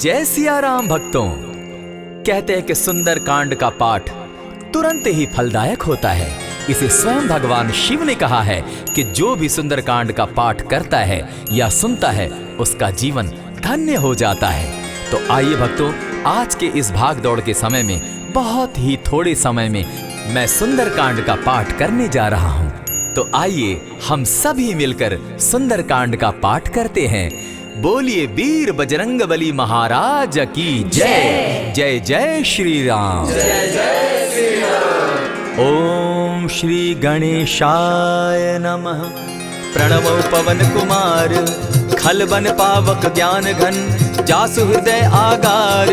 जय सिया राम भक्तों। कहते हैं कि सुंदर कांड का पाठ तुरंत ही फलदायक होता है। इसे स्वयं भगवान शिव ने कहा है कि जो भी सुंदर कांड का पाठ करता है या सुनता है उसका जीवन धन्य हो जाता है। तो आइए भक्तों, आज के इस भाग दौड़ के समय में बहुत ही थोड़े समय में मैं सुंदर कांड का पाठ करने जा रहा हूँ। तो आइए हम सभी मिलकर सुंदर कांड का पाठ करते हैं। बोलिए वीर बजरंगबली महाराज की जय। जय जय श्री राम। जय जय श्री राम। ओम श्री गणेशाय नमः। प्रणमो पवन कुमार खलबन पावक ज्ञान घन। जासु हृदय आगार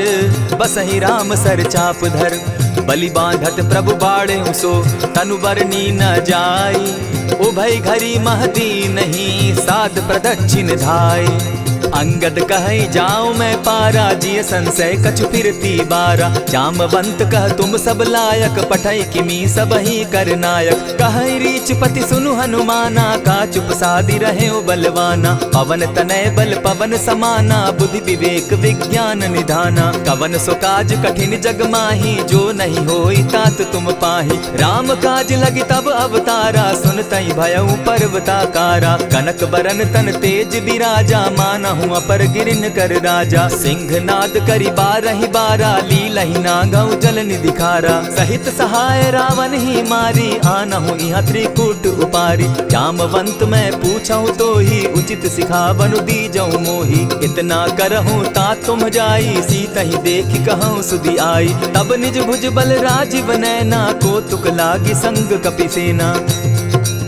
बसहि राम सर चाप धर। बलि बांधत प्रभु बाढ़े सो तनु बरनी न जाई। उभय घरी महती नहीं साध प्रदक्षिण धाई। अंगद कहे जाऊं मैं पारा जिय संशय कछु फिरती बारा। जामवंत कह तुम सब लायक पठै किमी सब ही कर नायक। कहे रीच पति सुनु हनुमाना का चुप सादी रहे बलवाना। पवन तनय बल पवन समाना बुद्धि विवेक विज्ञान निधाना। कवन सो काज कठिन जग माही जो नहीं होई तात तुम पाही। राम काज लगी तब अवतारा सुन तई भयउ पर्वताकारा। कनक बरन तन तेज बिराजा माना अपर गिरिन कर राजा। सिंह नाद करी बारहि बारा लीलहि नागौ जल निधि खारा। सहित सहाय रावण ही मारी आनहु इहाँ त्रिकूट उपारी। जामवंत मैं पूछऊं तो ही उचित सिखावनु दीजऊं मोही। इतना करहूं ता तुम जाई सीता ही देखी कहूं सुधि आई। तब निज भुज बल राजीव नैना को तुक लागी संग कपिसेना।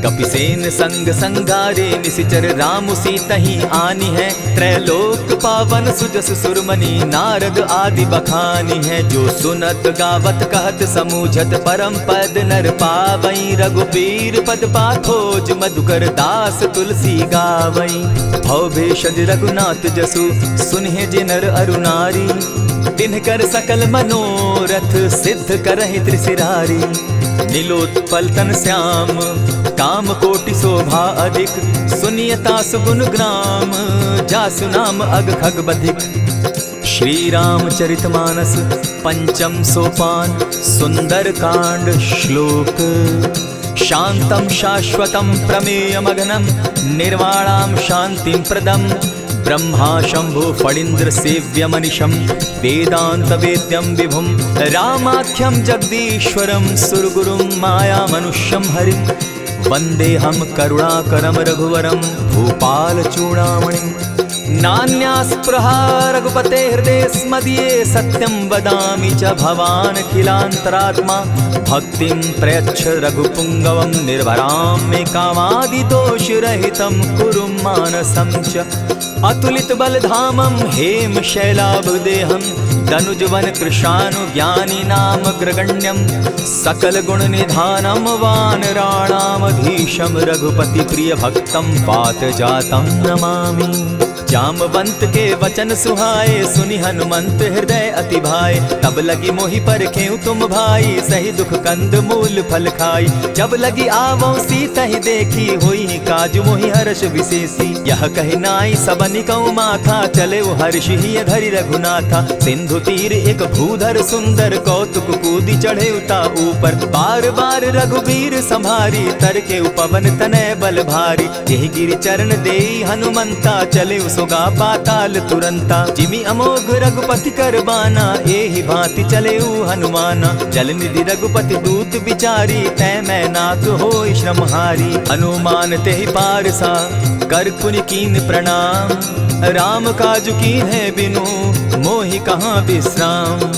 कपिसेन संग संगारे निशिचर राम सीता ही आनी है। त्रैलोक पावन सुजस सुरमणि नारद आदि बखानी है। जो सुनत गावत कहत समूझत परम पद नर पावई। रघुबीर पद पाखोज मधुकर दास तुलसी गावई। भव भेषज रघुनाथ जसु सुनहि जे नर अरु नारी। तिनकर सकल मनोरथ सिद्ध करहि त्रिशिरारी। नीलोत्पल तन श्याम काम कोटि शोभा अधिक। सुनियता सुगुण ग्राम जासु नाम अग खग बधिक। श्री रामचरित मानस पंचम सोपान सुंदर कांड श्लोक। शांतम शाश्वतम प्रमेयमघनम निर्वाणाम शांतिम प्रदम। ब्रह्मा शंभु फणीन्द्र सेव्य मनिशम वेदांत वेद्यम विभुम। रामाख्यम जगदीश्वरम सुरगुरुम माया मनुष्यम हरिम। वंदे हम करुणाकरम रघुवरम भूपाल चूड़ामणिम। नान्यास्पृहा रघुपते हृदय स्मदीये। सत्यं वदामि च भवान् खिलान्तरात्मा। भक्तिं प्रयच्छ रघुपुङ्गवं निर्भरां मे कामादिदोषरहितं कुरु मानसं च। अतुलित बलधामं हेम शैलाभदेहं। दनुजवन कृशानु ज्ञानी नामग्रगण्यं। सकल गुण निधानं वानराणामधीशं। रघुपति प्रिय भक्तं पात जातं नमामि। जामवंत के वचन सुहाए सुनि हनुमंत हृदय अति भाए। तब लगी मोहि परखेउ तुम भाई सही दुख कंद मूल फल खाई। जब लगी आवो सीता ही देखी होई काज मोहि हर्ष विशेषी। यह कहि नाई सबनि कौ माथा चले हर्ष ही धरि रघुनाथा। सिंधु तीर एक भूधर सुंदर कौतुक कूदी चढ़े उता ऊपर। बार बार रघुबीर संभारी तर के पवन तनय बल भारी। यही गिरि चरण देई हनुमंता चले सोगा पाताल तुरंता। जिमि अमोघ रघुपति कर बाना एहि भांति चले हनुमाना। जल निधि रघुपति दूत विचारी तै मैं नाथ होई श्रमहारी। हनुमान तेहि पारसा कर पुनि कीन प्रणाम। राम काज कीन है बिनु मोहि कहाँ विश्राम।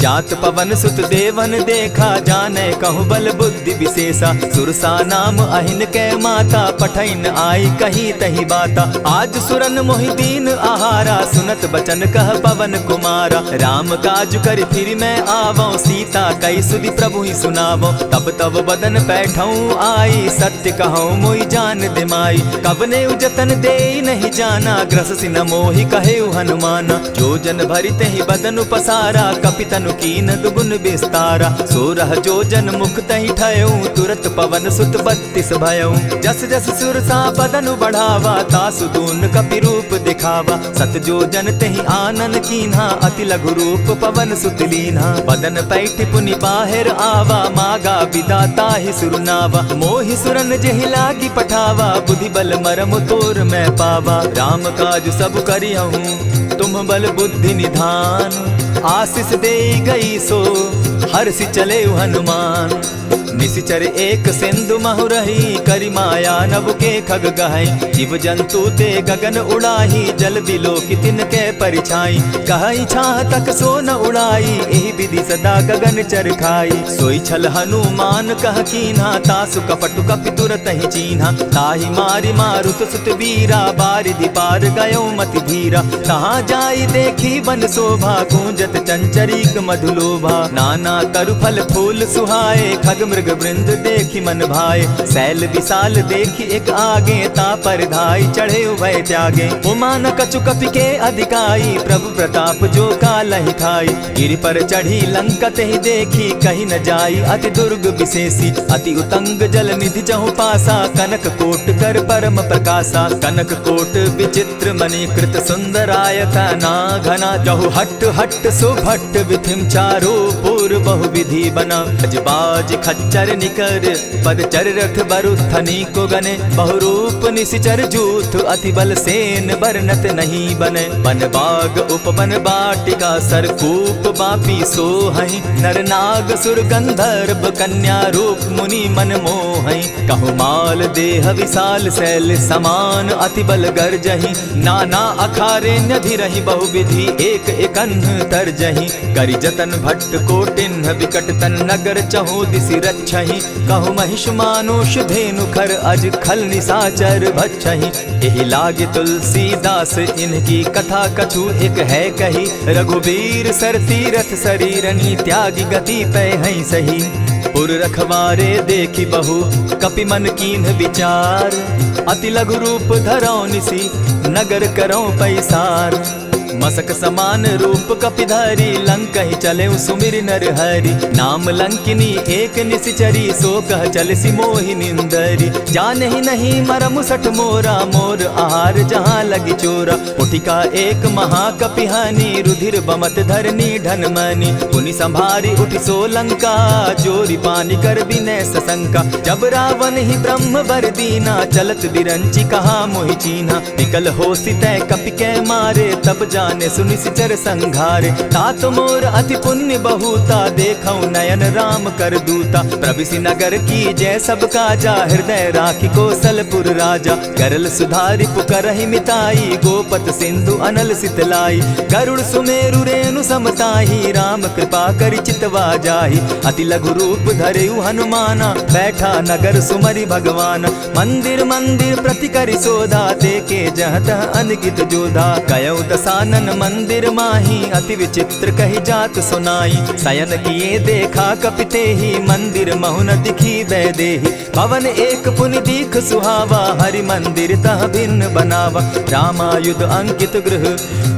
जात पवन सुत देवन देखा जाने कहु बल बुद्धि विशेषा। सुरसा नाम अहिन कै माता पठैन आई कही तही बाता। आज सुरन मोहि दीन आहारा सुनत बचन कह पवन कुमारा। राम काज कर फिर मैं आवो सीता कई सुधि प्रभु ही सुनावो। तब तब बदन बैठऊं आई सत्य कहूँ मोहि जान दिमाई। कबने उजतन दे नहीं जाना ग्रस सिन मोहि कहे हनुमाना। जो जन भरित ही बदन पसारा कपितन तनु कीन दुगुन विस्तारा। 16 जोजन मुख तहि ठयऊ, तुरत पवन सुत 32 भयऊ। जस जस सुरसा बदनु बढ़ावा, तासु दून कपि रूप दिखावा। 7 जोजन तेहि आनन कीन्हा, अति लघु रूप पवन सुत लीन्हा। बदन पैठ पुनि बाहिर आवा, मागा विदाता ही सुरनावा। मोहि सुरन जेहि लागी पठावा, बुद्धि बल मरम तोर मैं पावा। राम काज सब करियहूँ, तुम बल बुद्धि निधान। आशीष दे गई सो हर्षि चले हनुमान। निशिचर एक सिंधु महु रही, करि माया नभ के खग गहई। जीव जंतु ते गगन उड़ाही, जल बिलो की तिनके परिछाई। कहई छाह तक सो न उड़ाई, एहि विधि सदा गगन चर खाई। सोई छल हनुमान कह कीन्हा, तासु कपटु कपि तुरत ही चीन्हा। ताहि मारि मारुत सुत वीरा, बारिधि पार गयो मति धीरा। तहाँ जाई देखी वन शोभा, गूंजत चंचरीक मधुलोभा। नाना तरु फल फूल सुहाए, खग मृग वृंद देखी मन भाए। सैल विशाल देखी एक आगे, ता पर धाई चढ़े उभय त्यागे। उमा न कछु कपि के अधिकाई, प्रभु प्रताप जो कालहि खाई। गिरि पर चढ़ी लंका तेहि देखी, कहीं न जाई अति दुर्ग विशेषी। अति उतंग जल निधि जहु पासा, कनक कोट कर परम प्रकाशा। कनक कोट विचित्र मणि कृत सुंदरायता ना घना। जहु हट हट सुभट विधिम चारो पूर बहु विधि बना। अजबाज खच्चर निकर पदचर रथ बरुथनी को गने। बहुरूप निशिचर जूथ अति बल सेन बरनत नहीं बने। बन बाग उपवन बाटिका सरकूप बापी सोहई। नर नाग सुर गंधर्व कन्या रूप मुनि मन मोहई। कहु माल देह विशाल शैल समान, अति बल गर्जही। नाना अखारे नधिरहि बहुविधि, एक एकन्ह तरजही। करि जतन भट्ट कोटिन्ह विकट तन नगर चहु दिसि रक्षहि। कहु महिष मानुष धेनु खर, अज खल निशाचर भक्षहि। एहि लागे तुलसीदास इनकी कथा कछु एक है कही। रघुबीर सर तीरथ शरीरनी, त्यागी गति पै हई सही। पुर रखवारे देखी बहु कपि मन कीन्ह विचार। अति लघु रूप धरौ निसी, नगर करौ पैसार। मसक समान रूप कपिधारी, लंकहि चले सुमिर नर हरि। नाम लंकिनी एक निशिचरी, सो कह चल सी मोहि निंदरी। जानहि नहीं मरम सठ मोरा, मोर आहार जहाँ लगी चोरा। उठिका एक महाकपिहानी, रुधिर बमत धरनी ढनमनी। पुनि संभारी उठि सो लंका, जोरी पानी कर बिनै सशंका। जब रावण ही ब्रह्म बर दीना, चलत बिरंची कहा मोहि चीन्हा। निकल होसी तै कपि कै मारे, तब जाने सुनिशिचर संघारे। तात मोर अति पुण्य बहुता, देखऊं नयन राम कर दूता। प्रविशि नगर की जय सब काजा, हृदय राखी कौशलपुर राजा। करल सुधारि पुकरहि मिताई, गोपत सिंधु अनल सितलाई। गरुड़ सुमेरु रेणु समताही, राम कृपा करि चितवा जाहि। अति लघु रूप धरेउ हनुमाना, बैठा नगर सुमरि भगवान। मंदिर मंदिर प्रति करि सोधा, देखे जहत अनगित जोधा। कयउ दसानन मंदिर माही, अति विचित्र कही जात सुनाई। शयन किए देखा कपिते ही, मंदिर महु न दिखी वैदेही। पवन एक पुनि दीख सुहावा, हरि मंदिर तह भिन्न बनावा। रामायुध अंकित गृह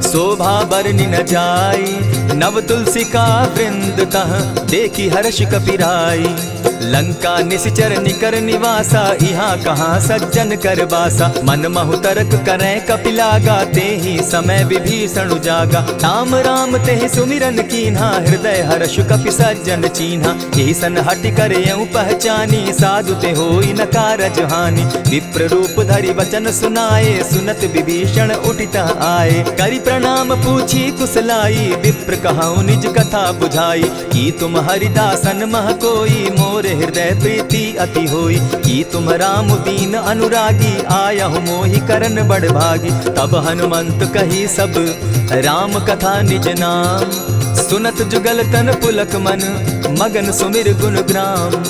शोभा बरनि न जाई। नव तुलसी का वृंद तह देखी हर्ष कपिराई। लंका निशिचर निकर निवासा, यहाँ कहाँ सज्जन कर बासा। मन महु तरक करै कपिलागा, तेहि समय विभीषण जागा। राम राम तेहि सुमिरन कीन्हा, हृदय हर्ष कपि सज्जन चीन्हा। एहि सन हटि कर यूं पहचानी, साधु ते होई न कारज हानि। विप्र रूप धरि वचन सुनाए, सुनत विभीषण उठितः आए। करि प्रणाम पूछी कुशलाई, विप्र कहऊँ निज कथा बुझाई। की तुम हरिदासन मह कोई, मोर हृदय प्रीति अति होई। की तुम राम दीन अनुरागी, आयहु मोहि करन बड़ भागी। तब हनुमंत कही सब राम कथा निज नाम। सुनत जुगल तन पुलक मन, मगन सुमिर गुण ग्राम।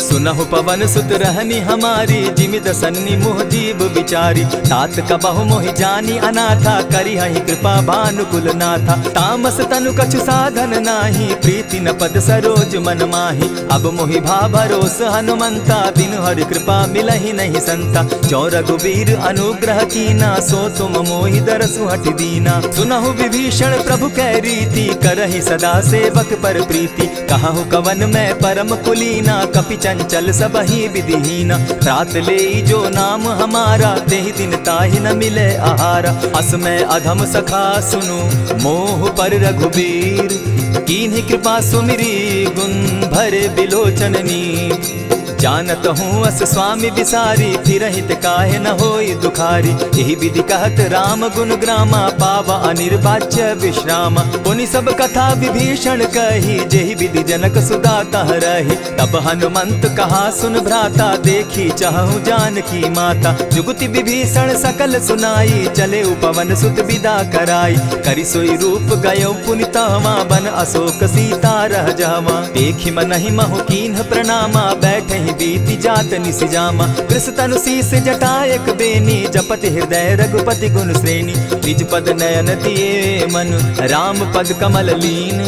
सुनहु पवन सुत रहनी हमारी, जिमि दसन्नी मुह जीव बिचारी। तात कबहु मोहि जानी अनाथा, करी हहि कृपा भानुकुल नाथा। तामस तनु कछु साधन नाही, प्रीति न पद सरोज मन माही। अब मोहि भा भरोस हनुमंता, बिनु हरि कृपा मिलहि नहीं संता। जो रघुबीर अनुग्रह कीना, सो तुम मोहि दरसु हठि दीना। सुनहु विभीषण प्रभु कै रीति, करहि सदा सेवक पर प्रीति। कहु कवन मैं परम कुलीना, कपि चंचल सबहि विधिहीना। रात लेई जो नाम हमारा, तेहि दिन ताहि न मिले आहारा। अस मैं अधम सखा सुनु, मोह पर रघुबीर। कीन्हि कृपा सुमिरी, गुण भरे बिलोचन नीर। जानत हूँ अस स्वामी बिसारी, फिरहित काहे न होई दुखारी। यही विधि कहत राम गुण ग्रामा, पावा अनिर्वाच्य विश्रामा। पुनि सब कथा विभीषण कही, जेहि विधि जनक सुता तह रही। तब हनुमंत कहा सुन भ्राता, देखी चाहूँ जानकी माता। जुगति विभीषण सकल सुनाई, चले पवन सुत विदा कराई। करि सोई रूप गयो पुनि तहवा, बन अशोक सीता रह जहवा। देखि मनहि महु कीन्ह प्रणामा, बैठहि बीति जात निसि जामा। कृष तनु शीस जटा एक बेनी, जपति हृदय रघुपति गुण श्रेणी। निज पद नयन दिए मन, राम पद कमल लीन।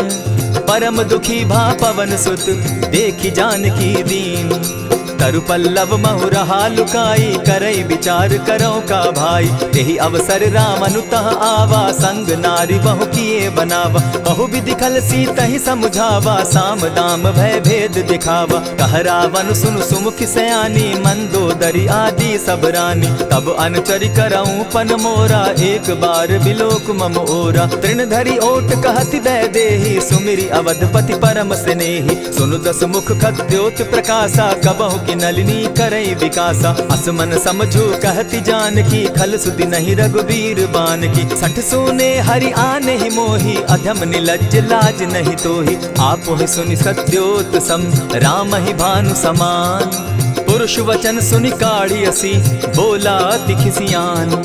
परम दुखी भा पवन सुत, देखि जानकी दीन। तरु पल्लव महु रहा लुकाई, करई विचार करो का भाई। यही अवसर राम अनुतः आवा, संग नारी बहु किए बनावा। बहु विधि खल सीतहि समुझावा, साम दाम भय भेद दिखावा। कह रावण सुनु सुमुखि सयानी, मंदोदरी आदि सब रानी। तब अनुचरि करऊं पन मोरा, एक बार बिलोक मम ओरा। तृण धरि ओट कहति दय देहि, सुमिरि अवधपति परम स्नेही। सुनु दस मुख खद्योत प्रकाशा, कबहु की नलिनी करई विकासा। असमन समझो कहति जानकी, खल सुधि नहीं रघुबीर बान की। सठ सोने हरि आने ही मोही, अधम निलज्ज लाज नहीं तोही। आपो ही सुनि सत्योत सम, राम ही भानु समान। पुरुष वचन सुनि काढ़ी असी, बोला अति खिसियान।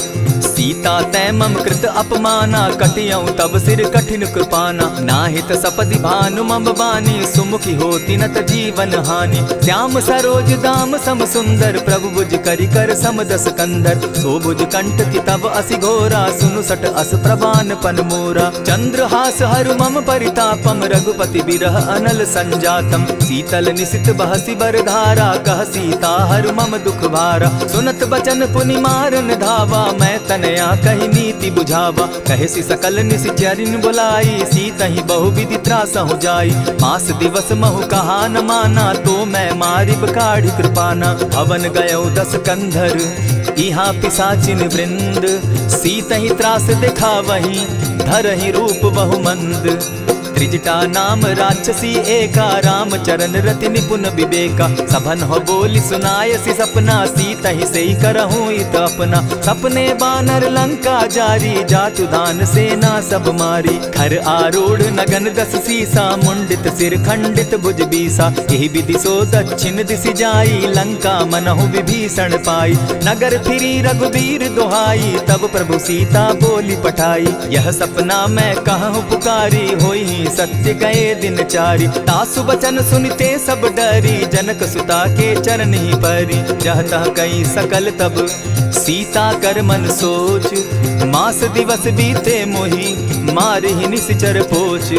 सीता तै मम कृत अपमाना, कटियऊं तब सिर कठिन कृपाना। नाहित सपदि भानु मम बानी, सुमुखी होती न त जीवन हानि। श्याम सरोज दाम सम सुंदर, प्रभु भुज करि कर सम दस कंधर। सो भुज कंठ की तब असि घोरा, सुनु सट अस प्रवान पन मोरा। चंद्रहास हरु मम परितापम, रघुपति बिरह अनल संजातम। शीतल निशित बहसी बरधारा, कह सीता हरु मम दुख भारा। सुनत बचन पुनि मारन धावा, मैं तनया कही नीति बुझावा। कहसी सकल निशिचरिन बुलाई, सीतहि बहु विधि त्रास हो जाई। मास दिवस महु कहा न माना, तो मैं मारिब काढ़ी कृपाना। हवन गयो दस कंधर, इहाँ पिशाचिन वृंद। सीतहि त्रास दिखावहि, धरहि रूप बहु मंद। त्रिजटा नाम राक्षसी एका, राम चरण रति निपुण विवेका। सभन हो बोली सुनायसी सपना, सीतहि सेई करहूँ इत अपना। सपने बानर लंका जारी, जातु दान सेना सब मारी। खर आरूढ़ नगन दस सीसा, मुंडित सिर खंडित भुज बीसा। यही विधि सो दक्षिण दिशि जाई, लंका मनहु विभीषण पाई। नगर फिरी रघुबीर दुहाई, तब प्रभु सीता बोली पठाई। यह सपना मैं कहूँ पुकारी, होई सत्य गए दिन चारी। तासु बचन सुनते सब डरी, जनक सुता के चरण ही परी। जहता कई सकल तब सीता कर मन सोच, मास दिवस बीते मोही, मार ही निश्चर पोच।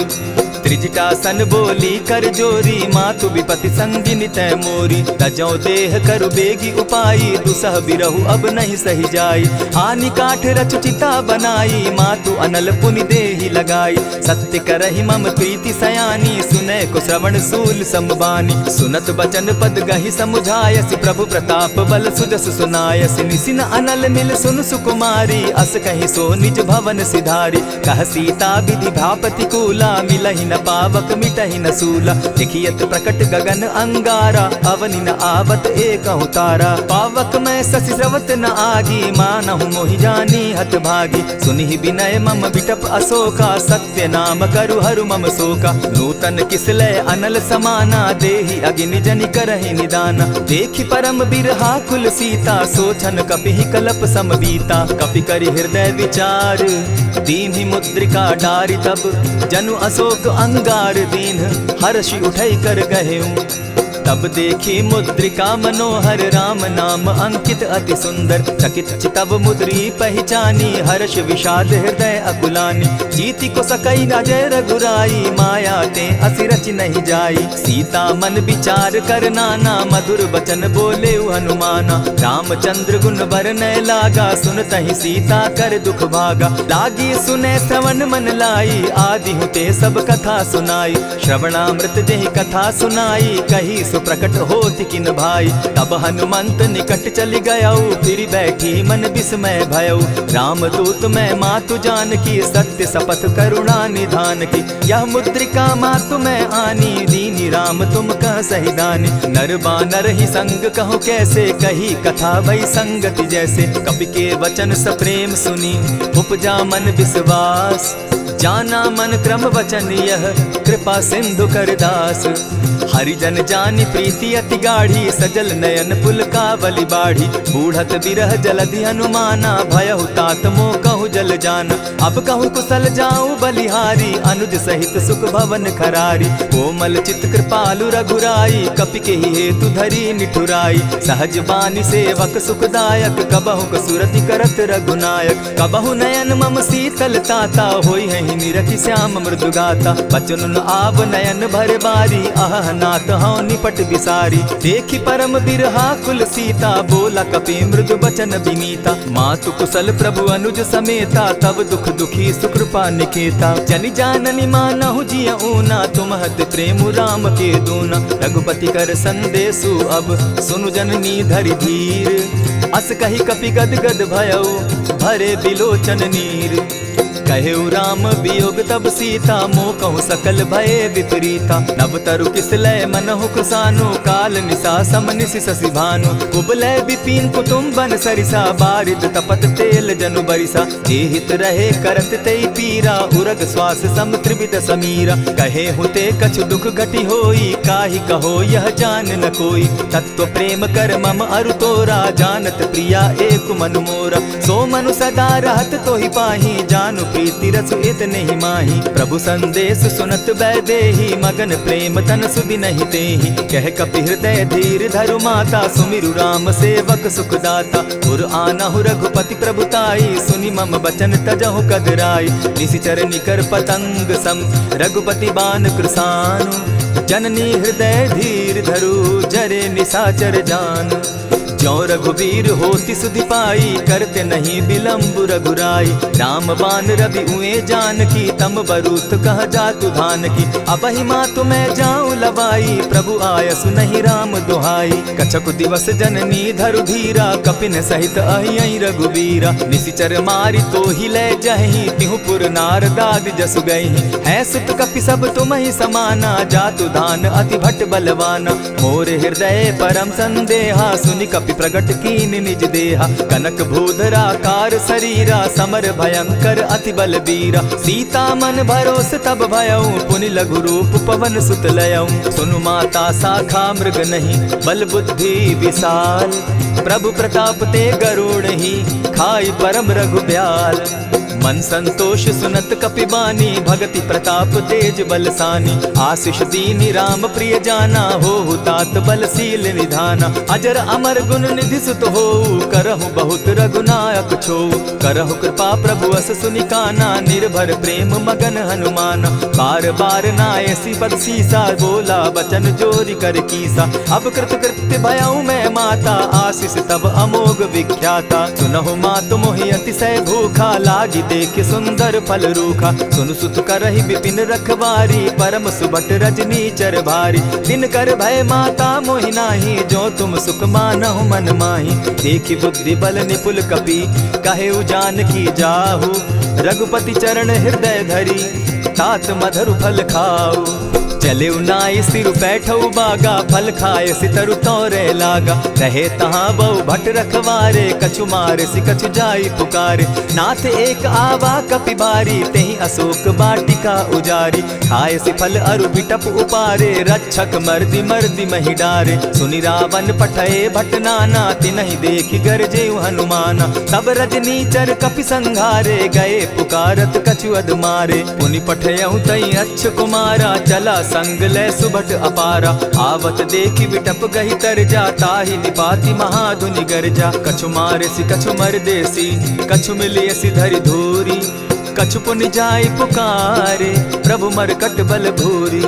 त्रिजटा सन बोली कर जोरी, मातु विपति संगिनी तै मोरी। तजौ देह करु बेगी उपाई, दुसह बिरहु अब नहीं सही जाई। हानि काठ रचु चिता बनाई, मातु अनल पुनि देहि लगाई। सत्य करहि मम प्रीति सयानी, सुनै को श्रवण सूल संबानी। सुनत बचन पद गहि समुझायसि, प्रभु प्रताप बल सुजस सुनायसि। निसिन अनल मिल सुन सुकुमारी, अस कहि सो निज भवन सिधारी। कह सीता विधि भापति कूला, मिलहि न पावक मिटहि न सूला। देखियत प्रकट गगन अंगारा, अवनि न आवत एकहु तारा। पावक मैं शशि स्रवत न आगी, मानहु मोहि जानी हत भागी। सुनिहि विनय मम विटप अशोका, सत्य नाम करु हरु मम शोका। नूतन किसलय अनल समाना, देहि अगिनि जनि करहि निदाना। देखि परम बिरहा कुल सीता, सोचन कपिहि कलप सम बीता। कपि करि हृदय विचार, दीन्हि मुद्रिका डारि। तब जनु अशोक अंगार दीन, हर्षि उठै कर गहेऊ। तब देखी मुद्रिका मनोहर राम नाम अंकित अति सुंदर। चकित चितव मुद्री पहचानी हर्ष विषाद हृदय अकुलानी। जीति को सकई न जय रघुराई माया ते असि रचि नहीं जाई। सीता मन विचार कर नाना मधुर बचन बोले हनुमाना। रामचंद्र गुण बरनय लागा सुनतहि सीता कर दुख भागा। लागी सुने श्रवण मन लाई आदि हुते सब कथा सुनाई। श्रवणामृत जेहि कथा सुनाई कही सो प्रकट होति किन भाई। तब हनुमंत निकट चली गयऊ फिर बैठी मन विस्मय भयऊ। रामदूत मैं मातु जान की सत्य शपथ करुणा निधान की। यह मुद्रिका मातु मैं आनी दीनी राम तुम कह सही दानी। नर बानर ही संग कहूँ कैसे कही कथा भई संगति जैसे। कपि के वचन सप्रेम सुनी उपजा मन विश्वास। जाना मन क्रम वचन यह कृपा सिंधु कर दास। हरिजन जानी प्रीति अति गाढ़ी सजल नयन पुलकावली बाढ़ी। बूढ़त बिरह जलधि हनुमाना भयहु तात मोह कहूँ जल जाना। अब कहूँ कुशल जाऊँ बलिहारी अनुज सहित सुख भवन खरारी। कोमल चित कृपालु रघुराई कपि के ही हेतु धरी निठुराई। सहज बानी सेवक सुखदायक कबहु कसुरति करत रघुनायक। कबहु नयन मम शीतल ताता होई है निरखि श्याम मृदु गाता। बचन आब नयन भर बारी आह नाथ हौ निपट बिसारी। देखी परम बिरहा कुल सीता बोला कपि मृदु बचन विनीता। मातु कुशल प्रभु अनुज समेता तब दुख दुखी सुकृपा निकेता। जनि जाननी मानहु जिय ऊना तुम्हत प्रेम राम के दूना। रघुपति कर संदेशु अब सुनु जननी धरि धीर। अस कही कपि गद गद भयऊ भरे बिलोचन नीर। कहेउ राम वियोग तब सीता मोह कहूँ सकल भये विपरीता। नव तरु किस लय मनहु कुसानु काल निशा समनिशि शशि भानु। कुबलय विपिन कुटुम्बन सरिसा बारिद तपत तेल जनु बरिसा। जे हित रहे करत तेई पीरा उरग श्वास सम त्रिविध समीरा। कहे हुते कछु दुख घटी होई काहि कहो यह जान न कोई। तत्व प्रेम कर मम अरु तोरा जानत प्रिया एक मनु मोरा। सो मनु सदा रहत तोहि पाही जानु प्रीति रस इतने ही माही। प्रभु संदेश सुनत बैदेही मगन प्रेम तन सुधि नहीं तेहि। कह कपि हृदय धीर धरु माता सुमिरु राम सेवक सुखदाता। उर आनहु रघुपति प्रभुताई सुनि मम बचन तजहु कदराई। निशिचर निकर पतंग सम रघुपति बान कृसानु। जननी हृदय धीर धरु जरे निशाचर जान। ज्यों रघुवीर होति सुधि पाई करते नहीं विलम्ब रघुराई। राम बान रवि उए जान की तम बरूथ कह जातु धान की। अबहि मातु मैं जाऊं लवाई प्रभु आयसु नहीं राम दुहाई। कछक दिवस जननी धरु धीरा कपिन सहित अहियहि रघुवीरा। निशिचर मारी तो ही ले जहि तिहु पुर नारदाद जसु गई। है सुत कपि सब तुम ही समाना जातु धान अति भट बलवाना। मोर हृदय परम संदेहा सुनि कपि प्रगट कीन निज देहा। कनक भूधराकार शरीरा समर भयंकर अति बलबीरा। सीता मन भरोस तब भयऊ पुनि लघु रूप पवन सुत लयऊ। सुनु माता शाखा मृग नहीं बल बुद्धि विशाल। प्रभु प्रताप ते गरुड़ ही खाई परम रघुब्याल। मन संतोष सुनत कपिबानी भगति प्रताप तेज बलसानी। आशीष दीनी राम प्रिय जाना हो तात बलशील निधाना। अजर अमर गुण निधि सुत हो करहु बहुत रघुनायक छो। करहु कृपा प्रभु अस सुनिकाना निर्भर प्रेम मगन हनुमाना। बार बार नायसी पद सीसा बोला बचन जोरी कर कीसा। अब कृत कृत्य भयऊ मैं माता आशीष तब अमोघ विख्याता। सुनहु मातु मोहि अतिशय भूखा लागी देख सुंदर फल रूखा। सुन सुत करहि विपिन रखवारी परम सुबट रजनी चर भारी। दिन कर भय माता मोहि नाही जो तुम सुख मानहु मन माही। देखि बुद्धि बल निपुल कपि कहेउ जानकी जाहु। रघुपति चरण हृदय धरी तात मधुर फल खाऊ। चले नाई सिर बैठऊ बागा फल खाए सितरु तोरे लागा। रहे तहाँ बहु भट रखवारे कछु मारे सि कछु जाई पुकारे। नाथ एक आवा कपि बारी तेहि अशोक बाटिका उजारी। खाए सि फल अरु बिटप उपारे रक्षक मर्दि मर्दि महि डारे। सुनि रावण पठये भट नाना तिनहि देखि गरजेउ हनुमाना। तब रजनी चर कपि संघारे गए पुकारत कछु अध मारे। पुनि पठयउ तई अच्छ कुमारा चला संग लय सुभट अपारा। आवत देखी विटप गही तर जा, ताहि निपाति महाधुनि गर्जा। कछु मारेसी कछु मर देसी, कछु मिलियसी धरि धूरी। कछु पुनि जाय पुकारे, प्रभु मरकट बल भूरी।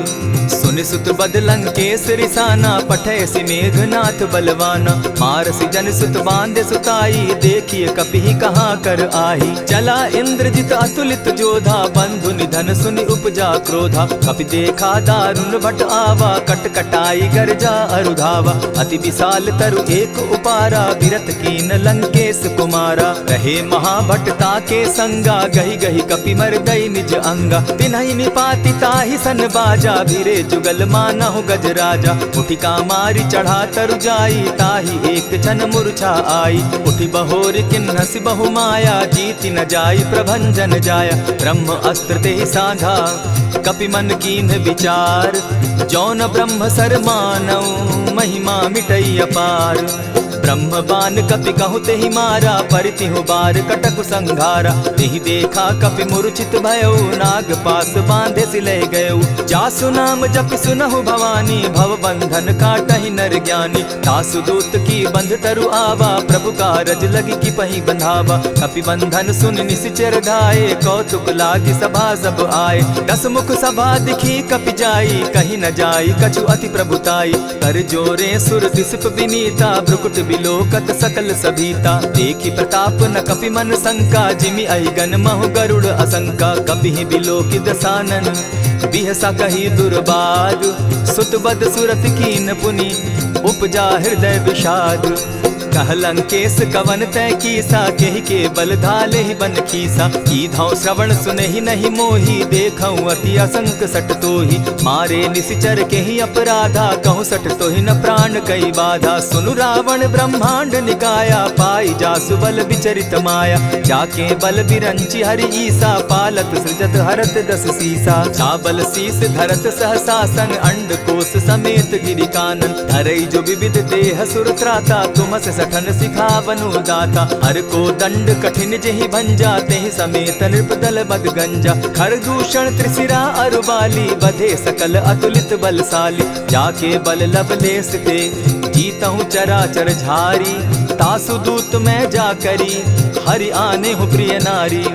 सुनि सुत बद लंकेश रिसाना, पठयसि मेघनाथ बलवाना। मारसि जन सुत बांधे सुताई, देखिए कपि कहाँ कर आही। चला इंद्रजित अतुलित जोधा, बंधु निधन सुनि उपजा क्रोधा। कपि देखा दारुण भट आवा, कट कटाई गर्जा अरुधावा। अति विशाल तरु एक उपारा, विरत कीन लंकेश कुमारा। रहे महाभट ताके संगा, गही गही कपि मर गई निज अंगा। तिन्हि निपाति ताहि सन बाजा, भीरे जुगल मानहु गजराजा। उठिका मारी चढ़ा तरु जाई, ताहि एक जन मूर्छा आई। उठि बहोर किन्हसि बहु माया, जीति न जाई प्रभंजन जाया। ब्रह्म अस्त्र तेहि साधा, कपि मन कीन्ह विचार। जौन ब्रह्म सर मानऊ, महिमा मिटई अपार। ब्रह्म बान कपि कहु तेहि मारा, परितिहु बार कटकु संघारा। तेहि देखा कपि मूर्छित भयउ, नाग पास बांधे सिलय गयउ। जासु नाम जपि सुनहु भवानी, भव बंधन काटहि नर ज्ञानी। तासु दूत की बंध तरु आवा, प्रभु कारज लगी की पहि बंधावा। कपि बंधन सुन निसिचर धाये, कौतुक लागी सभा सब आए। दस मुख सभा दिखी कपि जाई, कहीं न जाई कछु अति प्रभुताई। कर जोरे सुर दिसप विनीता, भ्रुकुट बिलोकत सकल सभीता। देखी प्रताप न कपि मन शंका, जिमि अहिगन महु गरुड़ असंका। कपि बिलोकि दसानन, बिहसा कही दुर्बाद। सुत बद सुरत कीन पुनि, उपजा हृदय विषाद। कह लंकेश कवन तय कीसा, केहि के बल धाले ही बन खीसा। कीधौ श्रवण सुनहि नहीं मोही, देखऊं अति असंक सट तोही। मारे निसिचर केहि अपराधा, कहूँ सट तोहि न प्राण कई बाधा। सुनु रावण ब्रह्मांड निकाया, पाई जासु बल विचरित माया। जाके बल बिरंचि हरि ईसा, पालत सृजत हरत दस सीसा। चाबल शीस धरत सहसासन, अंड कोश समेत गिरि कानन। धरई जो विविध देह सुर त्राता, तुमस सठन सिखावनु दाता। हर को दंड कठिन जेहि भंजा, तेहि समेत नृपदल बद गंजा। खर दूषण त्रिशिरा अरुबाली, बधे सकल अतुलित बलशाली। जाके बल लवलेस ते, जीतहु चराचर झारी। तासु दूत मैं जा करी, हरि आने हूँ प्रिय नारी।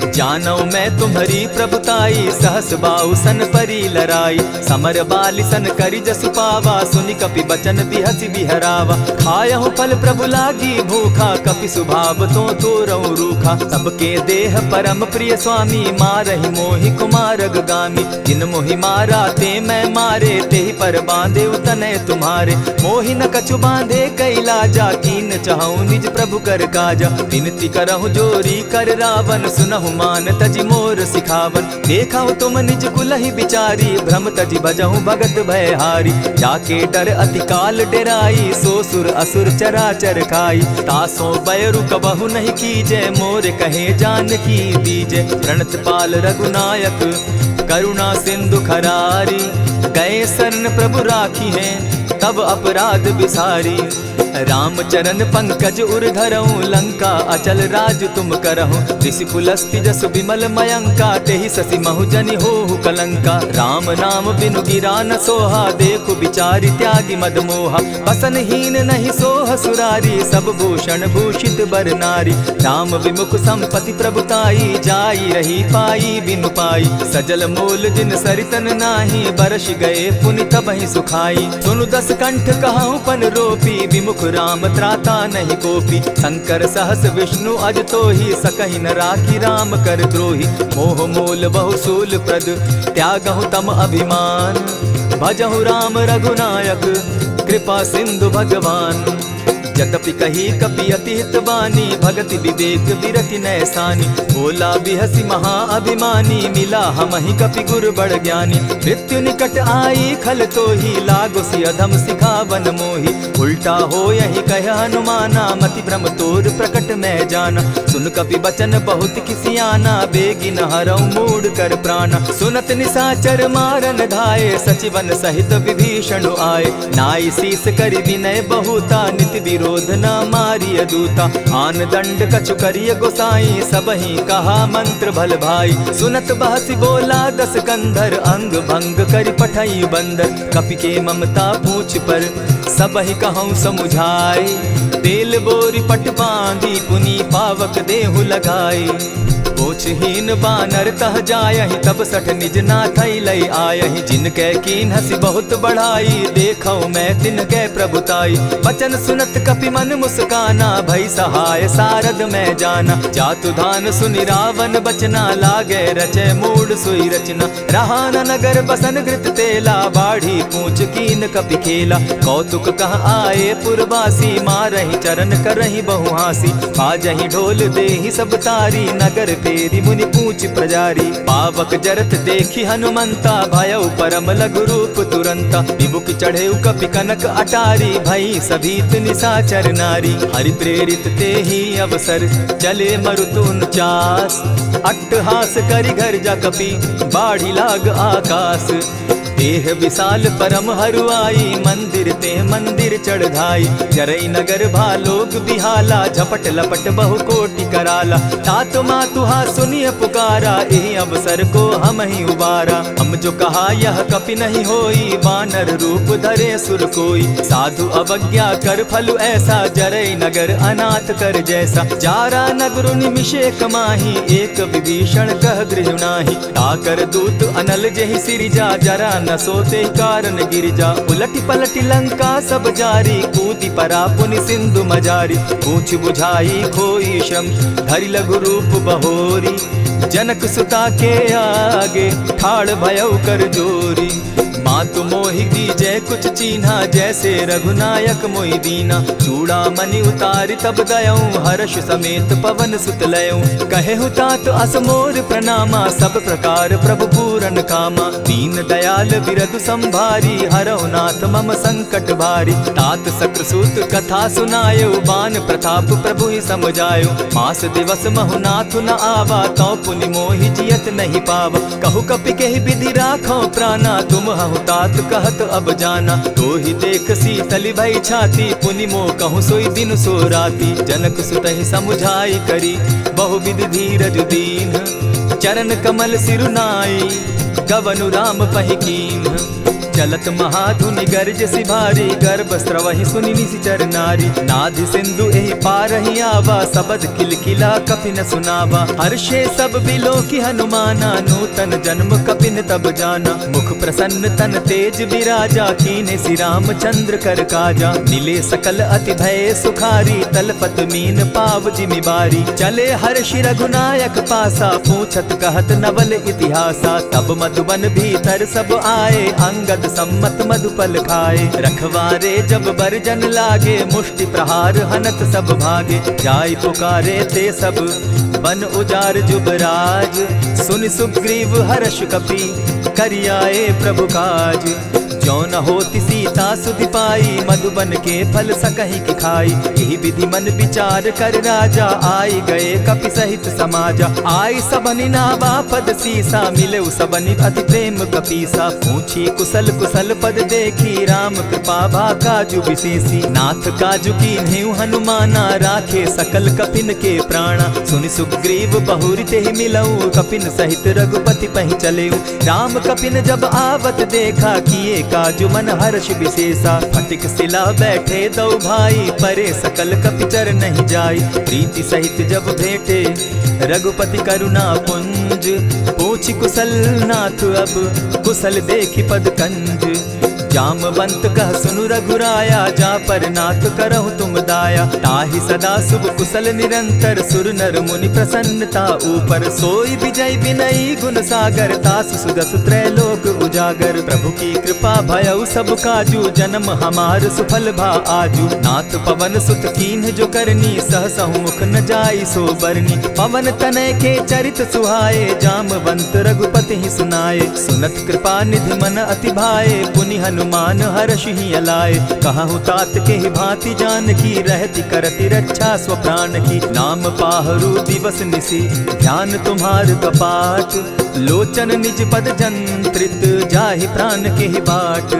जानौ मैं तुम्हारी प्रभुताई, सहस बाहु सन परी लराई। समर बाली सन करि जसु पावा, सुनि कपि बचन बिहसि बिहरावा। खायहु फल प्रभु लागी भूखा, कपि सुभाव तो तोरहु रूखा। सबके देह परम प्रिय स्वामी, मारहि मोहि कुमारग गामी। जिन मोहि मारा ते मैं मारे, तेहि पर बांधे उतने तुम्हारे। मोहि न कछु बांधे कैलाजा, कीन चाहूं निज प्रभु कर काजा। विनती करहु जोरी कर रावण, सुनहु मान तजि मोर सिखावन। देखा तुम निज कुलहि बिचारी, भ्रम तजि भजहु भगत भयहारी। जाके डर अति काल डेराई, सो सुर असुर चराचर खाई। तासों बैरु कबहु नहीं कीजे, मोर कहे जानकी दीजे। प्रणत पाल रघुनायक, करुणा सिंधु खरारी। गए शरण प्रभु राखी हैं, तब अपराध बिसारी। राम चरण पंकज उर धरऊं, लंका अचल राज तुम करहूं। ऋषि पुलस्ति जस विमल मयंका, तेहि ससि महु जनि होहु कलंका। राम नाम बिनु गिरा न सोहा, देखु बिचारी त्यागी मद मोहा। बसन हीन नहीं सोह सुरारी, सब भूषण भूषित बर नारी। राम विमुख संपति प्रभुताई, जाई रही पाई बिनु पाई। सजल मोल जिन सरितन नाही, बरस गए पुनि तबहि सुखाई। सुनु दस कंठ कहूँ पन रोपी, विमुख राम त्राता नहीं कोपी। शंकर सहस विष्णु अज तोहि, सकहि न राखी राम कर द्रोही। मोह मूल बहु सूल प्रद, त्यागहु तम अभिमान। भजहु राम रघुनायक, कृपा सिंधु भगवान। यद्यपि कही कपि अति हितवानी, भगति विवेक विरति नैसानी। बोला बिहसी महा अभिमानी, मिला हमहि कपि गुर बड़ ज्ञानी। मृत्यु निकट आई खल तोहि, लागो सि अधम सिखावन मोहि। उल्टा हो यही कह हनुमाना, मति भ्रम तोर प्रकट मैं जाना। सुन कपि बचन बहुत किसियाना, बेगी न हरऊ मूड कर प्राणा। सुनत निसाचर मारन धाये, सचिवन सहित विभीषण आए। नाई शीस करि विनय बहुता, नित विरोध क्रोध न मारिय दूता। आन दंड कछु करिय गोसाई, सबहि कहा मंत्र भल भाई। सुनत बहसी बोला दस कंधर, अंग भंग करि पठई बंदर। कपि के ममता पूछ पर, सबहि कहूँ समुझाए। तेल बोरी पट बांधी, पुनि पावक देहु लगाए। पोछहीन बानर तह जायहि, तब सठ निज नाथई लई आयहि। जिनके कीन हसी बहुत बढ़ाई, देखौ मैं तिनके प्रभुताई। वचन सुनत कपि मन मुस्काना, भई सहाय सारद में जाना। जातु धान सुनि रावण बचना, लागे रचे मूड सोई रचना। रहा न नगर बसन घृत तेला, बाढ़ी पूछ कीन कपि खेला। कौतुक कह आए पुरवासी, मारहि चरण करहि बहु हासी। बाजहि ढोल देहि सब तारी, नगर तेरी मुनि पूछ प्रजारी। पावक जरत देखी हनुमंता, भयउ परम लघु रूप तुरंता। विमुख चढ़े कपि कनक अटारी, भई सभीत निशाचर नारी। हरि प्रेरित ते ही अवसर, चले मरुतुन चास। अट्टहास करि घर जा कपि, बाढ़ी लाग आकाश। देह विशाल परम हरुआई, मंदिर ते मंदिर चढ़ाई। जरई नगर भालोग बिहाला, झपट लपट बहु कोटि कराला। तात मातुहा सुनिय पुकारा, एहि अवसर को हम ही उबारा। हम जो कहा यह कपि नहीं होई, बानर रूप धरे सुर कोई। साधु अवज्ञा कर फल ऐसा, जरई नगर अनाथ कर जैसा। जारा नगर निमिषे कमाही, एक विभीषण कह गृह नाही। ताकर दूत अनल जेहि सिरिजा, जरा न सोते कारण गिरिजा। उलटी पलटी लंका सब जारी, कूदी परा पुनि सिंधु मजारी। पूछ बुझाई खोई श्रम, धरि लघु रूप बहोरी। जनक सुता के आगे, ठाड़ भयउ कर जोरी। मातु मोहि दीजै कुछ चीन्हा, जैसे रघुनायक मोहि दीना। चूड़ामणि उतारि तब दयऊँ, हर्ष समेत पवन सुत लयऊँ। कहेहु तात असमोर प्रणामा, सब प्रकार प्रभु पूरन कामा। दीन दयाल बिरदु संभारी, हरौ नाथ मम संकट भारी। तात सक्रसूत कथा सुनायो, बान प्रताप प्रभु ही समझायो। मास दिवस महु नाथ न आवा, तौ पुनि मोहि जियत नहीं पावा। कहु कपि केहि विधि राखो प्राणा, तुम हहु तात कहत अब जाना। तो ही देख शीतली भई छाती, पुनि मो कहूँ सोई दिन सो राती। जनक सुतहि समुझाई करी, बहुविधि धीरज दीन। चरण कमल सिरुनाई, गवनु राम पहि कीन्ह। चलत महाधुनि गर्ज सिभारी, गर्भ स्रवहि सुनि निशिचर नारी। नाधि सिंधु एहि पारहि आवा, सबद किलकिला कपि न सुनावा। हर्षे सब बिलोकि हनुमाना, नूतन जन्म कपिन तब जाना। मुख प्रसन्न तन तेज विराजा, कीन्हे श्री रामचंद्र कर काजा। मिले सकल अति भय सुखारी, तलपत मीन पाव जिमि बारी। चले हर्षि रघुनायक पासा, पूछत कहत नवल इतिहासा। तब मधुबन भीतर सब आए, अंगद सम्मत मधुपल खाए। रखवारे जब बरजन लागे, मुष्टि प्रहार हनत सब भागे। जाय पुकारे ते सब, बन उजार जुबराज। सुन सुग्रीव हर्ष कपि, करियाए प्रभु काज। जो न होती सीता सुधि पाई, मधुबन के फल सकहि की खाई। यही विधि मन विचार कर राजा, आई गए कपि सहित समाजा। आई सबनि नावा पद सीसा, मिले सबनि अति प्रेम कपीसा। पूछी कुशल कुशल पद देखी, राम कृपा भा काजु विशेषी। नाथ काजु कीन्हेउ हनुमाना, राखे सकल कपिन के प्राणा। सुनि सुग्रीव बहुरि तेहि मिलऊ, कपिन सहित रघुपति पहि चलेऊ। राम कपिन जब आवत देखा, किए काजु मन हर्ष विशेषा। फटिक सिला बैठे दो भाई, परे सकल कपिचर नहीं जाई। प्रीति सहित जब भेटे, रघुपति करुणा पुंज। पूछि कुशल नाथ अब, कुशल देखि पद कंज। जामवंत कह सुनु रघुराया, जा पर नाथ करहु तुम दाया। ताहि सदा शुभ कुशल निरंतर, सुर नर मुनि प्रसन्नता ऊपर। सोई विजय विनयी गुण सागर, तासु सुदसु त्रैलोक उजागर। प्रभु की कृपा भयउ सब काजू, जन्म हमार सुफल भा आजू। नाथ पवन सुत कीन्ह जो करनी, सहसहु मुख न जाई सो बरनी। पवन तनय के चरित सुहाए, जामवंत रघुपति ही सुनाए। सुनत कृपा निधि मन अति भाए, पुनि हनुमान हर्षि ही अलाए। कहूँ तात के ही भांति जान की, रहती करती रक्षा स्व प्राण की। नाम पाहरु दिवस निसी, ध्यान तुम्हार कपाट। लोचन निज पद जंत्रित, जाहि प्राण के ही बाट।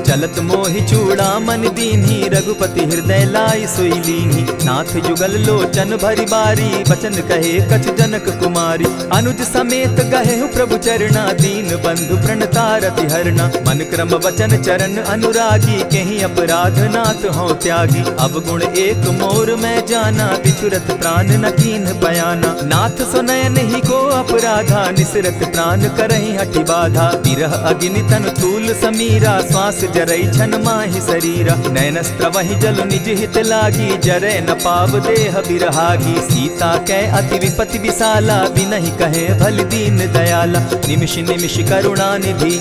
चलत मोहि चूड़ामन दीन्ही, रघुपति हृदय लाई सोई लीन्ही। नाथ जुगल लोचन भरी बारी, बचन कहे कछ जनक कुमारी। अनुज समेत गहे प्रभु चरणा, दीन बंधु प्रणतारति हरना। मन क्रम वचन चरण अनुरागी, कहीं अपराध नाथ हो त्यागी। अब गुण एक मोर में जाना, बिचुरत प्राण न कीन्ह बयाना। नाथ सुनयन ही को अपराधा, निसरत प्राण करहि हटि बाधा। विरह अग्नि तन तूल समीरा, श्वास जरई छन माहि शरीरा। नयन स्त्रवहि जल निज हित लागी, जरै न पाव देह बिरहागी। सीता कै अति विपति विशाला, बिनहि कहे भल दीन दयाला। निमिष निमिष करुणा निधि,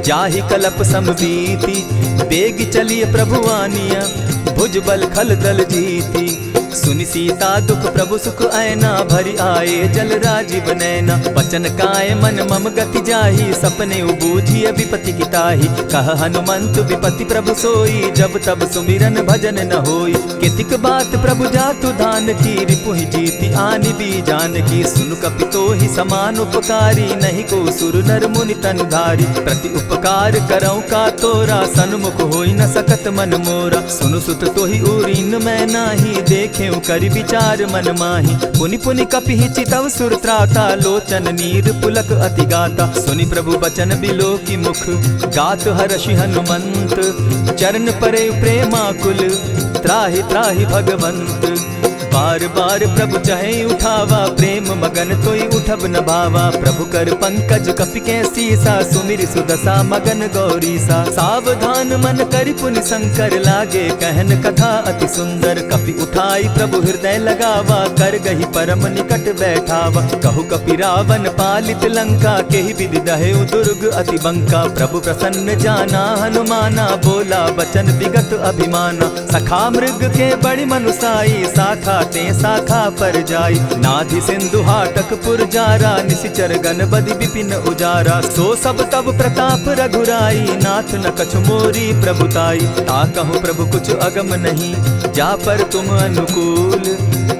जाहि कलप समबीति। बेग चलिए प्रभु आनिया, भुज बल खल दल जीती। सुनि सीता दुख प्रभु सुख ऐना, भरी आए जल राजीव नैना। वचन काय मन मम गति जाहि, सपने बूझिय विपति किताहि। कह हनुमंत विपति प्रभु सोई, जब तब सुमिरन भजन न होई। कितिक बात प्रभु जातु धान की, रिपुहि जीति आनि भी जान की। सुनु कपितो ही समान उपकारी, नहीं को सुर नर मुनि तनु धारी। प्रति उपकार करौ का तोरा, सन्मुख होई न सकत मन मोरा। सुनु सुत तोहि उरीन मैं नाही, देखे करि विचार मन माही। पुनि पुनि कपिहि चितव सुर त्राता, लोचन नीर पुलक अति गाता। सुनि प्रभु बचन बिलो की मुख, गात हर्षि हनुमंत। चरण परे प्रेमाकुल, त्राहि त्राहि भगवंत। बार बार प्रभु चहे उठावा, प्रेम मगन तोई उठब न भावा। प्रभु कर पंकज कपि के सीसा, सुमिर सुदशा मगन गौरीसा। सावधान मन करि पुनि शंकर, लागे कहन कथा अति सुंदर। कपि उठाई प्रभु हृदय लगावा, कर गही परम निकट बैठावा। कहु कपि रावण पालित लंका, केहि विधि दहेउ दुर्ग अति बंका। प्रभु प्रसन्न जाना हनुमाना, बोला बचन विगत अभिमाना। सखा मृग के बड़ी मनुसाई, साखा ते शाखा पर जाई। नाधि सिंधु हाटक पुरजारा, निशिचर गण बदि विपिन उजारा। सो सब तब प्रताप रघुराई, नाथ न कछु मोरी प्रभुताई। ता कहूँ प्रभु कुछ अगम नहीं, जा पर तुम अनुकूल।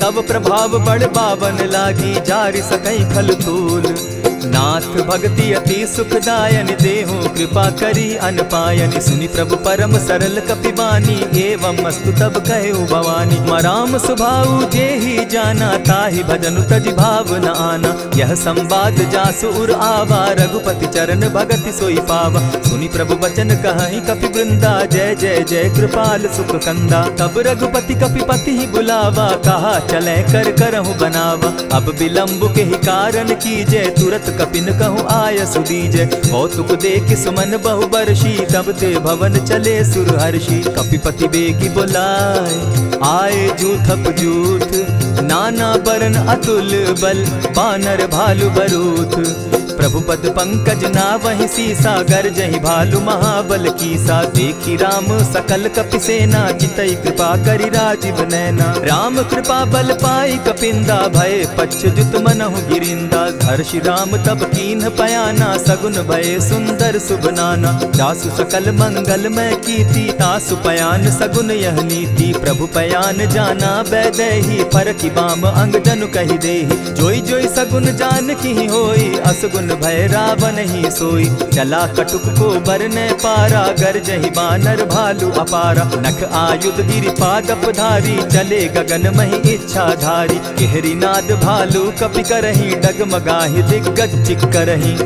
तब प्रभाव बड़ पावन लागी, जारि सकई खल तूल। नाथ भक्ति अति सुखदायन, देहु कृपा करी अनपायनि। सुनि प्रभु परम सरल कपिबानी, एवं मस्तु तब कहे भवानी। मराम सुभाऊ जेहि जाना, ताहि भजनु तजि भाव न आना। यह संवाद जासु उर आवा, रघुपति चरण भगति सोई पावा। सुनि प्रभु बचन कहहि कपि वृंदा, जय जय जय कृपाल सुख कंदा। तब रघुपति कपिपति ही बुलावा, कहा चले कर करहु बनावा। अब विलंब के ही कारण कीजय, तुरत कपिन कहूँ आय सुदीजय। कौतुक देख सुमन बहु बरसी, तब ते भवन चले सुर हर्षि। कपिपति बेगी बुलाए, आए जूथप जूथ। नाना बरन अतुल बल, बानर भालु बरूथ। प्रभु पद पंकज नावहि सीसा, गर्जहि भालु महाबल कीसा। देखी राम सकल कपि सेना, चितई कृपा करि राजीव नैना। राम कृपा बल पाई कपिंदा, भय पच्युत मनहु गिरिंदा। हर्षि राम तब कीन्ह पयाना, सगुन भय सुंदर शुभ नाना। जासु सकल मंगल मैं कीति, तासु पयान सगुन यह नीति। प्रभु पयान जाना बैदेही, फरकि बाम अंग जनु कहि देहि। जोई जोई सगुन जान की होई, असगुन भय रावण ही सोई। चला कटुक को बरने पारा, गरजहि बानर भालु अपारा। नख आयुध गिरि पादप धारी, चले गगन महि इच्छा धारी। केहरी नाद भालु कपि करहि, डगमगाहि दिग्गज चिक्करहि।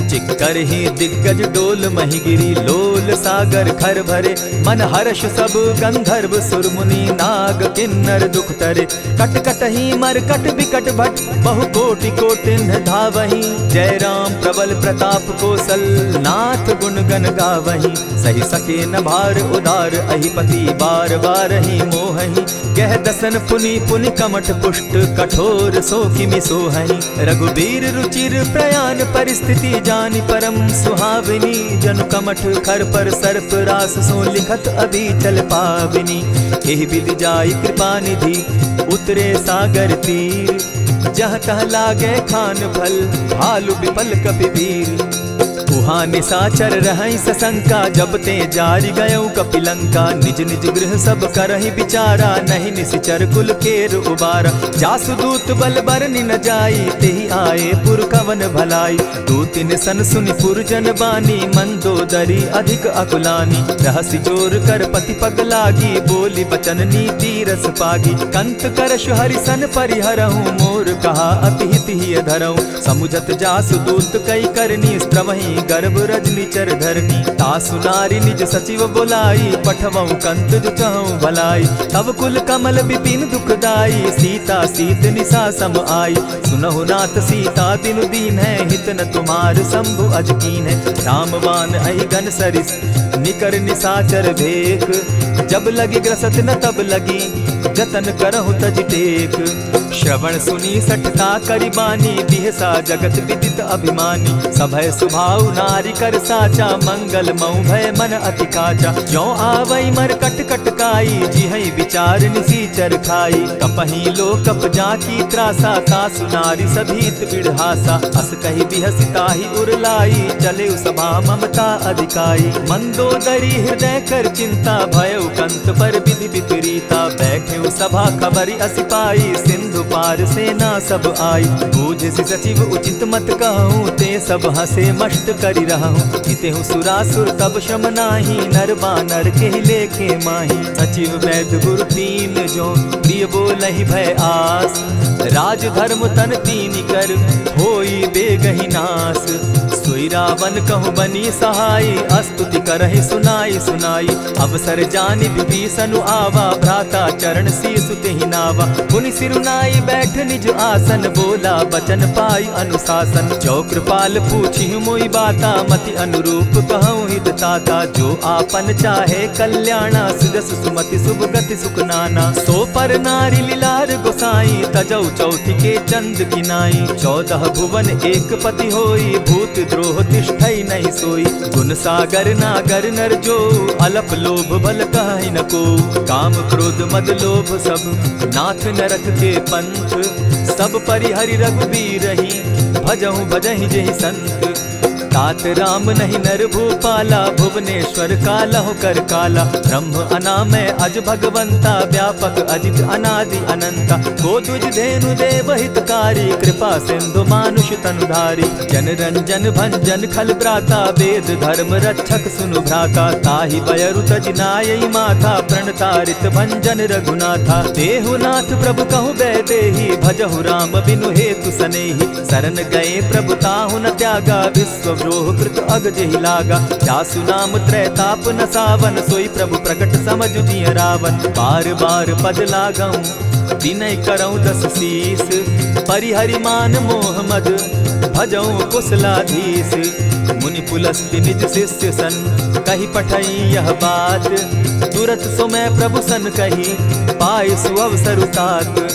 चिक्करहि दिग्गज डोल महि गिरी, लोल सागर खर भरे। मन हर्ष सब गंधर्व सुर मुनि, नाग किन्नर दुख तरे। कट कटहि मरकट बिकट भट, बहु कोटि कोटिन धावहि। जय राम प्रबल प्रताप कौशल, नाथ गुण गण गावहि। सही सके न भार उदार, अहिपति बार बार ही मोहहि। कह दसन पुनि पुनि कमठ पुष्ट, कठोर सो किमि सोहहि। रघुबीर रुचिर प्रयाण परिस्थिति, जानि परम सुहाविनी। जनु कमठ खर पर सर्प रास, सो लिखत अभी चल पाविनी। एहि विधि जाई कृपा निधि, उतरे सागर तीर। जह तह लागे खान फल, भालु विपल कपि वीर। उहाँ निशाचर रहई सशंका, जब ते जारी गयऊ कपिलंका। निज निज गृह सब करहि विचारा, नहीं निशिचर कुल केर उबारा। जासुदूत बल बरनि न जाई, तेहि आए पुर कवन भलाई। दूतिन सन सुनि पुरजन बानी, मंदोदरी अधिक अकुलानी। रहसि जोर कर पति पग लागी, बोली बचन नीति रस पागी। कंत करश हरिसन परिहरहूँ, मोर कहा अति हित ही धरऊँ। समुझत जासुदूत कई करनी, स्त्रवहि गर्भ रजनी चर धरनी। तासु नारी निज सचिव बोलाई, पठवऊँ कंत जो चहूँ भलाई। तब कुल कमल विपिन दुखदाई, सीता सीत निशा सम आई। सुनहु नाथ सीता दिनु दीन है, हित न तुम्हार शंभु अज कीन है। रामबान अहिगन सरिस निकर निशाचर भेक, जब लगी ग्रसत न तब लगी, जतन करहु तज टेक। श्रवण सुनी सठता करिबानी, बिहसा जगत विदित अभिमानी। सभय सुभाव नारी कर साचा, मंगल मऊ भय मन अति काचा। जो आवई मर कट कटकाई, जिहई विचार निसीचर खाई। कपही लो कप जाकी त्रासा, तासु नारी सभीत बिढ़ासा। अस कही बिहसिताही उरलाई, चले सभा ममता अधिकाई। मंदोदरी हृदय कर चिंता, भयउ कंत पर विधि विपरीता। बैठे सभा खबरी असिपाई, सिंधु पार सेना सब आई। बूझसि सचिव उचित मत कहूँ, ते सब हसे मष्ट करि रहूँ। हितेहु सुरासुर तब श्रम नाही, नर बानर के लेखे माही। सचिव वैद्य गुरु तीन जो, प्रिय बोलहि भय आस। राज धर्म तन तीन कर, होई बेगहि नास। सोई रावण कहु बनी सहाई, अस्तुति करहि सुनाई सुनाई। अवसर जानि विभीषण आवा, भ्राता चरण शीसु तेहि नावा। पुनि सिरुनाई बैठ निज आसन, बोला बचन पाई अनुशासन। जो कृपाल पूछि मोई बाता, मति अनुरूप कहूँ हित ताता। जो आपन चाहे कल्याणा, सुजस सुमति शुभ गति सुख नाना। सो पर नारी लीलार गोसाई, तजौ चौथि के चंद किनाई। 14 भुवन एक पति होई, भूत द्रोह तिष्ठई नहीं सोई। गुण सागर नागर नर जो, अलप लोभ भल कहि न को। काम क्रोध मद लोभ सब, नाथ नरक के पंथ। सब परिहरि रघुबीरहि, भजहु भजहि जेहि संत। तात राम नहीं नर भूपाला, भुवनेश्वर कालहु कर काला। ब्रह्म अनामय अज भगवंता, व्यापक अजित अनादि अनंता। को तुझ धेनु देव हितकारी, कृपा सिंधु मानुष तनुधारी। जन रंजन भंजन खल भ्राता, वेद धर्म रक्षक सुनु भ्राता। ताहि बयरु तज नायई माथा, प्रणतारित भंजन रघुनाथा। देहु नाथ प्रभु कहु बैदेही, भजहु राम बिनु हेतु सनेही। शरण गए प्रभु ताहु न त्यागा, विश्व द्रोह कृत अग जेहि लागा। जासु नाम त्रैताप न सावन, सोई प्रभु प्रकट समझ जिय रावण। बार बार पद लागऊं, विनय करऊं 10 शीस। परिहरि मान मोह मद, भजऊं कुशलाधीश। मुनि पुलस्त्य निज शिष्य सन, कही पठई यह बात। तुरत सो मैं प्रभु सन कही, पाय सुअवसर तात।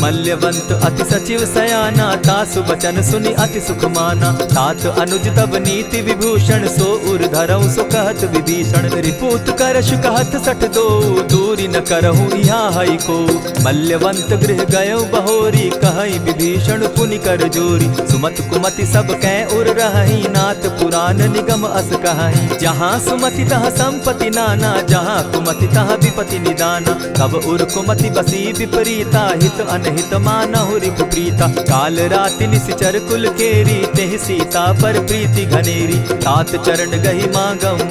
मल्यवंत अति सचिव सयाना, तासु बचन सुनि अति सुख माना। तात अनुज तब नीति विभूषण, सो उर धरऊं सो कहत विभीषण। रिपुत करश कहत सठ दो, दूरी न करहूँ यहाँ हई को। मल्यवंत गृह गयऊ बहोरी, कहई विभीषण पुनि कर जोरी। सुमत कुमति सब कै उर रहई, नाथ पुराण निगम अस कहई। जहाँ सुमति तहाँ संपत्ति नाना, जहाँ कुमति तहाँ विपति निदाना। तब उर कुमति बसी विपरीता, हित अनहित मानहु रिपु प्रीता। काल राति निशिचर कुल केरी, तेहि सीता पर प्रीति घनेरी। तात चरण गहि मांगऊं,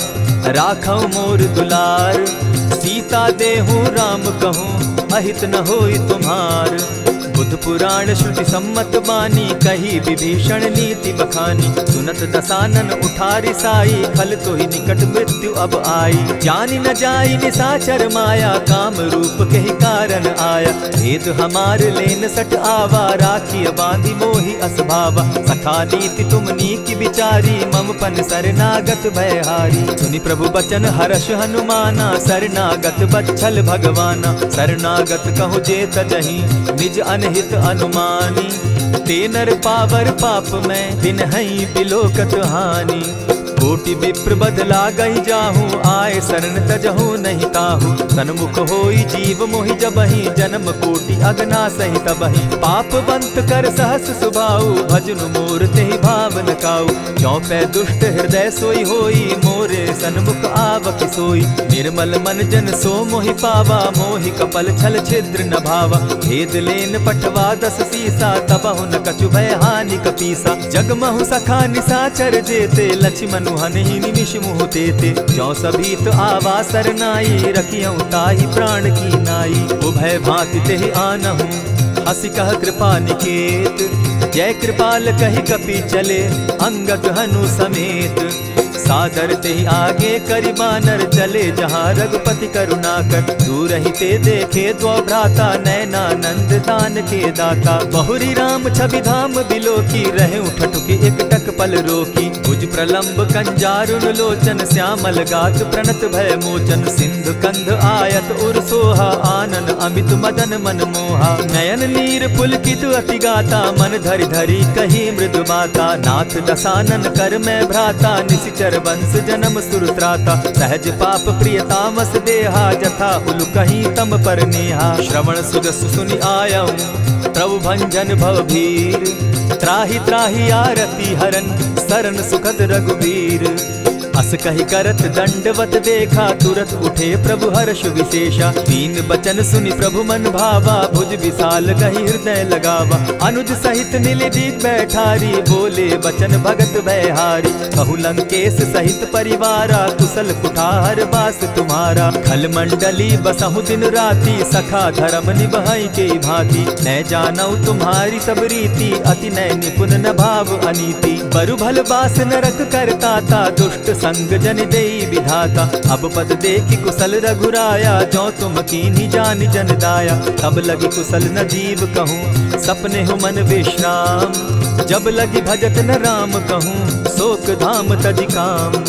राखऊं मोर दुलार। सीता देहूँ राम कहूँ, अहित न होई तुम्हार। बुध पुराण श्रुति सम्मत बानी, कही विभीषण नीति बखानी। सुनत दसानन उठारी साई, खल तो ही निकट मृत्यु अब आई। जानी न जाई निशाचर माया, काम रूप के ही कारण आया। भेद हमार लेन सट आवा, राखी बांधी मोहि असभावा। सखा नीति तुम नीति विचारी, मम पन शरणागत भयहारी। सुनि प्रभु बचन हर्ष हनुमाना, शरणागत बच्छल भगवाना। शरणागत कहु जे तजहि, निज अनहित अनुमानी। ते नर पावर पाप में, दिन हई बिलोकत हानि। कोटि विप्र बदला गई जाहूँ, आए शरण तजहू नहीं ताहू। सन्मुख होई जीव मोहि जबहि, जन्म कोटि अगना सही तबहि। पापवंत कर सहस सुभाऊ, भजनु मोर तेहि भावन काऊ। ज्यों पै दुष्ट हृदय सोई होई, मोरे सन्मुख आवक सोई। निर्मल मन जन सो मोहि पावा, मोहि कपल छल छिद्र न भावा। भेद लेन पठवा दस सीसा, तबहु न कछु भय हानि कपीसा। जगमहु सखा निसाचर जेते, लक्ष्मण हनहि निमिष मुह तेते। ज्यों सभीत आवा सरनाई, रखियौ ताहि प्राण की नाई। उभय भांति तेहि आनहु, हसी कह कृपा निकेत। जय कृपाल कहि कपि चले, अंगद हनु समेत। सादर तेहि आगे करि बानर, चले जहाँ रघुपति करुणाकर। दूर ही ते देखे द्वौ भ्राता, नयनानंद दान के दाता। बहुरी राम छवि धाम बिलोकी, रहे उठटुकी एकटक पल रोकी। भुज प्रलंब कंजारुन लोचन, श्यामल गात प्रणत भय मोचन। सिंधु कंध आयत उर सोहा, आनन अमित मदन मन मोहा। नयन नीर पुलकित अति गाता, मन धरि धरि कही मृदु बाता। नाथ दसानन कर मैं भ्राता, निशिचर वंश जन्म सुरत्राता। सहज पाप प्रियतामस देहा, जथा उलु कहीं तम पर नेहा। श्रवण सुजस सुनि आयऊं, प्रभु भंजन भव भीर। त्राहि त्राहि आरती हरन, सरन सुखद रघुबीर। अस कहि करत दंडवत देखा, तुरत उठे प्रभु हर्ष विशेषा। तीन बचन सुनि प्रभु मन भावा, भुज विशाल कहि हृदय लगावा। अनुज सहित नीलदीप बैठारी, बोले बचन भगत भयहारी। कहु लंकेश सहित परिवारा, कुशल कुठार बास तुम्हारा। खल मंडली बसहु दिन राति, सखा धर्म निभाई के भांति। न जानऊ तुम्हारी सब रीति, अति नय निपुण न भाव अनीति। बरु भल बास नरक करताता, दुष्ट संग जन देई विधाता। अब पद देखि कुशल रघुराया, जो तुम कीन्ही जानि जन दाया। तब लगी कुशल न जीव कहूँ, सपने हो मन विश्राम। जब लगी भजत न राम कहूँ, शोक धाम तजि काम।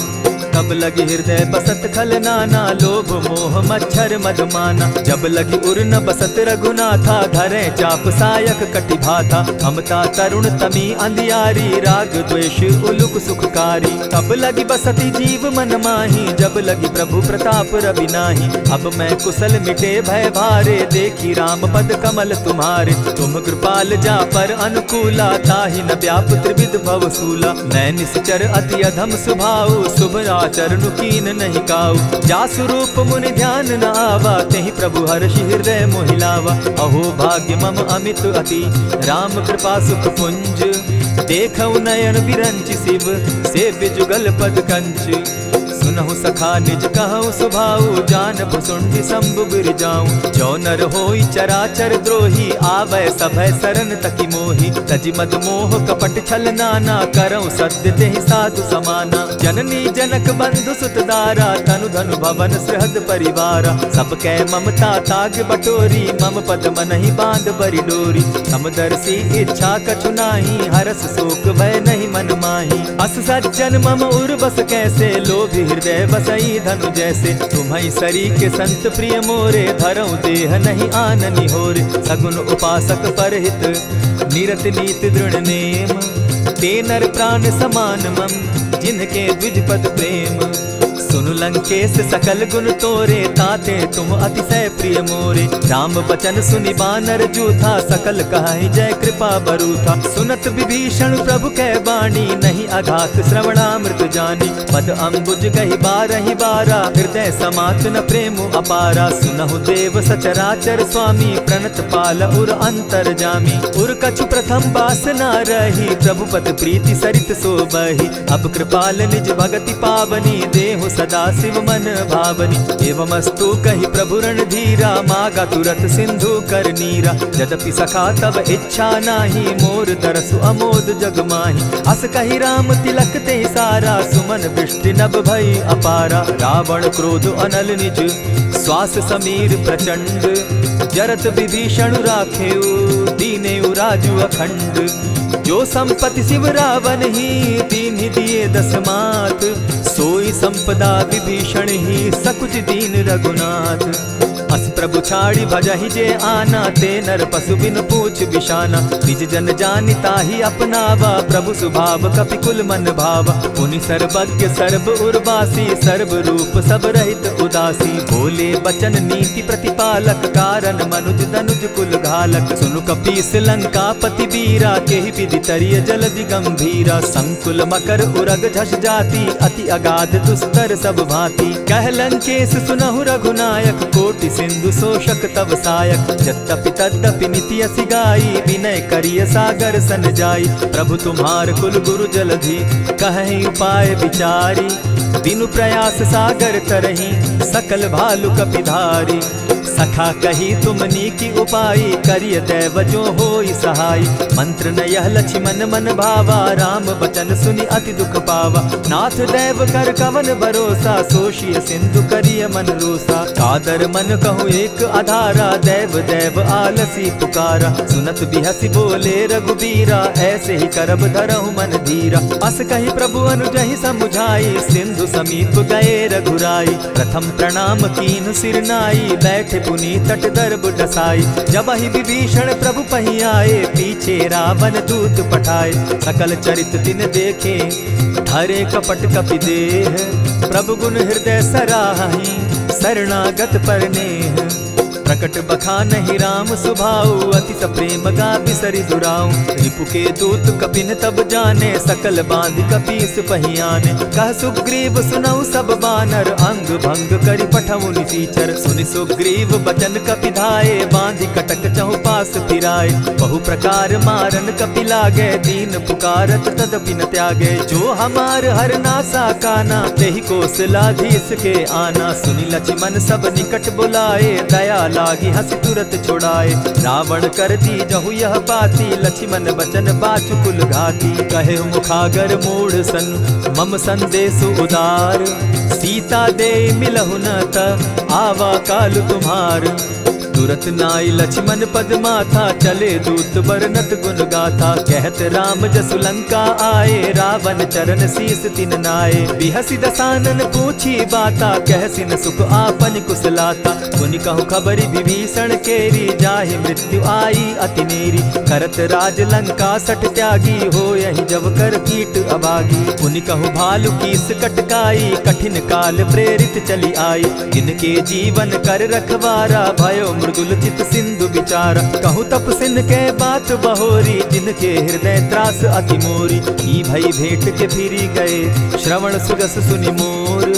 तब लगी हृदय बसत खल नाना, लोभ मोह मच्छर मदमाना। जब लगी उर न बसत रघुनाथा, धरे चाप सायक कटि भाथा। ममता तरुण तमी अंधियारी, राग द्वेष उलुक सुखकारी। तब लगी बसती जीव मन माही, जब लगी प्रभु प्रताप रवि नाही। अब मैं कुशल मिटे भय भारे, देखी राम पद कमल तुम्हारे। तुम कृपाल जा पर अनुकूला, ताहि न व्याप त्रिविध भव सूला। मैं निश्चर अति अधम स्वभाव, शुभ चरण कीन नहीं काऊ। जासु रूप मुनि ध्यान न आवा, तेहि प्रभु हर्षि हृदय मोहिलावा। अहो भाग्य मम अमित अति, राम कृपा सुख पुंज। देखऊ नयन विरंचि शिव, सेव्य जुगल पद कंच। सुनहु सखा निज कहु सुभाऊ, जानब सुंडि शंभु गिर जाऊं। जो नर होई चराचर द्रोही, आवै सभय शरण तकि मोहि। तजि मद मोह कपट छल नाना, करऊं सत्य तेहि साधु समाना। जननी जनक बंधु सुत दारा, तनु धनु भवन सृहद परिवारा। सब कै ममता ताग बटोरी, मम पद मनहि बांध बरि डोरी। समदर्शी इच्छा कछु नाही, हरस शोक भय नहीं मन माही। अस सज्जन मम उर बस कैसे, लोभी हृदय बसई धनु जैसे। तुम्हि सरी के संत प्रिय मोरे, धरऊं देह नहीं आननि होरे। सगुन उपासक परहित, निरत नीति दृढ़ नेम। ते नर प्राण समान मम, जिनके द्विज पद प्रेम। सुनु लंकेश सकल गुण तोरे, ताते तुम अतिशय प्रिय मोरे। राम बचन सुनि बानर जूथा, सकल कहाहि जय कृपा बरूथा। सुनत विभीषण प्रभु कै बाणी, नहीं अघात श्रवणामृत जानी। पद अम्बुज गहि बारहि बारा, हृदय समात न प्रेम अपारा। सुनहु देव सचराचर स्वामी, प्रणत पाल उर अंतर जामी। उर कछु प्रथम बास न रही, प्रभु पद प्रीति सरित सोबहि। अब कृपाल निज भगति पावनी, देहु सदा शिव मन भावनी। एवमस्तु कहि प्रभु रणधीरा, मागा तुरत सिंधु कर नीरा। यद्यपि सखा तब इच्छा नाही, मोर तरसु अमोद जग माही। अस कहि राम तिलक ते सारा, सुमन वृष्टि नभ भई अपारा। रावण क्रोध अनल निज, श्वास समीर प्रचंड। जरत विभीषण राखेउ, दीनेउ राजु अखंड। जो संपत्ति शिव रावण ही, दीन्हि दिए दस मात। सोई संपदा विभीषण ही, सकुच दीन रघुनाथ। अस प्रभु छाड़ी भजहि जे आना, ते नर पशु बिन पूछ बिशाना। निज जन जानिता ही अपनावा, प्रभु स्वभाव कपि कुल मन भावा। पुनि सर्वज्ञ सर्व उर्वासी, सर्व रूप सब रहित उदासी। बोले बचन नीति प्रतिपालक, कारण मनुज दनुज कुल घालक। सुनु कपीस लंकापति वीरा, केहि विधि तरिय जलधि गंभीरा। संकुल मकर उरग झष जाति, अति अगाध दुस्तर सब भांति। कह लंकेश सुनहु रघुनायक, कोटि सिंधु शोषक तव सायक। यद्यपि तद्यपि निति असि गाई, विनय करिय सागर सन जाई। प्रभु तुम्हार कुल गुरु जलधि, कहि उपाय विचारी। बिनु प्रयास सागर तरहि, सकल भालु कपिधारी। सखा कही तुमनी की उपाई, करिय दैव जो होई सहाई। मंत्र न यह लक्ष्मण मन भावा, राम बचन सुनि अति दुख पावा। नाथ दैव कर कवन भरोसा, सोषिय सिंधु करिय मन रोसा। कादर मन कहूँ एक आधारा, दैव दैव आलसी पुकारा। सुनत बिहसी बोले रघुबीरा, ऐसे ही करब धरहु मन धीरा। अस कही प्रभु अनुजहि समुझाई, सिंधु समीप गए रघुराई। प्रथम प्रणाम कीन सिर नाई, बैठे पुनि तट दर्ब डसाई। जब ही विभीषण प्रभु पही आए, पीछे रावण दूत पठाए। सकल चरित तिन देखे, धरे कपट कपि देह। प्रभु गुण हृदय सराहि, शरणागत पर नेह। प्रकट बखानहि राम सुभाऊ, अति प्रेम गा बिसरि दुराऊ। रिपु के दूत कपिन तब जाने, सकल बांधि कपीस पहियाने। कह सुग्रीव सुनऊ सब बानर, अंग भंग करि पठऊ निसीचर। सुनि सुग्रीव बचन कपि धाये, बांधि कटक चहु पास फिराए। बहु प्रकार मारन कपि लागे, दीन पुकारत तदपि न त्यागे। जो हमार हर नासा काना, तेहि कौशलाधीश के आना। सुनि लक्ष्मण सब निकट बुलाए, दया लागी हंसी तुरत छुड़ाए। रावण कर दी जहु यह बाती, लक्ष्मण बचन बाचु कुल घाती। कहे मुखागर मूढ़ सन, मम संदेश उदार। सीता दे मिलहु न त, आवा काल तुम्हार। तुरत नाई लक्ष्मण पद माथा, चले दूत बरनत गुण गाथा। कहत राम जसु लंका आए, रावण चरण शीस तिन नाए। बिहसी दसानन पूछी बाता, कहसिन सुख आपन कुशलाता। सुनि कहु खबरि विभीषण केरी, जाहि मृत्यु आई अति नेरी। करत राज लंका सठ त्यागी, हो यही जब कर कीट अभागी। पुनि कहु भालु कीस कटकाई, कठिन काल प्रेरित चली आई। जिनके जीवन कर रखवारा, भयो मृदुल चित सिंधु विचारा। कहु तप सिन के बात बहोरी, जिनके हृदय त्रास अति मोरी। ई भई भेंट के फिरी गए, श्रवण सुजस सुनि मोर।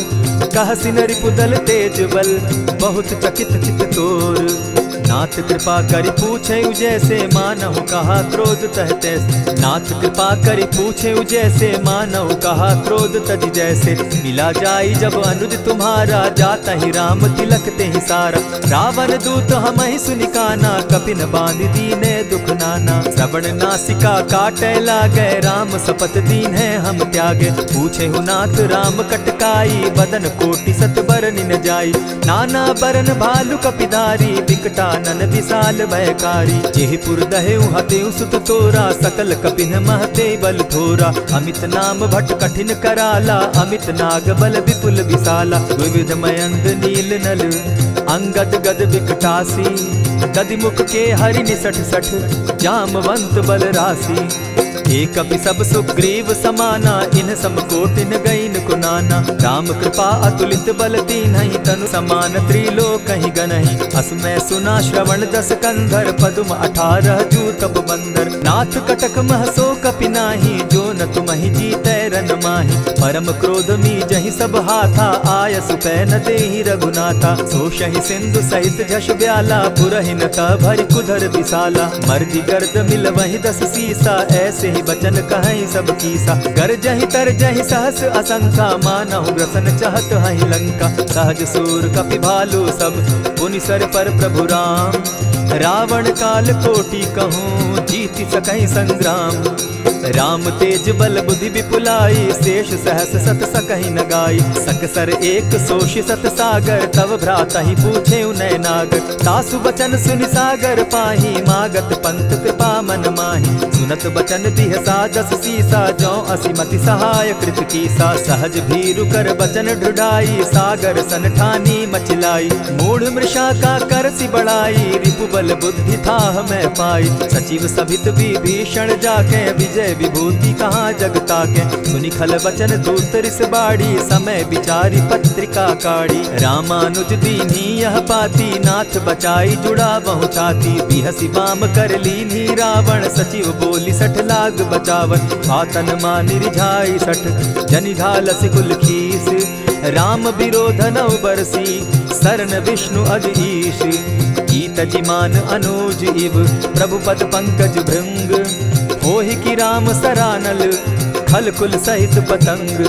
कह सिन रिपुदल तेज बल, बहुत चकित चित तोर। नाथ कृपा करि पूछे जैसे, मानहु कहा क्रोध तह तैसे। नाथ कृपा करि पूछे जैसे, मानहु कहा क्रोध तज जैसे। मिला जाई जब अनुज तुम्हारा, जाता ही राम तिलक ते ही सारा। रावण दूत हम ही सुनि काना, कपिन बांधि दीने दुख नाना। श्रवण नासिका काटे लागे, राम सपत दीन है हम त्यागे। पूछे हु नाथ राम कटकाई, बदन कोटि सत बरन न जाई। नाना बरन भालु कपिधारी, बिकटा नन विशाल भयकारी। जेहिपुर दहेउ हतेउ सुत तोरा, सकल कपिन महते बल थोरा। अमित नाम भट कठिन कराला, अमित नाग बल विपुल विशाला। विविध मयंद नील नल, अंगद गद बिकटासी। गदि मुख के हरि निसठ सठ, जामवंत बल राशि। एक कपि सब सुग्रीव समाना, इन सम कोटिन गईन कुनाना। राम कृपा अतुलित बल दीन्हि, तनु समान त्रिलोक ही गनहि। असमय सुना श्रवण दस कंधर, पदुम 18 जूतब बंदर। नाथ कटक महसो कपि नाही, जो न तुमहि जीतै रन माहि। परम क्रोध मी जहि सब हाथा, आयस पै न देहि रघुनाथा। सोषहि सिंधु सहित झष ब्याला, पुरहिन त भरि कुधर विशाला। मर्दि गर्द मिल वहि 10 सीसा, ऐसे ही बचन कहीं सब कीसा। गरजहि तरजहि सहस असंखा, मानहु ग्रसन चाहत हहि लंका। सहज सूर कपि भालु सब, पुनि सर पर प्रभु राम। रावण काल कोटि कहूँ जीति सकहि संग्राम। राम तेज बल बुद्धि विपुलाई शेष सहस सत सकहि न गाई। सकसर एक सोषि सत सागर तव भ्राता ही पूछे उनय नागर। तासु बचन सुनि सागर पाही मागत पंत कृपा मन माही। सुनत बचन दिह साजस सीसा जौ असिमति सहाय कृत कीसा। सहज भीरु कर बचन ढुढ़ाई सागर सन ठानी मचिलाई। मूढ़ मृषा का करसि बढ़ाई रिपु बल बुद्धि थाह मैं पाई। सचिव सभित विभीषण जाके विजय विभूति कहाँ जगता के। सुनि खल बचन दूत रिस बाड़ी समय विचारी पत्रिका काढ़ी। रामानुज दीन्ही यह पाती नाथ बचाई जुड़ा बहु छाती। बिहसी बाम कर लीन्ही रावण सचिव बोली सठ लाग बचावन। आतन मानि रिझाई सठ जनि घालसि कुल खीस। राम विरोध नौ बरसी सरन विष्णु अज ईश। गीत जिमान अनुज इव प्रभु पद पंकज भृंग। होहि कि राम सरानल खल कुल सहित पतंग।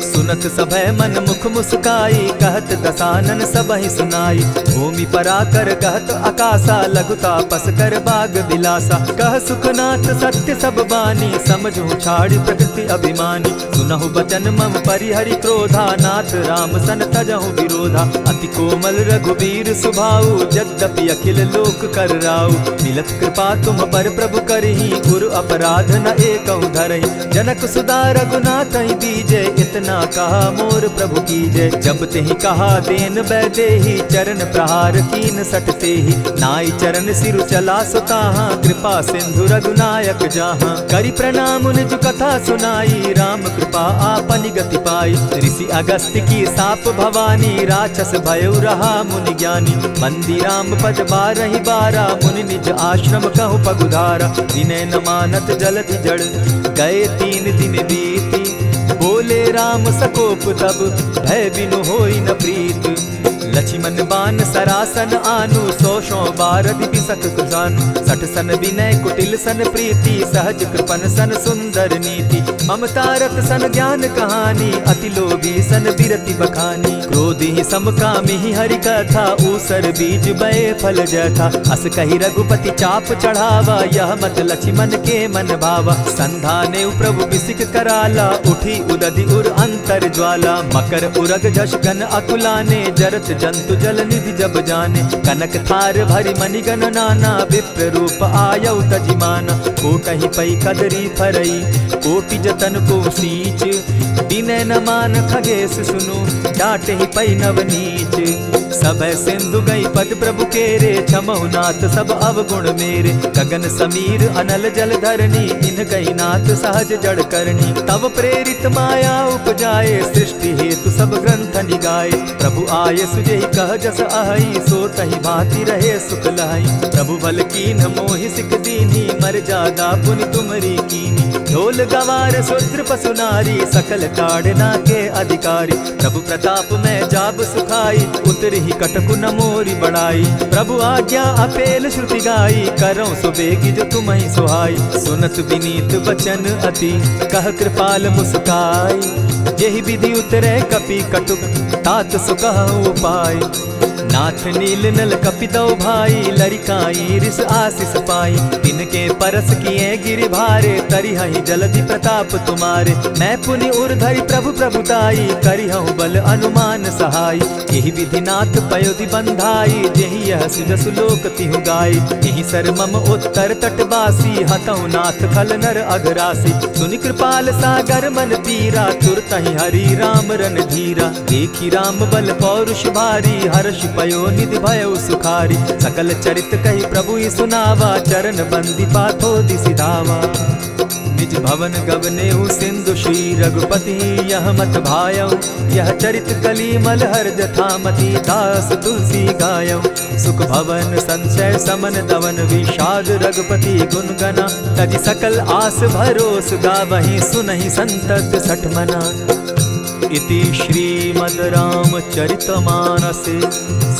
सुनत सभय मन मुख मुस्काई कहत दसानन सबहि सुनाई। भूमि पराकर कहत आकाशा लघुता पस कर बाग बिलासा। कह सुखनाथ सत्य सब बानी समझू छाड़ प्रकृति अभिमानी। सुनहु बचन मम परिहरि क्रोधा नाथ राम सन तजहु विरोधा। अति कोमल रघुबीर सुभाऊ यद्यपि अखिल लोक कर राऊ। मिलत कृपा तुम पर प्रभु करही गुरु अपराध न एकहु धरहि। जनक सुदा रघुनाथ ही दीजे इतना कहा मोर प्रभु की जय। जब तेहि कहा देन बैदेही चरण प्रहार कीन सटते ही। नाई चरण सिरु चला सुताहा कृपा सिंधु रघुनायक जहाँ। करि प्रणाम निज कथा सुनाई राम कृपा आपनि गति पाई। ऋषि अगस्त्य की साप भवानी राक्षस भयउ रहा मुनि ज्ञानी। बंदी राम पद बारहि बारा मुनि निज आश्रम कहु पगुधारा। विनय न मानत जलधि जड़ गए 3 दिन बीती। बोले राम सकोप तब भय बिनु होई न प्रीत। लक्ष्मण बान सरासन आनु 100 बारदि बिसक कुजानु। 60 सन विनय कुटिल सन प्रीति सहज कृपन सन सुंदर नीति। ममता रत सन ज्ञान कहानी अति लोभी सन बिरति बखानी। क्रोधि समकामी हरि कथा ऊसर बीज बये फल जथा। अस कही रघुपति चाप चढ़ावा यह मत लक्ष्मण के मन भावा। संधाने प्रभु बिसिक कराला उठी उदधि उर अंतर ज्वाला। मकर उरग झष गन अकुलाने जरत जंतु जल निधि जब जाने। कनक थार भरि मणिगण नाना विप्र रूप आयौ तजिमाना। कोटहि पै कदरी फरई कोटि जतन को सींच। विनय न मान खगेश सुनु डांटहि पै नव नीच। सब सिंधु गई पद प्रभु केरे क्षमहु नाथ सब अवगुण मेरे। गगन समीर अनल जल धरणी इन गई नाथ सहज जड़ करणी। तब प्रेरित माया उपजाए सृष्टि हेतु सब ग्रंथ निगाए। प्रभु आय सुजेहि कह जस अहई सो तहि भांति रहे सुख लहई। प्रभु बल कीन मोहि सिक दीनी मर जादा पुनि तुमरी कीनी। ढोल गवार शूद्र पशु नारी सकल ताड़ना के अधिकारी। प्रभु प्रताप में जाब सुखाई उतरि कटकु न मोरी बढ़ाई। प्रभु आज्ञा अपेल श्रुति गाई करौ सुबेगी जो तुम्हि सुहाई। सुनत विनीत बचन अति कह कृपाल मुस्काई। जेहि विधि उतरे कपि कटुक तात सुकहु उपाय। नाथ नील नल कपितौ भाई लरिकाई रिस आशीष पाई। तिनके परस किए गिरि भारे तरिहहि जलधि प्रताप तुम्हारे। मैं पुनि उर्धरि प्रभु प्रभुताई करिहु बल अनुमान सहाय। यही विधि नाथ पयोधि बंधाई जेहि यह सुजसु लोक तिहु गाई। यही सर मम उत्तर तटवासी हतहु नाथ खल नर अघरासी। सुनि कृपाल सागर मन पीरा तुरतहि हरि राम रन धीरा। देखी राम बल पौरुष भारी हर्ष पयो निधि भयो सुखारी। सकल चरित कही प्रभु ही सुनावा चरण बंदी पाथो दिसि धावा। निज भवन गवनेहु सिंधु श्री रघुपति यह मत भायौ। यह चरित कली मल हर जथामति दास तुलसी गायौ। सुख भवन संशय समन दवन विषाद रघुपति गुण गना। तजि सकल आस भरोस गावहि सुनहि संतत सठ मना। इति श्रीमद् रामचरितमानसे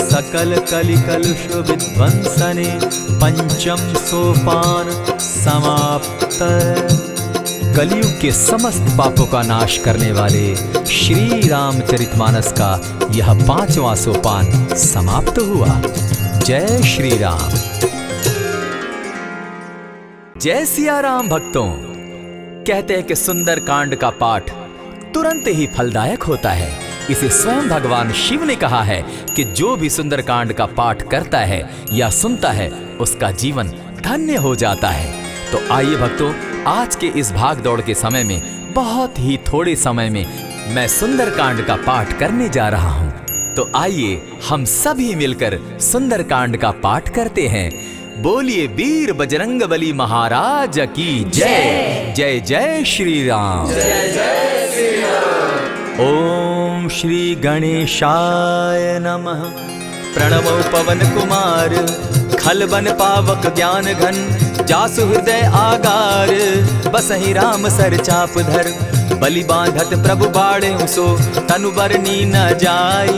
सकल कलि कलुष विध्वंसने पंचम सोपान समाप्त। कलयुग के समस्त पापों का नाश करने वाले श्री रामचरितमानस का यह 5वां सोपान समाप्त हुआ। जय श्री राम। जय सिया राम भक्तों। कहते हैं कि सुंदर कांड का पाठ तुरंत ही फलदायक होता है। इसे स्वयं भगवान शिव ने कहा है कि जो भी सुंदर कांड का पाठ करता है या सुनता है उसका जीवन धन्य हो जाता है। तो आइए भक्तों, आज के इस भाग दौड़ के समय में बहुत ही थोड़े समय में मैं सुंदर कांड का पाठ करने जा रहा हूँ। तो आइए हम सभी मिलकर सुंदर कांड का पाठ करते हैं। बोलिए वीर बजरंगबली महाराज की जय। जय जय श्री राम। जय जय श्री राम। ओम श्री गणेशाय नमः। प्रणमो पवन कुमार, खल बन पावक ज्ञान घन, जासु हृदय आगार, बसहि राम सर चाप धर, बलि बांधत प्रभु बाढ़े सो, तनु बरनी न जाई,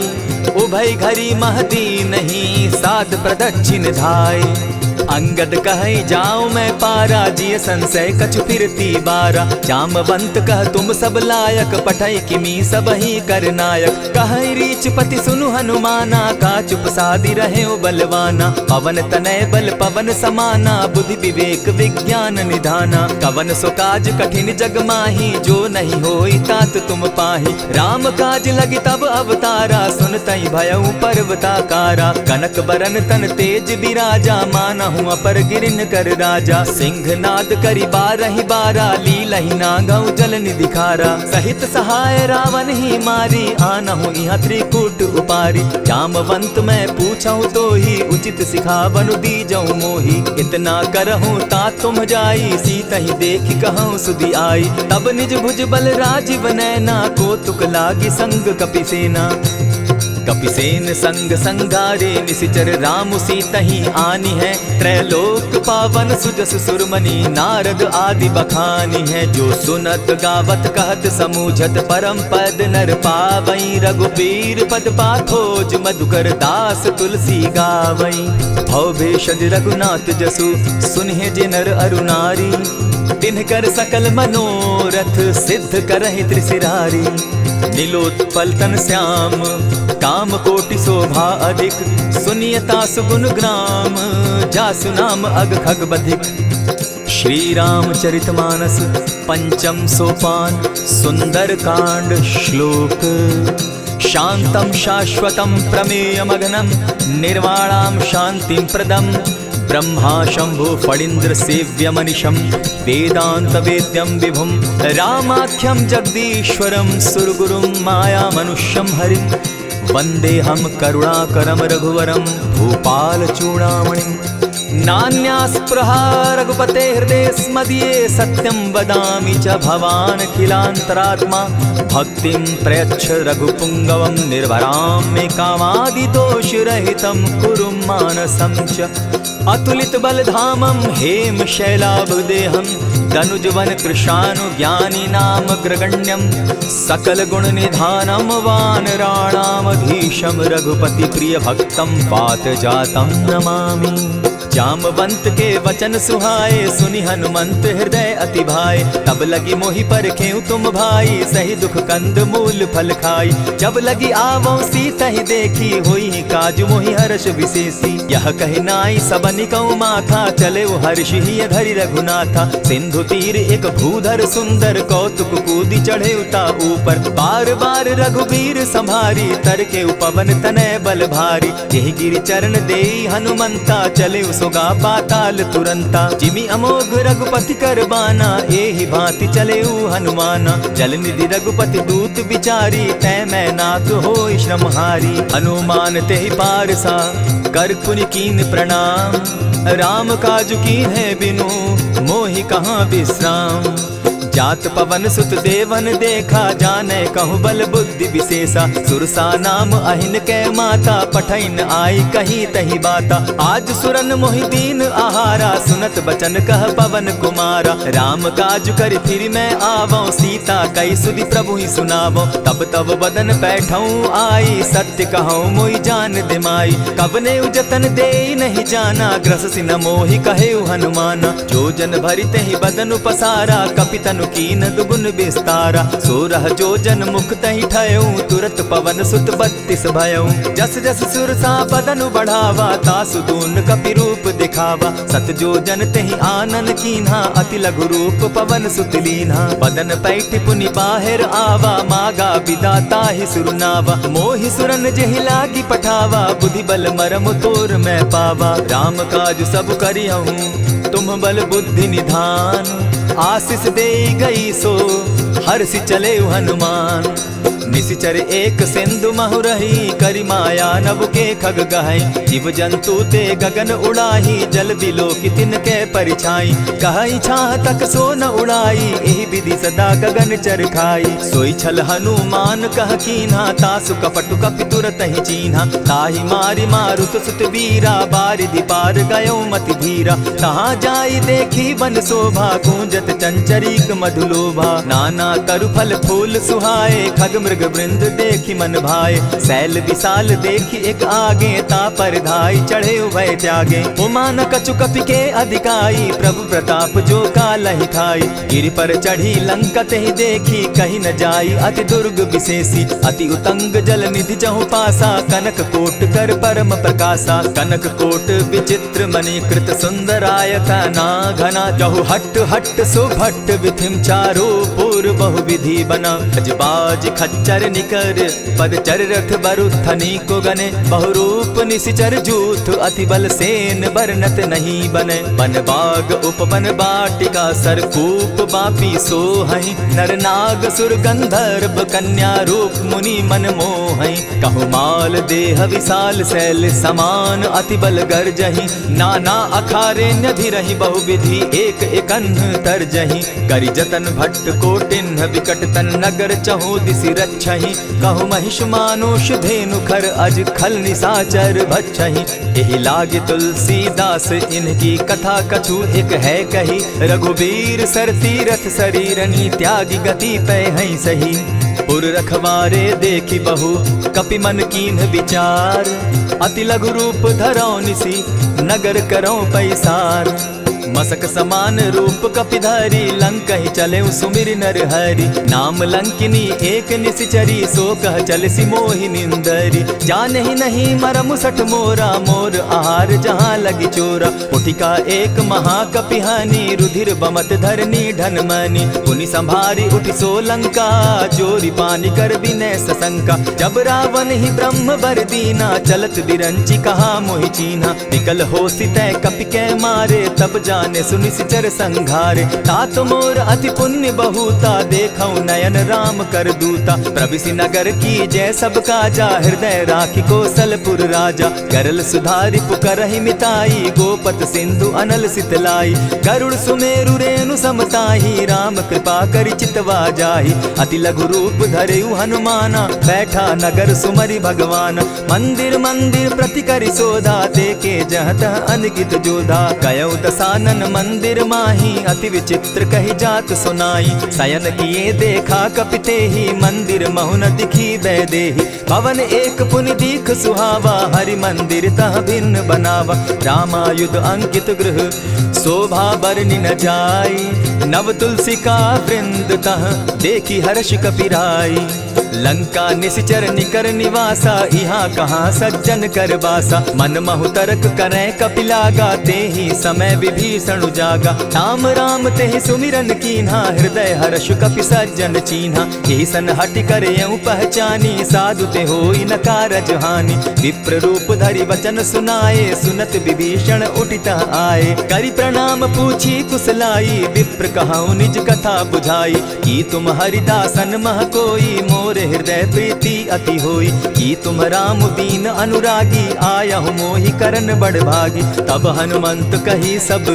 उभय घरी महदी नहीं, साध प्रदक्षिण धाय। अंगद कहे जाऊं मैं पारा, जिय संशय कछु फिरती बारा, जामवंत कह तुम सब लायक, पठै किमी सब ही कर नायक, कहे रीच पति सुनु हनुमाना, का चुप सादी रहे बलवाना, पवन तनय बल पवन समाना, बुद्धि विवेक विज्ञान निधाना, कवन सो काज कठिन जग माही, जो नहीं होई तात तुम पाही, राम काज लगी तब अवतारा, सुनतई भयउ पर्वताकारा, कनक बरन तन तेज बिराजा, माना हूँ अपर गिरिन कर राजा, सिंह नाद करी बारहि बारा, लीलहि नागौ जल निधि खारा, सहित सहाय रावण ही मारी, आनहु इहाँ त्रिकूट उपारी, जामवंत मैं पूछऊँ तो ही, उचित सिखावनु दीजऊँ मोही, इतना करहूँ ता तुम जाई, सीतहि देखि कहूँ सुधि आई, तब निज भुज बल राजीव नैना, को तुक लागी संग कपिसेना, कपिसेन संग संगारे, निशिचर राम सीतहि आनी है, त्रैलोक पावन सुजस सुरमणि, नारद आदि बखानी है, जो सुनत गावत कहत समूझत, परम पद नर पावई, रघुबीर पद पाथोज, मधुकर दास तुलसी गावई, भव भेषज रघुनाथ जसु, सुनहि जे नर अरु नारी, तिनकर सकल मनोरथ, सिद्ध करहि त्रिशिरारी, नीलोत्पल तन श्याम, काम कोटि शोभा अधिक, सुनियता सुगुण ग्राम, जासु नाम अग खग बधिक। श्री रामचरितमानस पंचम सोपान, सुंदर कांड श्लोक। शांतम शाश्वतम प्रमेयमगनम, निर्वाणाम शांतिं प्रदम, ब्रह्मा शंभु फणीन्द्र सेव्य मनिशम, वेदांत वेद्यम विभुम, रामाख्यम जगदीश्वरम, सुरगुरुम माया मनुष्यम हरिम, वंदेहम करुणाकरम रघुवरम, भूपाल चूड़ामणिम, नान्यास्पृहा रघुपते हृदय स्मदीये, सत्यं वदामि च भवान् खिलान्तरात्मा, भक्तिं प्रयच्छ रघुपुंगवं, निर्भरां मे कामादिदोषरहितं, कुरु मानसं च अतुलित बलधामं, हेम शैलाभदेहं, तनुजवन कृशानुज्ञानी नाम ग्रगण्यं, सकल गुण निधानं, वानराणामधीशं, रघुपति प्रिय भक्तं, पात जातं नमामि। जामवंत के वचन सुहाए, सुनि हनुमंत हृदय अति भाए, तब लगी मोहि परखेउ तुम भाई, सही दुख कंद मूल फल खाई, जब लगी आवो सीतहि देखी, होई काज मोहि हर्ष विशेषी, यह कहि नाई सबनि कौ माथा, चले हर्ष ही धरि रघुनाथा, सिंधु तीर एक भूधर सुंदर, कौतुक कूदी चढ़े उता ऊपर, बार बार रघुबीर संभारी, तर के उपवन तनय बल भारी, यही गिरि चरण देई हनुमंता, चले सोगा पाताल तुरंता, जिमि अमोघ रघुपति कर बाना, एहि भांति चले हनुमाना, जल निधि रघुपति दूत बिचारी, तै मैं नाथ होई श्रमहारी, हनुमान तेहि पारसा, कर पुनि कीन प्रणाम, राम काज कीन है बिनु, मोहि कहाँ विश्राम, जात पवन सुत देवन देखा, जाने कहूँ बल बुद्धि विशेषा, सुरसा नाम अहिन कै माता, पठैन आई कहीं तही बाता, आज सुरन मोहि दीन आहारा, सुनत बचन कह पवन कुमारा, राम काज कर फिर मैं आवऊं, सीता कई सुधि प्रभु ही सुनावो, तब तब बदन बैठऊं आई, सत्य कहूँ मोहि जान दिमाई, कबने उजतन दे नहीं जाना, ग्रस सिन मोहि कहे हनुमाना, जो जन भरित ही बदन पसारा, कपितनु कहु कीन दुगुन विस्तारा। 16 जोजन मुख तहि ठयऊ तुरत पवन सुत 32 भयऊ। जस जस सुरसा बदनु बढ़ावा तासु दून कपि रूप दिखावा। 7 जोजन तेहि आनन कीन्हा अति लघु रूप पवन सुत लीन्हा। बदन पैठ पुनि बाहिर आवा मागा विदा ताहि सुरनावा। मोहि सुरन जेहि लागी पठावा बुद्धि बल मरम तोर मैं पावा। राम काज सब करियहूँ तुम बल बुद्धि निधान। आशीष दे गई सो हर्षि चले हनुमान। निशिचर एक सिंधु महु रही करि माया नभ के खग गहई। जीव जंतु ते गगन उड़ाही जल बिलो की तिनके परिछाई। कहई छाह तक सो न उड़ाई एहि विधि सदा गगन चर खाई। सोई छल हनुमान कह कीन्हा तासु कपटु कपि तुरत ही चीन्हा। ताहि मारि मारुत सुत वीरा बारिधि पार गयो मति धीरा। तहाँ जाई देखी वन शोभा गूंजत चंचरीक मधुलोभा। नाना तरु फल फूल सुहाए खग मृग वृंद देखी मन भाए। सैल विशाल देखी एक आगे ता पर धाई चढ़े उभय त्यागे। उमान कछु कपि के अधिकाई प्रभु प्रताप जो कालहि खाई। गिरि पर चढ़ी लंका तेहि देखी कहीं न जाई अति दुर्ग विशेषी। अति उतंग जल निधि जहु पासा कनक कोट कर परम प्रकाशा। कनक कोट विचित्र मणि कृत सुंदरायता ना घना। जहु हट हट सुभट विधिम चारो पूर्व बहु विधि बना। अजबाज खच्चर निकर पदचर रथ बरुथनी को गने। बहुरूप निशिचर जूथ अति बल सेन बरनत नहीं बने। बन बाग उपवन बाटिका सरकूप बापी सोहई। नर नाग सुर गंधर्व कन्या रूप मुनि मन मोहई। कहु माल देह विशाल शैल समान अति बल गर्जही। नाना अखारे न्यधिरहि बहुविधि एक एकन्ह तरजही। करि जतन भट्ट कोटिन्ह विकट तन नगर चहु दिसि रक्षहि। कहु महिष मानुष धेनु खर अज खल निशाचर भक्षहि। एहि लागे तुलसीदास इनकी कथा कछु एक है कही। रघुबीर सर तीरथ शरीरनी त्यागी गति पै हई सही। पुर रखवारे देखी बहु कपि मन कीन्ह विचार। अति लघु रूप धरौ निसी नगर करौ पैसार। मसक समान रूप कपिधारी लंकहि चले सुमिर नर हरि। नाम लंकिनी एक निशिचरी सो कह चल सी मोहि निंदरी। जानहि नहीं मरम सठ मोरा मोर आहार जहाँ लगी चोरा। उठिका एक महाकपिहानी रुधिर बमत धरनी ढन मनी। पुनि संभारी उठि सो लंका जोरी पानी कर विनय सशंका। जब रावण ही ब्रह्म बर दीना चलत बिरंची कहा मोहि चीन्हा। निकल हो सितै कपि के मारे तब जाने सुनिशिचर संघारे। तात मोर अति पुण्य बहुता देखौ नयन राम कर दूता। प्रविशि नगर की जय सब काजा हृदय राखी कौशलपुर राजा। करल सुधारि पुकरहि मिताई गोपत सिंधु अनल सितलाई। गरुड़ सुमेरु रेणु समताही राम कृपा करि चितवा जाहि। अति लघु रूप धरेउ हनुमाना बैठा नगर सुमरि भगवान। मंदिर मंदिर प्रति करि सोधा देखे जहत अनगित जोधा। गयौ दसानन मंदिर माही अति विचित्र कही जात सुनाई। शयन किए देखा कपिते ही मंदिर महु न दिखी बैदेही। भवन एक पुनि दीख सुहावा हरि मंदिर तह भिन्न बनावा। रामायुध अंकित गृह शोभा बरनि न जाई। नव तुलसी का वृंद तह देखी हर्ष कपिराई। लंका निशिचर निकर निवासा यहाँ कहाँ सज्जन कर बासा। मन महु तरक करै कपिलागा तेहि समय विभीषण जागा। राम राम तेहि सुमिरन कीन्हा हृदय हर्ष कपि सज्जन चीन्हा। एहि सन हटि करयउ पहचानी साधु ते होई न कारज हानि। विप्र रूप धरि वचन सुनाए सुनत विभीषण उठित आए। करि प्रणाम पूछी कुशलाई विप्र कहौ निज कथा बुझाई। की तुम हरिदासन मह कोई मोर हृदय प्रीति अति होई। की तुम राम दीन अनुरागी आयहु मोहि करन बड़ भागी। तब हनुमंत कही सब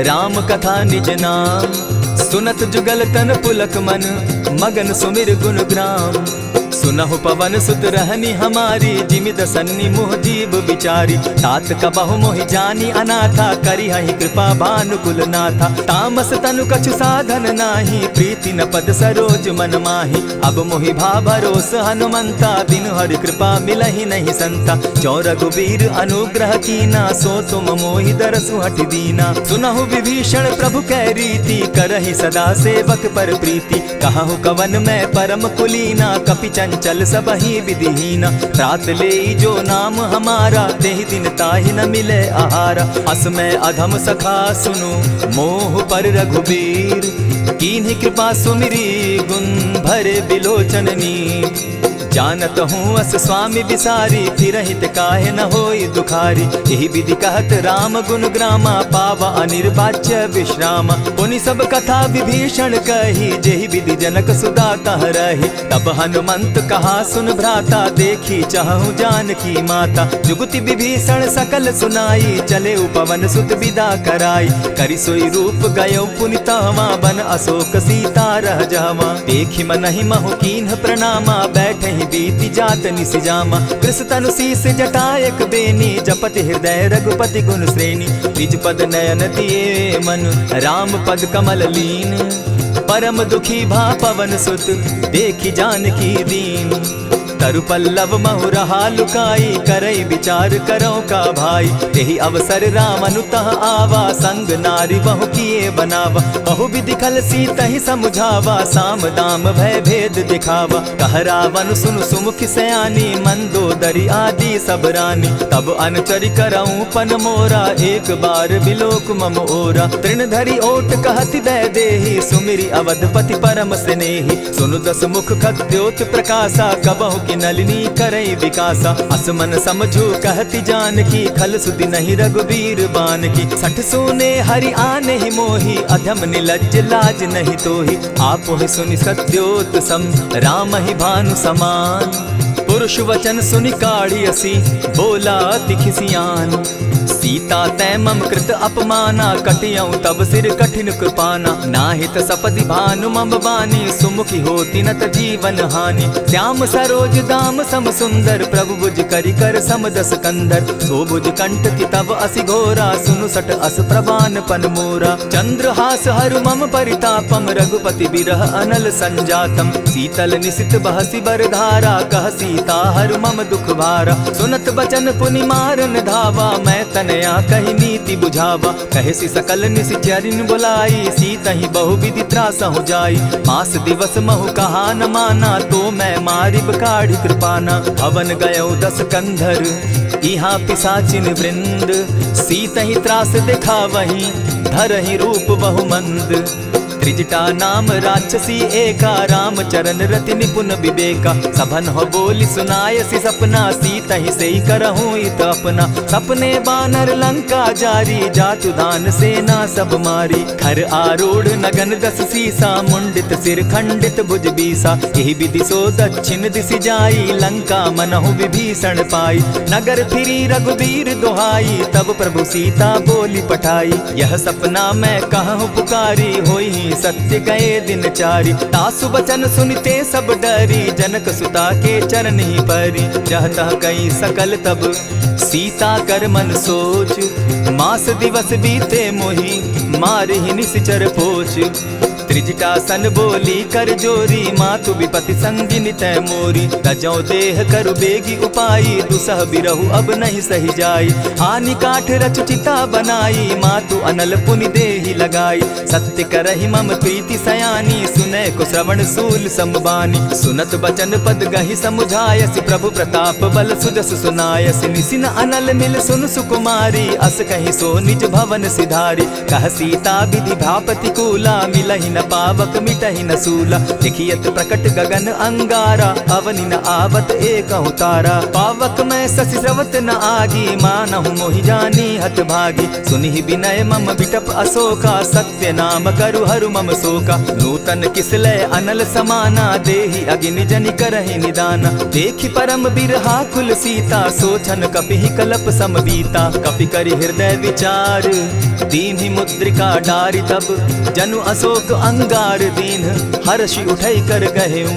राम कथा निज नाम। सुनत जुगल तन पुलक मन मगन सुमिर गुण ग्राम। सुनहु पवन सुत रहनी हमारी, जिमि दसन्नी मुह जीव बिचारी। तात कबहु मोहि जानी अनाथा, करी हहि कृपा भानुकुल नाथा। तामस तनु कछु साधन नाही, प्रीति न पद सरोज मन माही। अब मोहि भा भरोस हनुमंता, बिनु हरि कृपा मिलहि नहीं संता। जो रघुबीर अनुग्रह कीना, सो तुम मोहि दरसु हठि दीना। सुनहु विभीषण प्रभु कै रीति, करहि सदा सेवक पर प्रीति। कहु कवन मैं परम कुलीना, कपि चंचल सबहि विधिहीना। रात लेई जो नाम हमारा, तेहि दिन ताहि न मिले आहारा। अस मैं अधम सखा सुनु, मोह पर रघुबीर। कीन्हि कृपा सुमिरी, गुण भरे बिलोचन नीर। जानत हूँ अस स्वामी बिसारी, फिर हित काहे न होई दुखारी। यही विधि कहत राम गुण ग्रामा, पावा अनिर्वाच्य विश्राम। पुनि सब कथा विभीषण कही, जेहि विधि जनक सुदा कह रही। तब हनुमंत कहा सुन भ्राता, देखी चाहूँ जानकी माता। जुगति विभीषण सकल सुनाई, चले पवन सुत विदा कराई। करि सोई रूप गयो पुनि तहवा, बन अशोक सीता रह जावा। देखी मनहि महु कीन्ह प्रणामा, बैठहि बीति जात निसिजामा। कृष तनु शीस जटायक बेनी, जपति हृदय रघुपति गुण श्रेणी। निज पद नयन दिए मन, राम पद कमल लीन। परम दुखी भा पवन सुत, देखी जानकी दीन। तरु पल्लव महु रहा लुकाई, करई विचार करो का भाई। यही अवसर राम अनुतः आवा, संग नारी बहु किए बनावा। बहु विधि खल सीतहि समुझावा, साम दाम भय भेद दिखावा। कह रावण सुन सुमुख सयानी, मंदोदरी आदि सब रानी। तब अनुचरि करऊं पन मोरा, एक बार बिलोक मम ओरा। तृण धरि ओट कहति दय देहि, सुमिरि अवधपति परम स्नेही। सुनु दस मुख खद्योत प्रकाशा, कबहु की नलिनी करई विकासा। असमन समझू कहती जानकी, खल सुधि नहीं रघुबीर बान की। सठ सोने हरि आने ही मोही, अधम निलज्ज लाज नहीं तोही। आप ही सुनि सत्योत सम, राम ही भानु समान। पुरुष वचन सुनि काढ़ी असी, बोला अति खिसियान। सीता तै मम कृत अपमाना, कटियऊं तब सिर कठिन कृपाना। नाहित सपदि भानु मम बानी, सुमुखी होती नत जीवन हानि। श्याम सरोज दाम सम सुंदर, प्रभु बुझ करि कर सम दस कंदर। सो बुझ कंठ की तब असि घोरा, सुनु सट अस प्रभान पन मोरा। चंद्रहास हरु मम परितापम, रघुपति बिरह अनल संजातम। शीतल निशित बहसी बरधारा, कह सीता हरु मम दुख भारा। सुनत बचन पुनि मारन धावा, मैं तनया कही नीति बुझावा। कहे सी सकल निश्चरिन बुलाई, सीतहि बहु विधि त्रास हो जाई। मास दिवस महु कहा न माना, तो मैं मारिब काढ़ी कृपाना। भवन गयो दस कंधर, इहाँ पिशाचिन वृंद। सीतहि त्रास दिखावहि, धरहि रूप बहु मंद। त्रिजटा नाम राक्षसी एका, राम चरण रति निपुण विवेका। सभन हो बोली सुनायसी सपना, सीतहि सेई करहूँ इत अपना। सपने बानर लंका जारी, जातु दान सेना सब मारी। खर आरूढ़ नगन दस सीसा, मुंडित सिर खंडित भुज बीसा। यही विधि सो दक्षिण दिशि जाई, लंका मनहु विभीषण पाई। नगर फिरी रघुबीर दुहाई, तब प्रभु सीता बोली पठाई। यह सपना मैं कहूँ पुकारी, होई सत्य गए दिन चारी। तासु बचन सुनते सब डरी, जनक सुता के चरण ही परी। जह तह कई सकल तब, सीता कर मन सोच। मास दिवस बीते मोही, मारे ही निश्चर पोच। त्रिजटा सन बोली कर जोरी, मातु विपति संगिनी तै मोरी। तजौ देह करु बेगी उपाई, दुसह बिरहु अब नहीं सही जाई। हानि काठ रच चिता बनाई, मातु अनल पुनि देहि लगाई। सत्य करहि मम प्रीति सयानी, सुनै को श्रवण सूल समबानी। सुनत बचन पद गहि समुझायसि, प्रभु प्रताप बल सुजस सुनायसि। निसिन अनल मिल सुन सुकुमारी, अस कहि सो निज भवन सिधारी। कह सीता विधि भापति कूला, मिलहि न पावक मिटहि न सूला। लिखियत प्रकट गगन अंगारा, अवनि न आवत एकहु तारा। पावक मैं शशि स्रवत न आगी, मानहु मोहि जानी हत भागी। सुनिहि विनय मम बिटप अशोका, सत्य नाम करु हरु मम शोका। नूतन किसलय अनल समाना, देहि अगिनि जनि करहि निदाना। देखि परम बिरहा कुल सीता, सोचन कपिहि कलप सम बीता। कपि करि हृदय विचार, दीन्हि मुद्रिका डारि। तब जनु अशोक अंगार दीन, हर्षि उठै कर गहेऊ।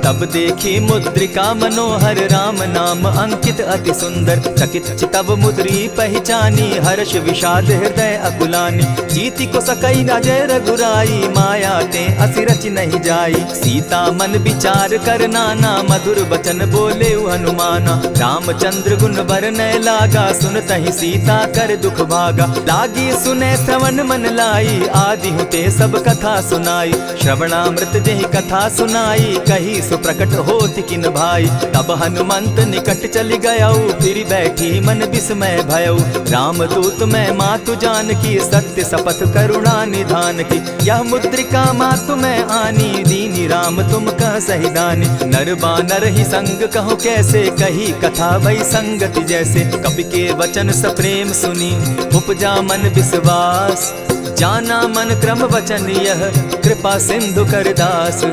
तब देखी मुद्रिका मनोहर राम नाम अंकित अति सुंदर। चकित चितव मुद्री पहचानी हर्ष विषाद हृदय अकुलानी। जीति को सकई अजय रघुराई माया ते असि रच नहीं जाई। सीता मन विचार कर नाना मधुर बचन बोले हनुमाना। रामचंद्र गुण बरनय लागा सुनतहि सीता कर दुख भागा। लागी सुने श्रवण मन लाई आदि हुते सब कथा सुनाई। श्रवणामृत जेहि कथा सुनाई कही सो प्रकट होति किन भाई। तब हनुमंत निकट चली गयऊ फिर बैठी मन विस्मय भयऊ। रामदूत मैं मातु जान की सत्य शपथ करुणा निधान की। यह मुद्रिका मातु मैं आनी दीनी राम तुम कह सही दानी। नर बानर ही संग कहो कैसे कही कथा भई संगति जैसे। कपि के वचन सप्रेम सुनी उपजा मन विश्वास। जाना मन क्रम वचन यह कृपा सिंधु कर दास।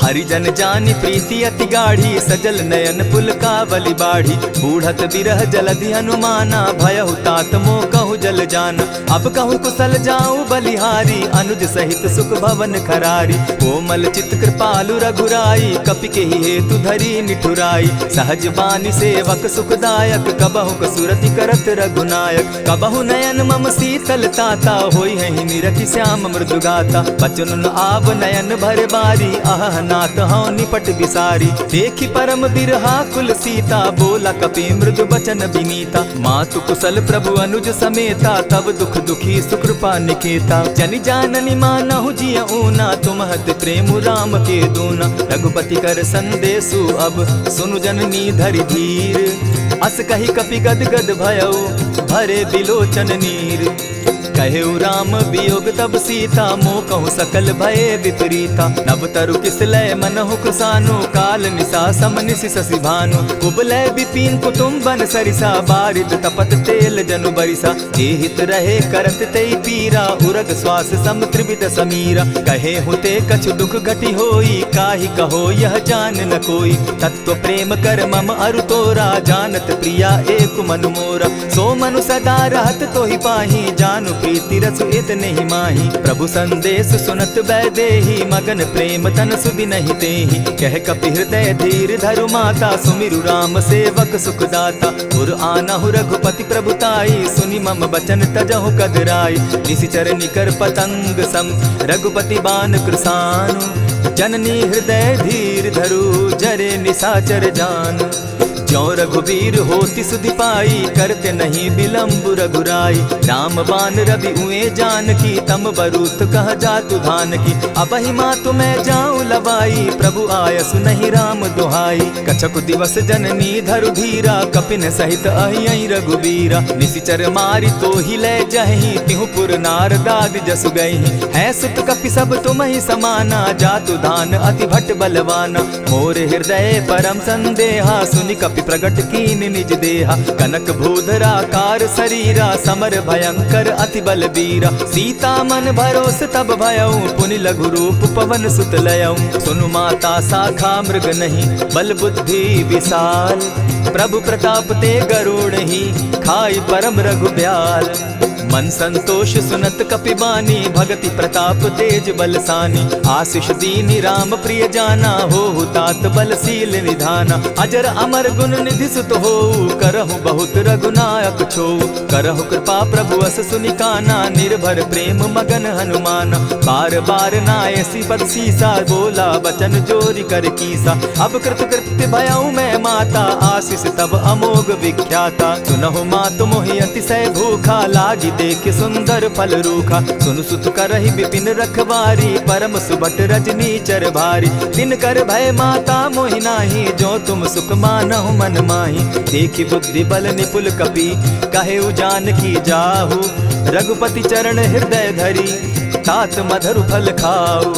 हरिजन जानी प्रीति अति गाढ़ी सजल नयन पुलकावली बाढ़ी। बूढ़त बिरह जलधि हनुमाना भयहु तात मोह कहु जल जाना। अब कहु कुशल जाऊं बलिहारी अनुज सहित सुख भवन खरारी। कोमल चित कृपालु रघुराई कपि के ही हेतु धरी निठुराई। सहज बानी सेवक सुखदायक कबहु कसुरति करत रघुनायक। कबहु नयन मम शीतल ताता होई है निरखि श्याम मृदु गाता। बचन आव नयन भर बारी आह नाथ हौ निपट बिसारी। देखी परम बिरहा कुल सीता बोला कपि मृदु बचन विनीता। मातु कुशल प्रभु अनुज समेता तब दुख दुखी सुकृपा निकेता। जनि जाननी मानहु जिय ऊना तुम्हत प्रेम राम के दूना। रघुपति कर संदेशु अब सुनु जननी धरि धीर। अस कही कपि गद गद भयऊ भरे बिलोचन नीर। कहेउ राम वियोग तब सीता मोह कहूँ सकल भये विपरीता। नव तरु किसलय मनहु कुसानु काल निशा समनिशि शशि भानु। कुबलय विपिन कुटुम्बन सरिसा बारिद तपत तेल जनु बरिसा। जे हित रहे करत तेई पीरा उरग श्वास सम त्रिविध समीरा। कहे हुते कछु दुख घटी होई काहि कहो यह जान न कोई। तत्व प्रेम कर मम अरु तोरा जानत प्रिया एक मनु मोरा। सो मनु सदा रहत तोहि पाही जानु प्रीति रसु इतने ही माही। प्रभु संदेश सुनत बैदेही मगन प्रेम तन सुधि नहीं तेहि। कह कपि हृदय धीर धरु माता सुमिरु राम सेवक सुखदाता। उर आनहु रघुपति प्रभुताई सुनि मम बचन तजहु कदराई। निशिचर निकर पतंग सम रघुपति बान कृसानु। जननी हृदय धीर धरु जरे निशाचर जान। ज्यों रघुवीर होति सुधि पाई करते नहीं विलम्ब रघुराई। राम बान रवि उए जानकी तम बरूत कह जातु धान की। अबहि मातु मैं जाऊं लवाई प्रभु आयसु नहीं राम दुहाई। कछक दिवस जननी धरु धीरा कपिन सहित अहियहि रघुबीरा। निशिचर मारी तो ही ले जहि तिहु पुर नारदादि जसु गई। है सुत कपि सब तुम ही समाना जातु धान अति भट बलवाना। मोर हृदय परम संदेहा सुनि कपि प्रगट कीन निज देहा। कनक भूधरा कार शरीरा समर भयंकर अति बलबीरा। सीता मन भरोस तब भयऊ पुनि लघु रूप पवन सुत लयऊ। सुनु माता शाखा मृग नहीं बल बुद्धि विशाल। प्रभु प्रताप ते गरुड़ ही खाई परम रघु ब्याल। मन संतोष सुनत कपि बानी भगति प्रताप तेज बलसानी। आशीष दीनी राम प्रिय जाना हो तात बलशील निधाना। अजर अमर गुण निधि सुत हो करहु बहुत रघुनायक छो। करहु कृपा प्रभु अस सुनि काना निर्भर प्रेम मगन हनुमाना। बार बार नायसी पद सीसा बोला बचन जोरी कर कीसा। अब कृत कृत्य भयऊ मैं माता आशीष तब अमोघ विख्याता। सुनहु मातु मोहि अतिशय भूखा लागी देख सुंदर फल रूखा। सुनु सुत करहि विपिन रखवारी परम सुबट रजनी चर भारी। दिन कर भय माता मोहि नाही जो तुम सुख मानहु मन माही। देखी बुद्धि बल निपुल कपि कहे जानकी जाहु। रघुपति चरण हृदय धरी तात मधुर फल खाऊ।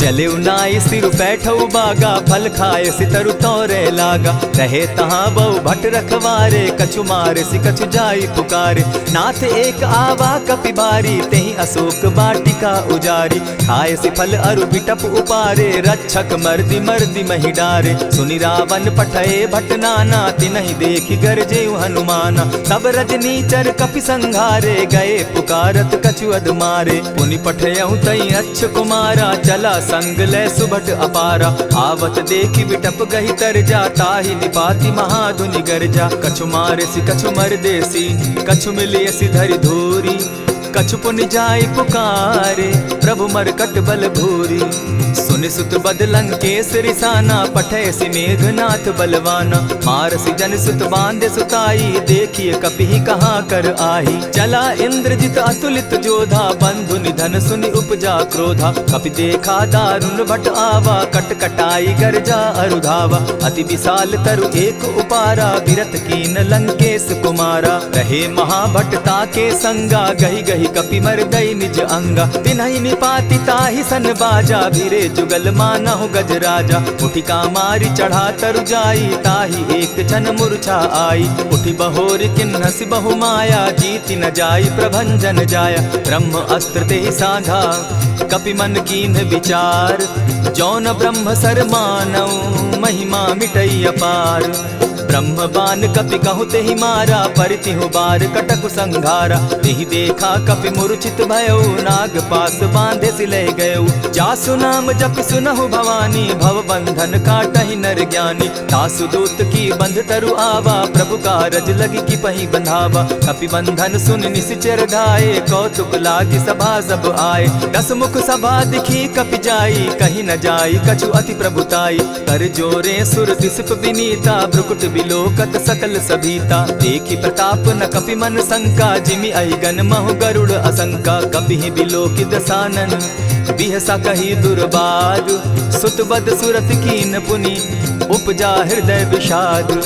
चले नाई सिर बैठऊ बागा फल खाए सितरु तोरे लागा। रहे तहाँ बहु भट रखवारे कछु मारे सि कछु जाई पुकारे। नाथ एक आवा कपि बारी तेहि अशोक वाटिका उजारी। खाए सि फल अरु बिटप उपारे रक्षक मर्दि मर्दि महि डारे। सुनि रावण पठये भट नाना तिनहि देखि गरजेउ हनुमाना। तब रजनी चर कपि संघारे गए पुकारत कछु अध मारे। पुनि पठयउ तई अच्छ कुमारा चला संग ले सुभट अपारा, आवत देखी बिटप गही तर जाता ही निपाति महाधुनि गर्जा। कछु मारेसी कछु मर देसी, कछु मिलियसी धरि धूरी, कछु पुनि जाय पुकारे, प्रभु मरकट बल भूरी। सुनि सुत बद लंकेश रिसाना, पठैसी मेघनाथ बलवाना। मारसी जन सुत बांधे सुताई, देखिए कपि कहाँ कर आही। चला इंद्रजित अतुलित जोधा, बंधु निधन सुनि उपजा क्रोधा। कपि देखा दारुण भट आवा, कट कटाई गर्जा अरुधावा। अति विशाल तरु एक उपारा, विरत कीन लंकेश कुमारा। रहे महाभट ताके संगा, गही गही कपि मर्दई निज अंगा। तिन्हि निपाति ताहि सन बाजा, भीरे जुगल मानहु गजराजा। उठिका मारी चढ़ा तरु जाई, ताहि एक क्षण मूर्छा आई। उठि बहोर किन्हसि बहु माया, जीति न जाई प्रभंजन जाया। ब्रह्म अस्त्र तेहि साधा, कपि मन कीन्ह विचार। जौन ब्रह्म सर मानऊ, महिमा मिटई अपार। ब्रह्म बान कपि कहु तेहि मारा, परितिहु बार कटक संघारा। तेहि देखा कपि मूर्छित भयो, नाग पास बांधे सिले गयो। जासु नाम जपि सुनहु भवानी, भव बंधन काटहि नर ज्ञानी। तासु दूत की बंध तरु आवा, प्रभु कारज लगी की पही बंधावा। कपि बंधन सुन निश्चर धाये, कौतुक लागी सभा सब आए। दस मुख सभा दिखी कपि जाई, कहीं न जाई कछु अति प्रभुताई। कर जोरे सुर दिसप विनीता, भ्रुकुट बिलोकत सकल सभीता। देखी प्रताप न कपि मन शंका, जिमि अहिगन महु गरुड़ असंका। कपि बिलोकि दसानन, बिहसा कही दुर्बाद। सुत बद सुरत कीन पुनि, उपजा हृदय विषाद।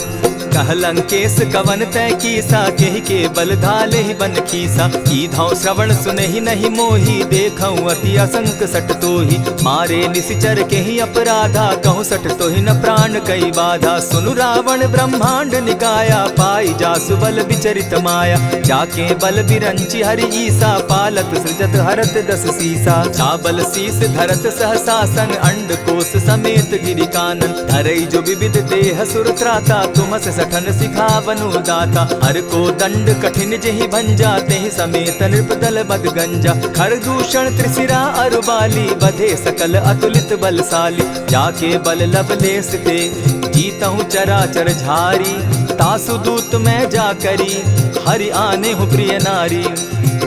कह लंकेश कवन तै कीसा, केहि के बल धाले ही बन खीसा। कीधौ श्रवण सुनहि नहीं मोही, देखऊं अति असंक सट तोही। मारे निशिचर केहि अपराधा, कहूँ सट तोहि न प्राण कई बाधा। सुनु रावण ब्रह्मांड निकाया, पाई जासु बल विचरित माया। जाके बल बिरंचि हरि ईसा, पालत सृजत हरत दस सीसा। चाबल शीस धरत सहसासन, अंड कोश समेत गिरि कानन। धरई जो विविध देह सुर त्राता, तुमस सठन सिखावनु दाता। हर को दंड कठिन जेहि भंजा, तेहि समेत नृपदल बद गंजा। खरदूषण त्रिशिरा अरुबाली, बधे सकल अतुलित बलशाली। जाके बल लवलेस ते, जीतहु चराचर झारी। तासु दूत मैं जा करी, हरि आने हूँ प्रिय नारी।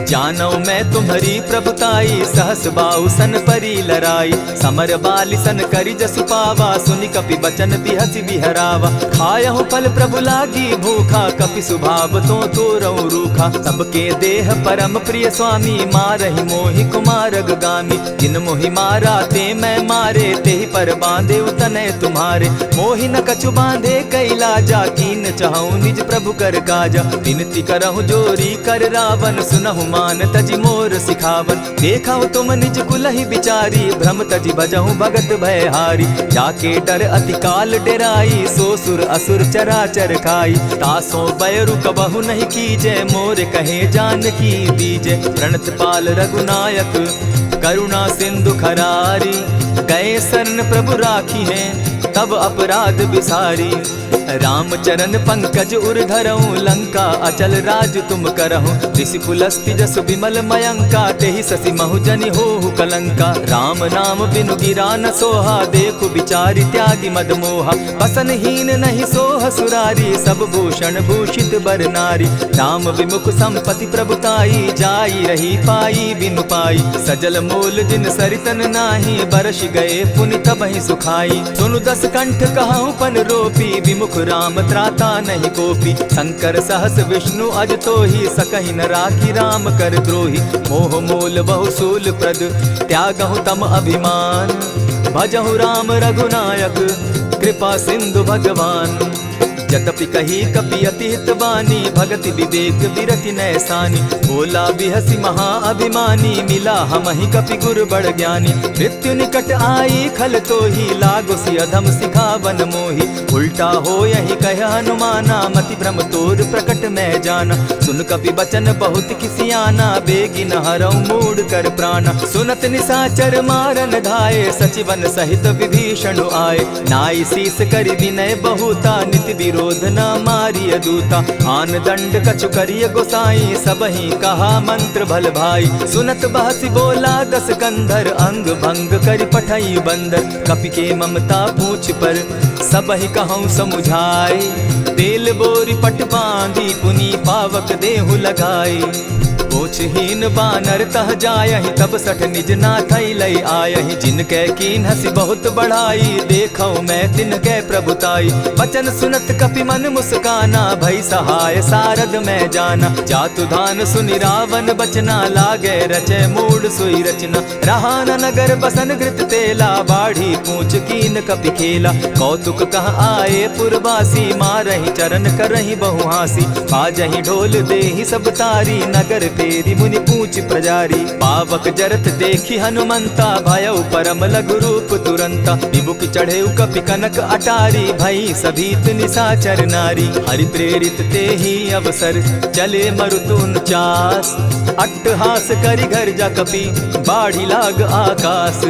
जानौ मैं तुम्हारी प्रभुताई, सहस बाहु सन परी लराई। समर बाली सन करि जसु पावा, सुनि कपि बचन बिहसि बिहरावा। खायहु फल प्रभु लागी भूखा, कपि सुभाव तो तोरऊ रूखा। सबके देह परम प्रिय स्वामी, मारहि मोहि कुमारग गामी। जिन मोहि मारा ते मैं मारे, तेहि पर बांधे उतने तुम्हारे। मोहि न कछु बांधे कैलाजा, कीन चाहूं निज प्रभु कर काजा। विनती करहु जोरी कर रावण, सुनहु मान तजि मोर सिखावन। देखा तुम निज कुलहि बिचारी, भ्रम तजि भजहु भगत भयहारी। जाके डर अति काल डेराई, सो सुर असुर चराचर खाई। तासो बैरु कबहु नहीं कीजे, मोर कहे जानकी दीजे। प्रणत पाल रघुनायक, करुणा सिंधु खरारी। गए शरण प्रभु राखी हैं, तब अपराध बिसारी। राम चरण पंकज उर धरऊं, लंका अचल राज तुम करहूं। ऋषि पुलस्ति जस विमल मयंका, तेहि ससि महु जनि होहु कलंका। राम नाम बिनु गिरा न सोहा, देखु बिचारी त्यागी मद मोहा। बसनहीन नहीं सोह सुरारी, सब भूषण भूषित बर नारी। राम विमुख संपति प्रभुताई, जाई रही पाई बिनु पाई। सजल मूल जिन सरितन नाही, बरस गए पुनि तबहि सुखाई। सुनु दस कंठ कहूँ पन रोपी, विमुख राम त्राता नहीं कोपी। शंकर सहस विष्णु अज तो ही, सकहि न राखी राम कर द्रोही। मोह मूल बहु सूल प्रद, त्यागहु तम अभिमान। भजहु राम रघुनायक, कृपा सिंधु भगवान। जतपि कही कपि अति हित बानी, भगति विवेक विरति नैसानी। बोला बिहसि महा अभिमानी, मिला हमहि कपि गुर बड़ ज्ञानी। मृत्यु निकट आई खल तोही, लागो सि अधम सिखावन मोही। उल्टा हो यही कह हनुमाना, मति भ्रम तोर प्रकट मैं जाना। सुन कपि बचन बहुत किसियाना, बेगी न हरऊ मूढ़ कर प्राणा। सुनत निशाचर मारन धाये, सचिवन सहित विभीषण आए। नाई शीस करि विनय बहुता, नित क्रोध न मारिय दूता। आन दंड कछु करिय गोसाई, सबहि कहा मंत्र भल भाई। सुनत बहसी बोला दस कंधर, अंग भंग करि पठई बंदर। कपि के ममता पूछ पर, सबहि कहूँ समुझाई। तेल बोरी पट बांधी, पुनि पावक देहु लगाई। पोछहीन बानर तह जायहि, तब सठ निज नाथई लई आयहि। जिनकै कीन हसी बहुत बढ़ाई, देखौ मैं तिनकै प्रभुताई। बचन सुनत कपि मन मुस्काना, भई सहाय सारद मैं जाना। जातु धान सुनि रावण बचना, लागे रचे मूड सोई रचना। रहा न नगर बसन घृत तेला, बाढ़ी पूछ कीन कपि खेला। कौतुक कह आए पुरवासी, मारहि चरण करहि बहु हासी। बाजहि ढोल देहि सब तारी, नगर फेरी मुनि पूछ प्रजारी। पावक जरत देखी हनुमंता, भयउ परम लघु रूप तुरंता। विमुख चढ़े कपि कनक अटारी, भई सभीत निशाचर नारी। हरि प्रेरित ते ही अवसर, चले मरुतुन चास। अट्टहास करि घर जा कपि, बाढ़ी लाग आकाश।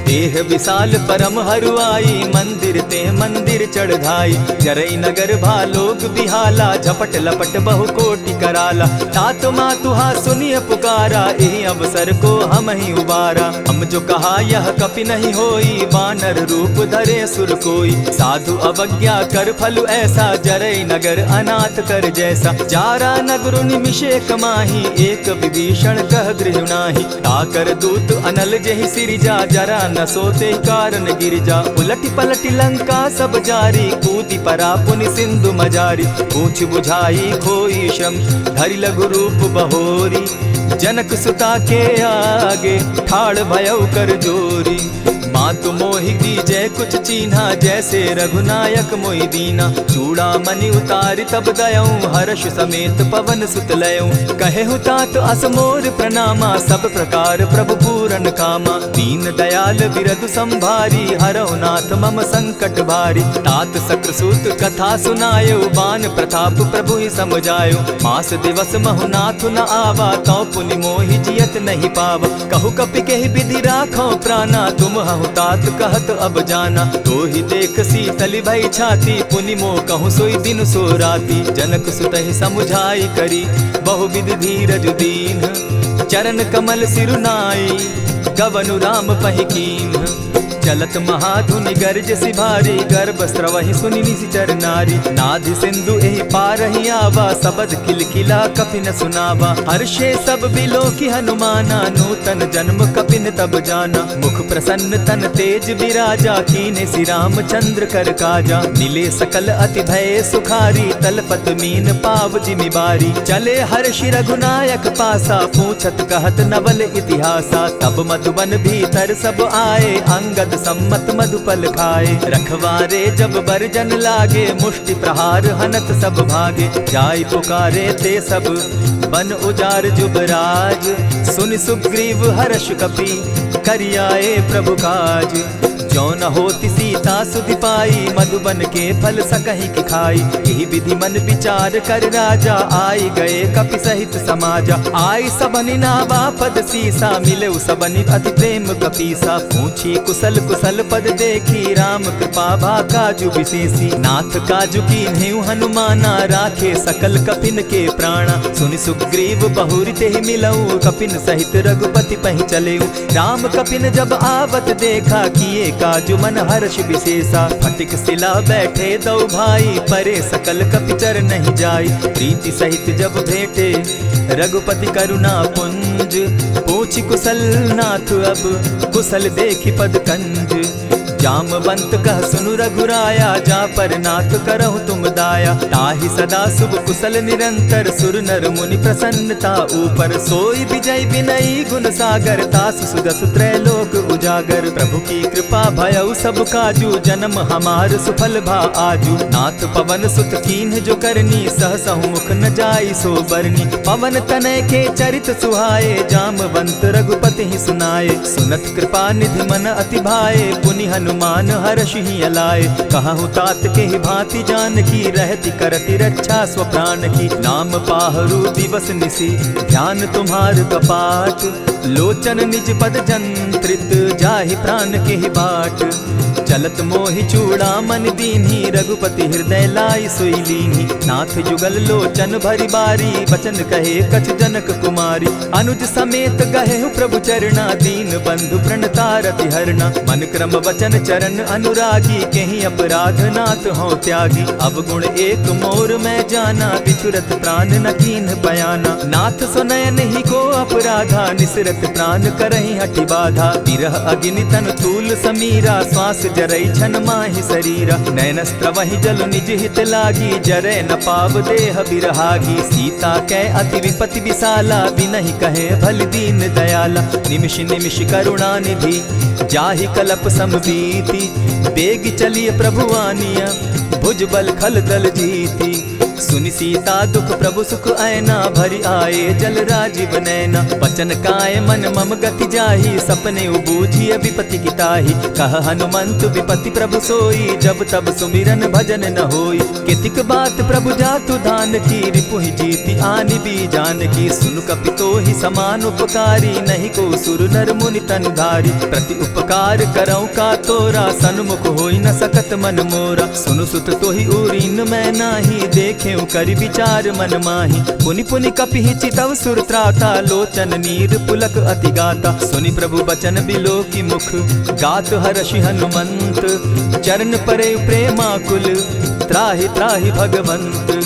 देह विशाल परम हरुआई, मंदिर ते मंदिर चढ़ाई। जरई नगर भालोग बिहाला, झपट लपट बहु कोटि कराला। तात मातुहा सुनिय पुकारा, एहि अवसर को हम ही उबारा। हम जो कहा यह कपि नहीं होई, बानर रूप धरे सुर कोई। साधु अवज्ञा कर फल ऐसा, जरई नगर अनाथ कर जैसा। जारा नगरु निमिषे कमाही, एक विभीषण कह गृह नाही। ताकर दूत अनल जेहि सिरिजा, जरा न सोते कारण गिरिजा। उलटी पलटी लंका सब जारी, कूदी परा पुनि सिंधु मजारी। पूछ बुझाई खोई श्रम, धरि लघु रूप बहोरी। जनक सुता के आगे, ठाड़ भयउ कर जोरी। मातु मोहि दीजै कुछ चीन्हा, जैसे रघुनायक मोहि दीना। चूड़ा मणि उतारि तब दयऊं, हर्ष समेत पवन सुत लयऊं। कहेहु तात असमोर प्रणामा, सब प्रकार प्रभु पूरन कामा। दीन दयाल बिरदु संभारी, हरौ नाथ मम संकट भारी। तात सक्रसूत कथा सुनायो, बान प्रताप प्रभु ही समझायो। मास दिवस महु नाथ न आवा, तौ पुनि मोहि जियत नहीं पावा। कहु कपि केहि विधि राखो प्राणा, तुम हहु तात कहत अब जाना। तो ही देख शीतल भई छाती, पुनि मोह कहूँ सोई दिन सो राती। जनक सुतहि समुझाई करी, बहु विधि धीरज दीन। चरण कमल सिरुनाई, गवनु राम पहि कीन्ह। चलत महाधुनि गर्ज सिभारी, गर्भ स्रवहि सुनि निशिचर नारी। नाधि सिंधु एहि पारहि आवा, सबद किलकिला कपि न सुनावा। हर्षे सब बिलो की हनुमाना, नूतन जन्म कपि न तब जाना। मुख प्रसन्न तन तेज विराजा, कीन्हे श्री रामचंद्र कर काजा। मिले सकल अति भय सुखारी, तलपत मीन पाव जिमि बारी। चले हर्षि रघुनायक पासा, पूछत कहत नवल इतिहासा। तब मधुबन भीतर सब आए, अंगद सम्मत मधुपल खाए। रखवारे जब बरजन लागे, मुष्टि प्रहार हनत सब भागे। जाय पुकारे ते सब, बन उजार जुबराज। सुनि सुग्रीव हर्ष कपि, करियाए प्रभु काज। जो न होती सीता सुधि पाई, मधुबन के फल सकहि की खाई। यही विधि मन विचार कर राजा, आई गए कपि सहित समाजा। आई सबनि नावा पद सीसा, मिले सबनि अति प्रेम कपीसा। पूछी कुशल कुशल पद देखी, राम कृपा भा काजु विशेषी। नाथ काजु कीन्हेउ हनुमाना, राखे सकल कपिन के प्राणा। सुनि सुग्रीव बहुरि तेहि मिलऊ, कपिन सहित रघुपति पहि चलेऊ। राम कपिन जब आवत देखा, किए काजु मन हर्ष विशेषा। फटिक सिला बैठे दो भाई, परे सकल कपिचर नहीं जाई। प्रीति सहित जब भेटे, रघुपति करुणा पुंज। पूछि कुशल नाथ अब, कुशल देखि पद कंज। जामवंत कह सुनु रघुराया, जा पर नाथ करहु तुम दाया। ताहि सदा शुभ कुशल निरंतर, सुर नर मुनि प्रसन्नता ऊपर। सोई विजय विनयी गुण सागर, तास सुदस त्रैलोक उजागर। प्रभु की कृपा भयउ सब काजू, जन्म हमार सुफल भा आजू। नाथ पवन सुत कीन्ह जो करनी, सहसहु मुख न जाई सो बरनी। पवन तनय के चरित सुहाए, जामवंत रघुपति ही सुनाए। सुनत कृपा निधि मन अति भाए, पुनि हनुमान हर्ष ही अलाए। कहूँ तात के ही भांति जान की, रहती करती रक्षा स्व प्राण की। नाम पाहरु दिवस निसी, ध्यान तुम्हार कपाट। लोचन निज पद जंत्रित, जाहि प्राण के ही बाट। चलत मोहि चूड़ामन दीन्ही, रघुपति हृदय लाई सोई लीन्ही। नाथ जुगल लोचन भरी बारी, बचन कहे कछ जनक कुमारी। अनुज समेत गहे प्रभु चरणा, दीन बंधु प्रणतारति हरना। मन क्रम वचन चरण अनुरागी, कहीं अपराध नाथ हो त्यागी। अवगुण एक मोर में जाना, बिछुरत प्राण न कीन्ह बयाना। नाथ सुनयन ही को अपराधा, निसरत प्राण करहि हठि बाधा। विरह अग्नि तन तूल समीरा, श्वास जरई छन माहि शरीरा। नयन स्त्रवहि जल निज हित लागी, जरै न पाव देह बिरहागी। सीता कै अति विपति विशाला, बिनहि कहे भल दीन दयाला। निमिष निमिष करुणा निधि, जाहि कलप समबीति। बेग चलिए प्रभु आनिया, भुज बल खल दल जीती। सुनि सीता दुख प्रभु सुख ऐना, भरि आए जल राजीव नैना। बचन काय मन मम गति जाहि, सपने उबूझिय विपति किताहि। कह हनुमंत विपति प्रभु सोई, जब तब सुमिरन भजन न होई। कितिक बात प्रभु जातु धान की, रिपुहि जीति आनि भी जानकी। सुनु कपितोहि समान उपकारी, नहीं को सुर नर मुनि तन धारी। प्रति उपकार करौ का तोरा, सन्मुख होई न सकत मन मोरा। सुनु सुत तोहि उरीन मैं नाही, देखे करि विचार मन माही। पुनि पुनि कपिहि चितव सुर त्राता, लोचन नीर पुलक अति गाता। सुनि प्रभु बचन बिलो की मुख, गात हर्षि हनुमंत। चरण परे प्रेमाकुल, त्राहि त्राहि भगवंत।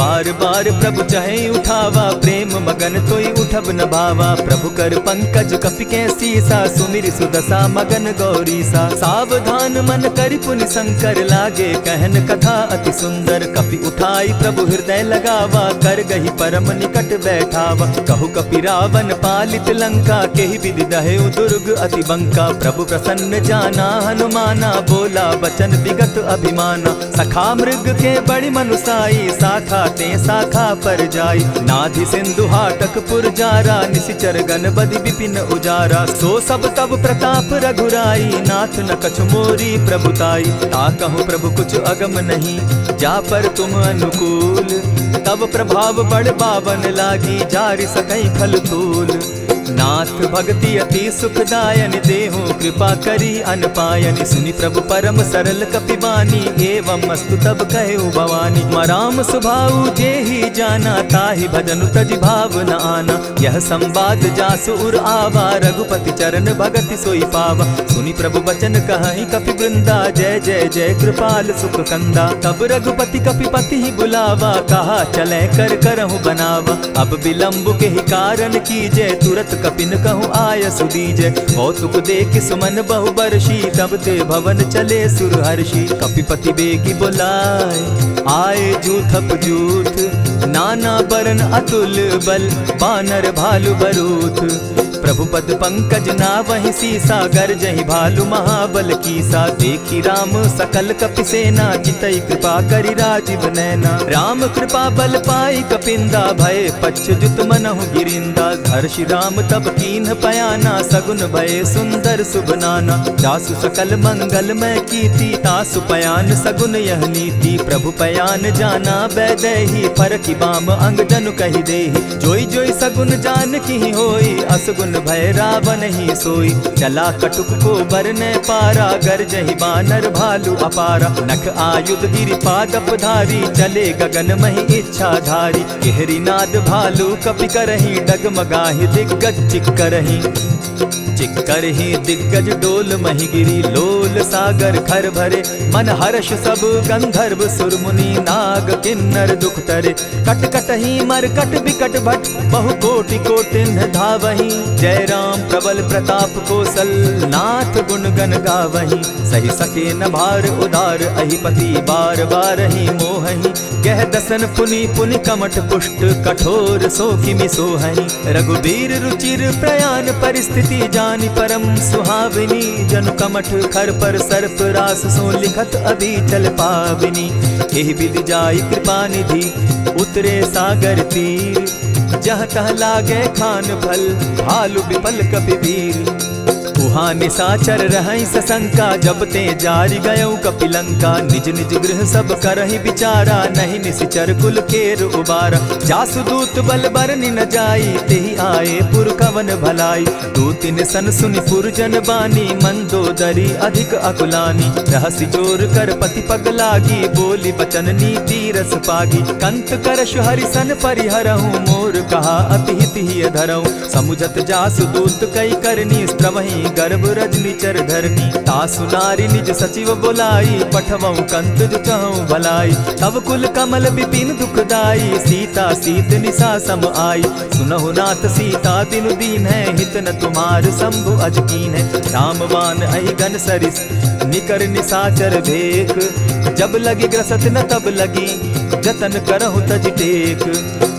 बार बार प्रभु चहे उठावा, प्रेम मगन तोई उठब न भावा। प्रभु कर पंकज कपि के सीसा, सुमिर सुदशा मगन गौरीसा। सावधान मन करि पुनि शंकर, लागे कहन कथा अति सुंदर। कपि उठाई प्रभु हृदय लगावा, कर गही परम निकट बैठावा। कहु कपि रावण पालित लंका, केहि विधि दहेउ दुर्ग अति बंका। प्रभु प्रसन्न जाना हनुमाना, बोला बचन विगत अभिमाना। सखा मृग के बड़ी मनुसाई, शाखा ते शाखा पर जाई। नाधि सिंधु हाटक पुर जारा, निशिचर गण बदि विपिन उजारा। सो सब तब प्रताप रघुराई, नाथ न कछु मोरी प्रभुताई। ताकहु प्रभु कुछ अगम नहीं, जा पर तुम अनुकूल। तब प्रभाव बड़ बावन लागी, जारि सकई खल तूल। नाथ भक्ति अति सुखदायन, देहु कृपा करी अनपायनि। सुनि प्रभु परम सरल कपिबानी, एवं मस्तु तब कहेउ भवानी। मराम सुभाऊ जेहि जाना, ताहि भजनु तजि भाव न आना। यह संवाद जासु उर आवा, रघुपति चरण भगति सोई पावा। सुनि प्रभु बचन कहहि कपि वृंदा, जय जय जय कृपाल सुख कंदा। तब रघुपति कपिपति ही बुलावा, कहा चले कर करहु बनावा। अब विलंब के ही कारण कीजय, तुरत कपिन कहूँ आय सुदीजय। कौतुक देख सुमन बहु बरसी, तब ते भवन चले सुर हर्षि। कपिपति बेगी बुलाए, आए जूथप जूथ। नाना बरन अतुल बल, बानर भालु बरूथ। प्रभु पद पंकज नावहि सीसा, गरजहि भालु महाबल कीसा। देखी राम सकल कपि सेना, जितई कृपा करि राजीव नैना। राम कृपा बल पाई कपिंदा, भय पच्युत मनहु गिरिंदा। हर्षि राम तब कीन्ह पयाना, सगुन भय सुंदर शुभ नाना। जासु सकल मंगल में कीर्ति, तासु पयान सगुन यह नीति। प्रभु पयान जाना बैदेही, फरकि बाम अंग जनु कहि देहि। जोई जोई सगुन जान की होई, असगुन भय रावण ही सोई। चला कटुक को बरने पारा, गरजहि बानर भालु अपारा। नख आयुध गिरि पादप धारी, चले गगन महि इच्छा धारी। केहरी नाद भालु कपि करहि, डगमगाहि दिग्गज चिक्करहि। चिक्करहि दिग्गज डोल महि गिरी, लोल सागर खर भरे। मन हर्ष सब गंधर्व सुर मुनि, नाग किन्नर दुख तरे। कट कटहि मरकट बिकट भट, बहु कोटि कोटिन्ह धावहि। जय राम प्रबल प्रताप कौशल, नाथ गुण गण गावहि। सही सके न भार उदार, अहिपति बार बार ही मोहहि। गह दसन पुनि पुनि कमठ पुष्ट, कठोर सो किमि सोहहि। रघुबीर रुचिर प्रयाण परिस्थिति, जानि परम सुहाविनी। जनु कमठ खर पर सर्प रास, सो लिखत अभी चल पाविनी। एहि विधि जाई कृपा निधि, उतरे सागर तीर। जहाँ तह लागे खान फल, भालु विफल कपि वीर। उहाँ निशाचर रहई सशंका, जब ते जारी गयऊ कपिलंका। निज निज गृह सब करहि विचारा, नहीं निशिचर कुल केर उबारा। जासु दूत बल बरनि न जाई, तेहि आए पुर कवन भलाई। दूतिन सन सुनि पुरजन बानी, मंदोदरी अधिक अकुलानी। रहसि जोर कर पति पग लागी, बोली बचन नीति रस पागी। कंत करश हरिसन परिहरहूँ, मोर कहा अति हित ही धरऊँ। समुझत जासु दूत कई करनी, स्त्रवहीं गर्भ रजनी चर धरनी। तासु नारी निज सचिव बोलाई, पठवऊँ कंत जो चहूँ भलाई। तब कुल कमल विपिन दुखदाई, सीता सीत निशा सम आई। सुनहु नाथ सीता बिनु दीन है, हित न तुम्हार शंभु अजकीन है। रामवान अहिगन सरिस निकर निशाचर भेक, जब लगी ग्रसत न तब लगी, जतन करहु तज टेक।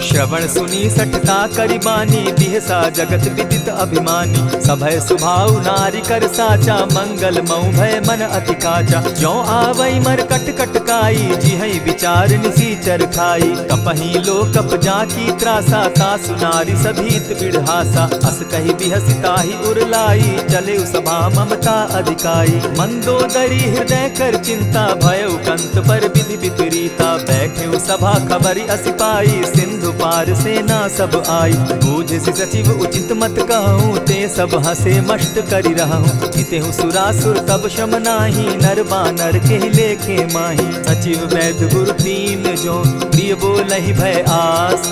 श्रवण सुनी सठता करिबानी, बिहसा जगत विदित अभिमानी। सभय सुभाव नारी कर साचा, मंगल मऊ भय मन अति काचा। ज्यों आवई मर कट कट काई, जिहई विचार निसीचर खाई। कपही लो कप जाकी त्रासा, तासु नारी सभीत बिढ़ासा। अस कही बिहसिता ही उरलाई, चले सभा ममता अधिकाई। मंदोदरी हृदय कर चिंता, भयउ कंत पर विधि विपरीता। बैठे सभा खबरी असी पाई, सिंधु पार सेना सब आई। बूझसि सचिव उचित मत कहूँ, ते सब हसे मष्ट करि रहूँ। हितेहु सुरासुर तब शम नाही, नर बानर के लेखे माही। सचिव वैद्य गुरु तीन जो, प्रिय बोलहि भय आस।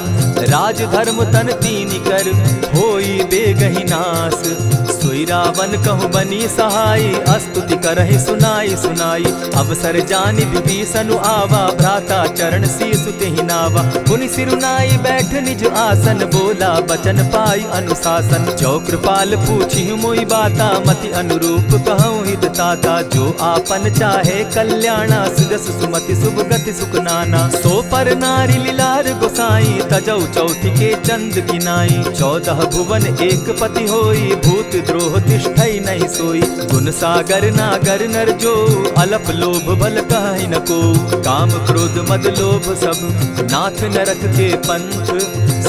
राज धर्म तन तीन कर, होई बेगहि नास। सोई रावण कहु बनी सहाई, अस्तुति करहि सुनाई सुनाई। अवसर जानि विभीषण आवा, भ्राता चरण शीसु तेहि नावा। पुनि सिरुनाई बैठ निज आसन, बोला बचन पाई अनुशासन। जो कृपाल पूछि मोई बाता, मति अनुरूप कहूँ हित ताता। जो आपन चाहे कल्याणा, सुजस सुमति शुभ गति सुख नाना। सो पर नारी लीलार गोसाई, तजौ चौथी के चंद किनाई। 14 भुवन एक पति होई, भूत द्रोह तिष्ठई नहीं सोई। गुण सागर नागर नर जो, अलप लोभ बल कहि न को। काम क्रोध मद लोभ सब, नाथ नरक के पंथ।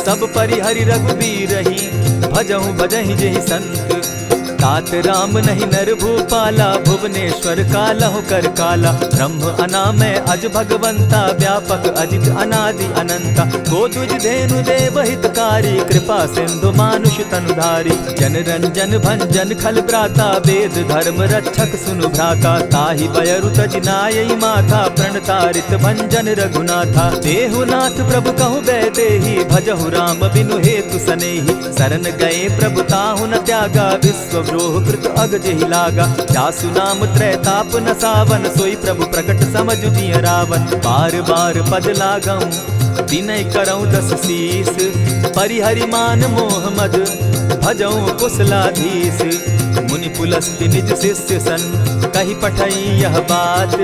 सब परिहरि रघुबीरहि, भजहु भजहि जेहि संत। तात राम नहीं नर भूपाला, भुवनेश्वर कालहु कर काला। ब्रह्म अनामय अज भगवंता, व्यापक अजित अनादि अनंता। गोदुज धेनु देव हितकारी, कृपा सिंधु मानुष तनुधारी। जन रंजन भंजन खल भ्राता, वेद धर्म रक्षक सुनु भ्राता। ताहि बयरु तज नायई माथा, प्रणतारित भंजन रघुनाथा। देहुनाथ प्रभु कहु बैदेहि, भजहु राम बिनु हेतु सनेहि। शरण गए प्रभु ताहु न त्यागा, विश्व द्रोह कृत अग जेहि लागा। जासु नाम त्रैताप न सावन, सोई प्रभु प्रकट समझु जिय रावण। बार बार पद लागऊं, विनय करऊं 10 शीस। परिहरि मान मोह मद, भजऊं कुशलाधीश। मुनि पुलस्ति निज शिष्य सन, कही पठई यह बात।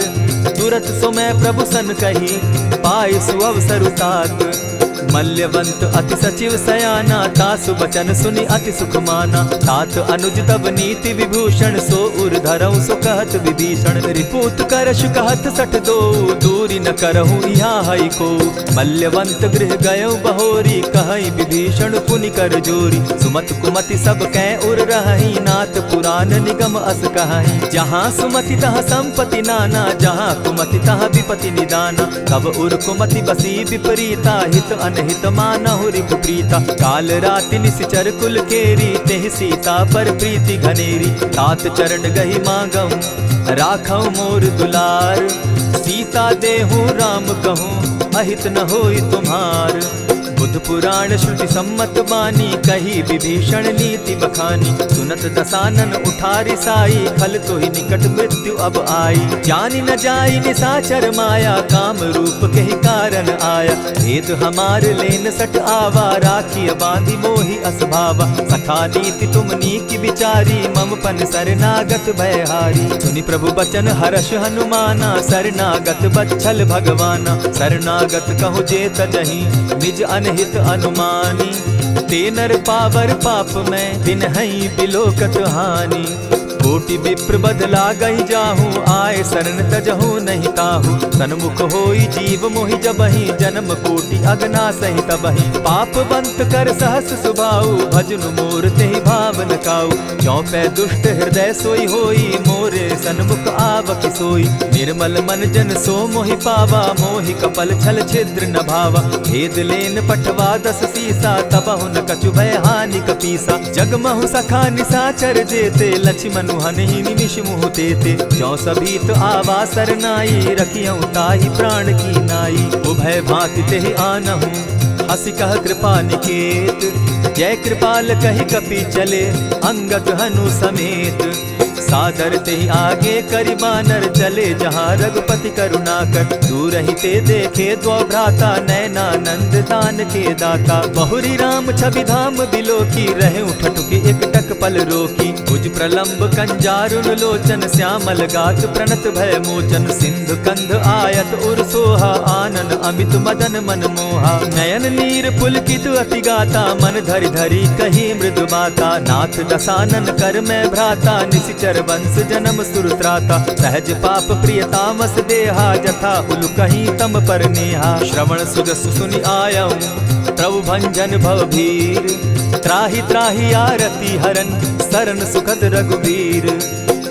तुरत सो मैं प्रभु सन कही, पाए सुअवसर तात। मल्यवंत अति सचिव सयाना, तासु बचन सुनि अति सुख माना। तात अनुज तब नीति विभूषण, सो उर धरऊं सो कहत विभीषण। रिपुत करश कहत सठ दो, दूरी न करहूँ यहाँ हई को। मल्यवंत गृह गयऊ बहोरी, कहई विभीषण पुनि कर जोरी। सुमत कुमति सब कै उर रहई, नाथ पुराण निगम अस कहई। जहाँ सुमति तहाँ संपत्ति नाना, जहाँ कुमति तहाँ विपति निदाना। तब उर कुमति बसी विपरीता, हित अनहित मानहु रिपु प्रीता। काल राति निशिचर कुल केरी, तेहि सीता पर प्रीति घनेरी। तात चरण गहि मांगऊं, राखऊं मोर दुलार। सीता देहूँ राम कहूँ, अहित न होई तुम्हार। बुध पुराण श्रुति सम्मत बानी, कही विभीषण नीति बखानी। सुनत दसानन उठारि साई, खल तो ही निकट मृत्यु अब आई। जानी न जाई निशाचर माया, काम रूप के ही कारण आया। भेद हमार लेन सट आवा, राखिय बांधी मोहि असभावा। सखा नीति तुम नीकी विचारी, मम पन शरणागत भयहारी। सुनि प्रभु बचन हर्ष हनुमाना, शरणागत बच्छल भगवाना। शरणागत कहु जे तजहि, निज अनहित अनुमानी। ते नर पावर पाप में, दिन हई बिलोकत हानि। कोटि विप्र बदला गई जाहूँ, आए शरण तजहु नहीं ताहु। सन्मुख होई जीव मोहि जबहि, जन्म कोटि अगना सहि तबहि। पाप बंत कर सहस सुभाऊ, भजनु मोर तेहि भाव न काऊ। चौपै दुष्ट हृदय सोई होई, मोरे सन्मुख आवक सोई। निर्मल मन जन सो मोहि पावा, मोहि कपल छल छिद्र न भावा। भेद लेन पठवा 10 सीसा, तबहु न कछु भय हानि कपीसा। जगमहु सखा निसाचर जेते, लक्ष्मण हनहि निमिष मुह तेते। जौ सभीत आवा सरनाई, रखियौ ताहि प्राण की नाई। उभय भांति तेहि आनहु, हसी कह कृपा निकेत। जय कृपाल कहि कपि चले, अंगद हनु समेत। सादर तेहि आगे करि बानर, चले जहाँ रघुपति करुणा कर। दूर ही ते देखे द्वौ भ्राता, नैनानंद दान के दाता। बहुरी राम छवि धाम बिलोकी, रहे ठठुकी एक टक पल रोकी। भुज प्रलंब कंजारुन लोचन, श्यामल गात प्रणत भय मोचन। सिंधु कंध आयत उर सोहा, आनन अमित मदन मन मोहा। नयन नीर पुलकित अति गाता, मन धरि धरि कही मृदु बाता। नाथ दसानन कर मैं भ्राता, निशिचर वंश जन्म सुरत्राता। सहज पाप प्रिय तामस देहा, जथा उलु कहीं तम पर नेहा। श्रवण सुजस सुनि आयऊ, प्रभु भंजन भव भीर। त्राहि त्राहि आरती हरन, सरन सुखद रघुवीर।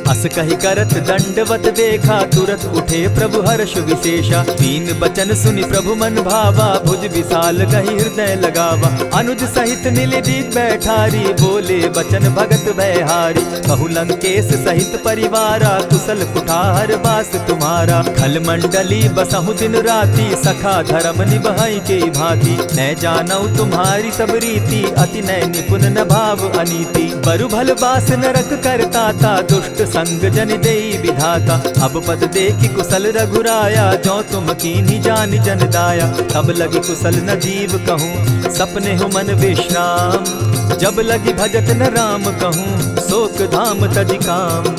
अस कहि करत दंडवत देखा, तुरत उठे प्रभु हर्ष विशेषा। दीन बचन सुनि प्रभु मन भावा, भुज विशाल कहि हृदय लगावा। अनुज सहित नीलदीप बैठारी, बोले बचन भगत भयहारी। कहु लंकेश सहित परिवारा, कुशल कुठार बास तुम्हारा। खल मंडली बसहु दिन राति, सखा धर्म निभाई के भांति। न जानौ तुम्हारी सब रीति, अति नय निपुण न भाव अनीति। बरु भल बास नरक करताता, दुष्ट संग जन देई विधाता। अब पद देखि कुशल रघुराया, जो तुम कीन्ही जानि जन दाया। तब लगी कुशल न जीव कहूँ, सपने हो मन विश्राम। जब लगी भजत न राम कहूँ, शोक धाम तजि काम।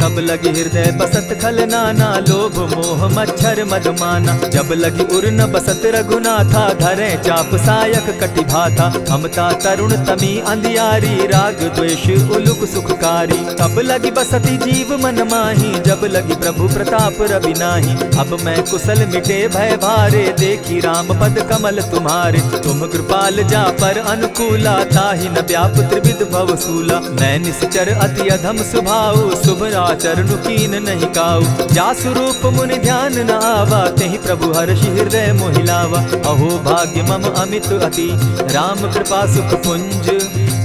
तब लगी हृदय बसत खल नाना, लोभ मोह मच्छर मदमाना। जब लगी उर न बसत रघुनाथा, धरे चाप सायक कटि भाथा। ममता तरुण तमी अंधियारी, राग द्वेष उलुक सुखकारी। तब लगी बसती जीव मन माही, जब लगी प्रभु प्रताप रवि नाही। अब मैं कुशल मिटे भय भारे, देखी राम पद कमल तुम्हारे। तुम कृपाल जा पर अनुकूला, ताहि न व्याप त्रिविध भव सूला। मैं निश्चर अति अधम स्वभाव, शुभ चरणु कीन नहीं काऊ। जासु रूप मुनि ध्यान न आवा, तेहि प्रभु हर्षि हृदय मोहिलावा। अहो भाग्य मम अमित अति, राम कृपा सुख पुंज।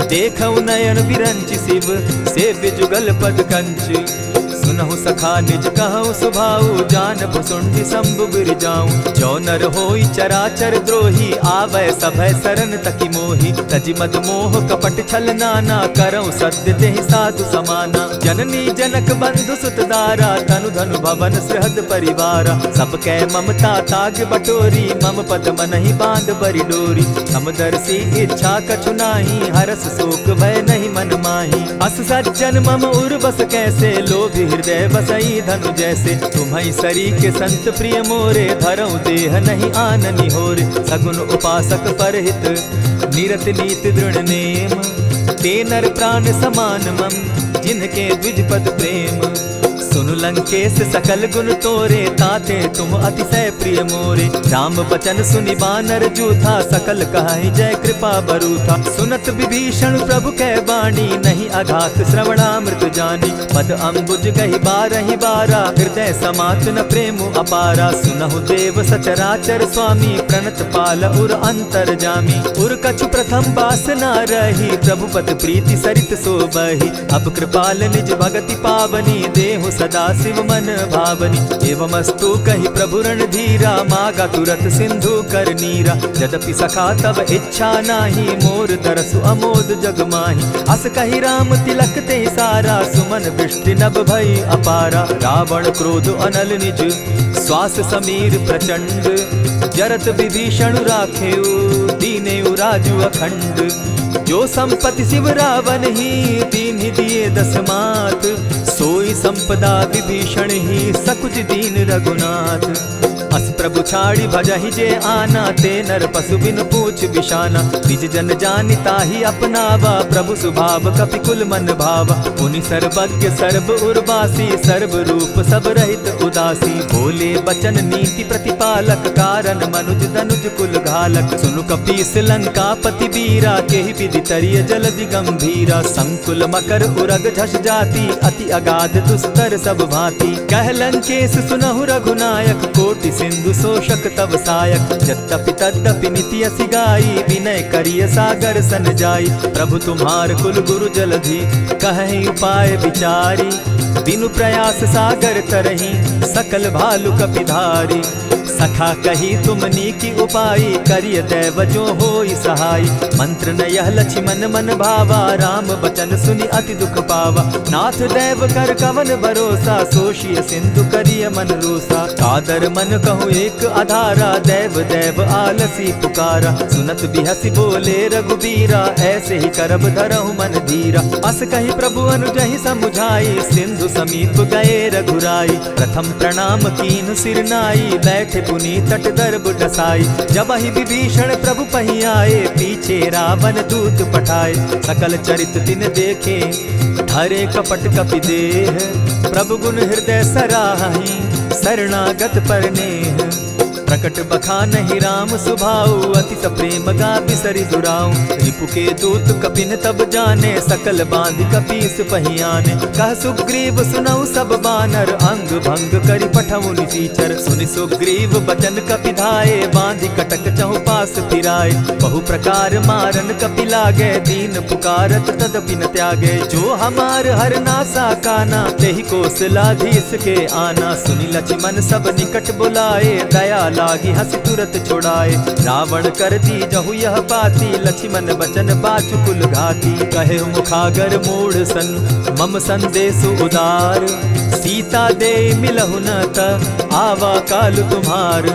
देखऊ नयन विरंच शिव, सेव्य जुगल पद कंच। सुनहु सखा निज कहु सुभाऊ, जान भुसुंडि शंभु गिर जाऊं। जो नर होई चराचर द्रोही, आवै सभय सरन तकी मोही। तजि मद मोह कपट छल नाना, करऊं सत्य तेहि साधु समाना। जननी जनक बंधु सुत दारा, तनु धनु भवन सृहद परिवारा। सब कै ममता ताग बटोरी, मम पद मनहि बांध बरि डोरी। समदर्शी इच्छा कछु नाही, हरस शोक भय नहीं मन माही। अस सज्जन मम उर बस कैसे, लोभी हृदय बसई धनु जैसे। तुम्हई सरी के संत प्रिय मोरे, धरऊं देह नहीं आननि होरे। सगुन उपासक परहित, निरत नीत दृढ़ नेम। ते नर प्राण समान मम, जिनके द्विज पद प्रेम। सुनु लंकेश सकल गुण तोरे, ताते तुम अतिशय प्रिय मोरे। राम बचन सुनि बानर जूथा, सकल कहाहि जय कृपा बरूथा। सुनत विभीषण प्रभु कै बाणी, नहीं अघात श्रवणामृत जानी। पद अम्बुज गहि बारहि बारा, हृदय समात न प्रेम अपारा। सुनहु देव सचराचर स्वामी, प्रणत पाल उर अंतर जामी। उर कछु प्रथम बास न रही, प्रभु पद प्रीति सरित सोबहि। अब कृपाल निज भगति पावनी, देहु सदा शिव मन भावनी। एवमस्तु कहि प्रभु रणधीरा, मागा तुरत सिंधु कर नीरा। यद्यपि सखा तब इच्छा नाही, मोर दरसु अमोद जग माही। अस कहि राम तिलक ते सारा, सुमन वृष्टि नभ भई अपारा। रावण क्रोध अनल निज, श्वास समीर प्रचंड। जरत विभीषण राखेउ, दीनेउ राजु अखंड। जो संपत्ति शिव रावण ही, दीन्हि दिए 10 मात। सोई होई संपदा विभीषण ही सकुच दीन रघुनाथ। अस प्रभु छाड़ी भजहि जे आना, ते नर पशु बिन पूछ बिशाना। निज जन जानिता ही अपनावा, प्रभु स्वभाव कपि कुल मन भावा। मुनि सर्वज्ञ सर्व उर्वासी, सर्व रूप सब रहित उदासी। बोले बचन नीति प्रतिपालक, कारण मनुज धनुज कुल घालक। सुनु कपीस लंका पति बीरा, केहि विधि तरिय जलधि गंभीरा। संकुल मकर उरग झष जाति, अति अगाध दुस्तर सब भांति। कह लंकेश सुनहु रघुनायक, कोटि सिंधु शोषक तब सायक। यद्यपि तद्यपि नीति असि गाई, विनय करिय सागर सन जाई। प्रभु तुम्हार कुल गुरु जलधि, कहि उपाय विचारी। बिनु प्रयास सागर तरही, सकल भालु कपिधारी। सखा कही तुमनी की उपाई, करिय दैव जो होई सहाय। मंत्र न यह लक्ष्मण मन भावा, राम बचन सुनि अति दुख पावा। नाथ दैव कर कवन भरोसा, सोषिय सिंधु करिय मन रोसा। कादर मन कहूँ एक आधारा, दैव दैव आलसी पुकारा। सुनत बिहसी बोले रघुबीरा, ऐसे ही करब धरहु मन धीरा। अस कही प्रभु अनुजहि समुझाई, सिंधु समीप गए रघुराई। प्रथम प्रणाम कीन सिर नाई, बैठे पुनि तट दर्ब डसाई। जब ही विभीषण प्रभु पही आए, पीछे रावण दूत पठाए। सकल चरित दिन देखे, धरे कपट कपि देह। प्रभु गुण हृदय सराहि, शरणागत पर नेह। प्रकट बखानहि राम सुभाऊ, अति सप्रेम गा बिसरि दुराऊ। रिपु के दूत कपिन तब जाने, सकल बांधि कपीस पहियाने। कह सुग्रीव सुनऊ सब बानर, अंग भंग करि पठऊ निसीचर। सुनि सुग्रीव बचन कपि धाये, बांधि कटक चहु पास फिराए। बहु प्रकार मारन कपि लागे, दीन पुकारत तदपि न त्यागे। जो हमार हर नासा काना, तेहि कौशलाधीश के आना। सुनि लक्ष्मण सब निकट बुलाए, दया लागी हंसी तुरत छुड़ाए। रावण कर दी जहु यह बाती, लक्ष्मण बचन बाचु कुल घाती। कहे मुखागर मूढ़ सन, मम संदेश उदार। सीता दे मिलहु न त, आवा काल तुम्हार।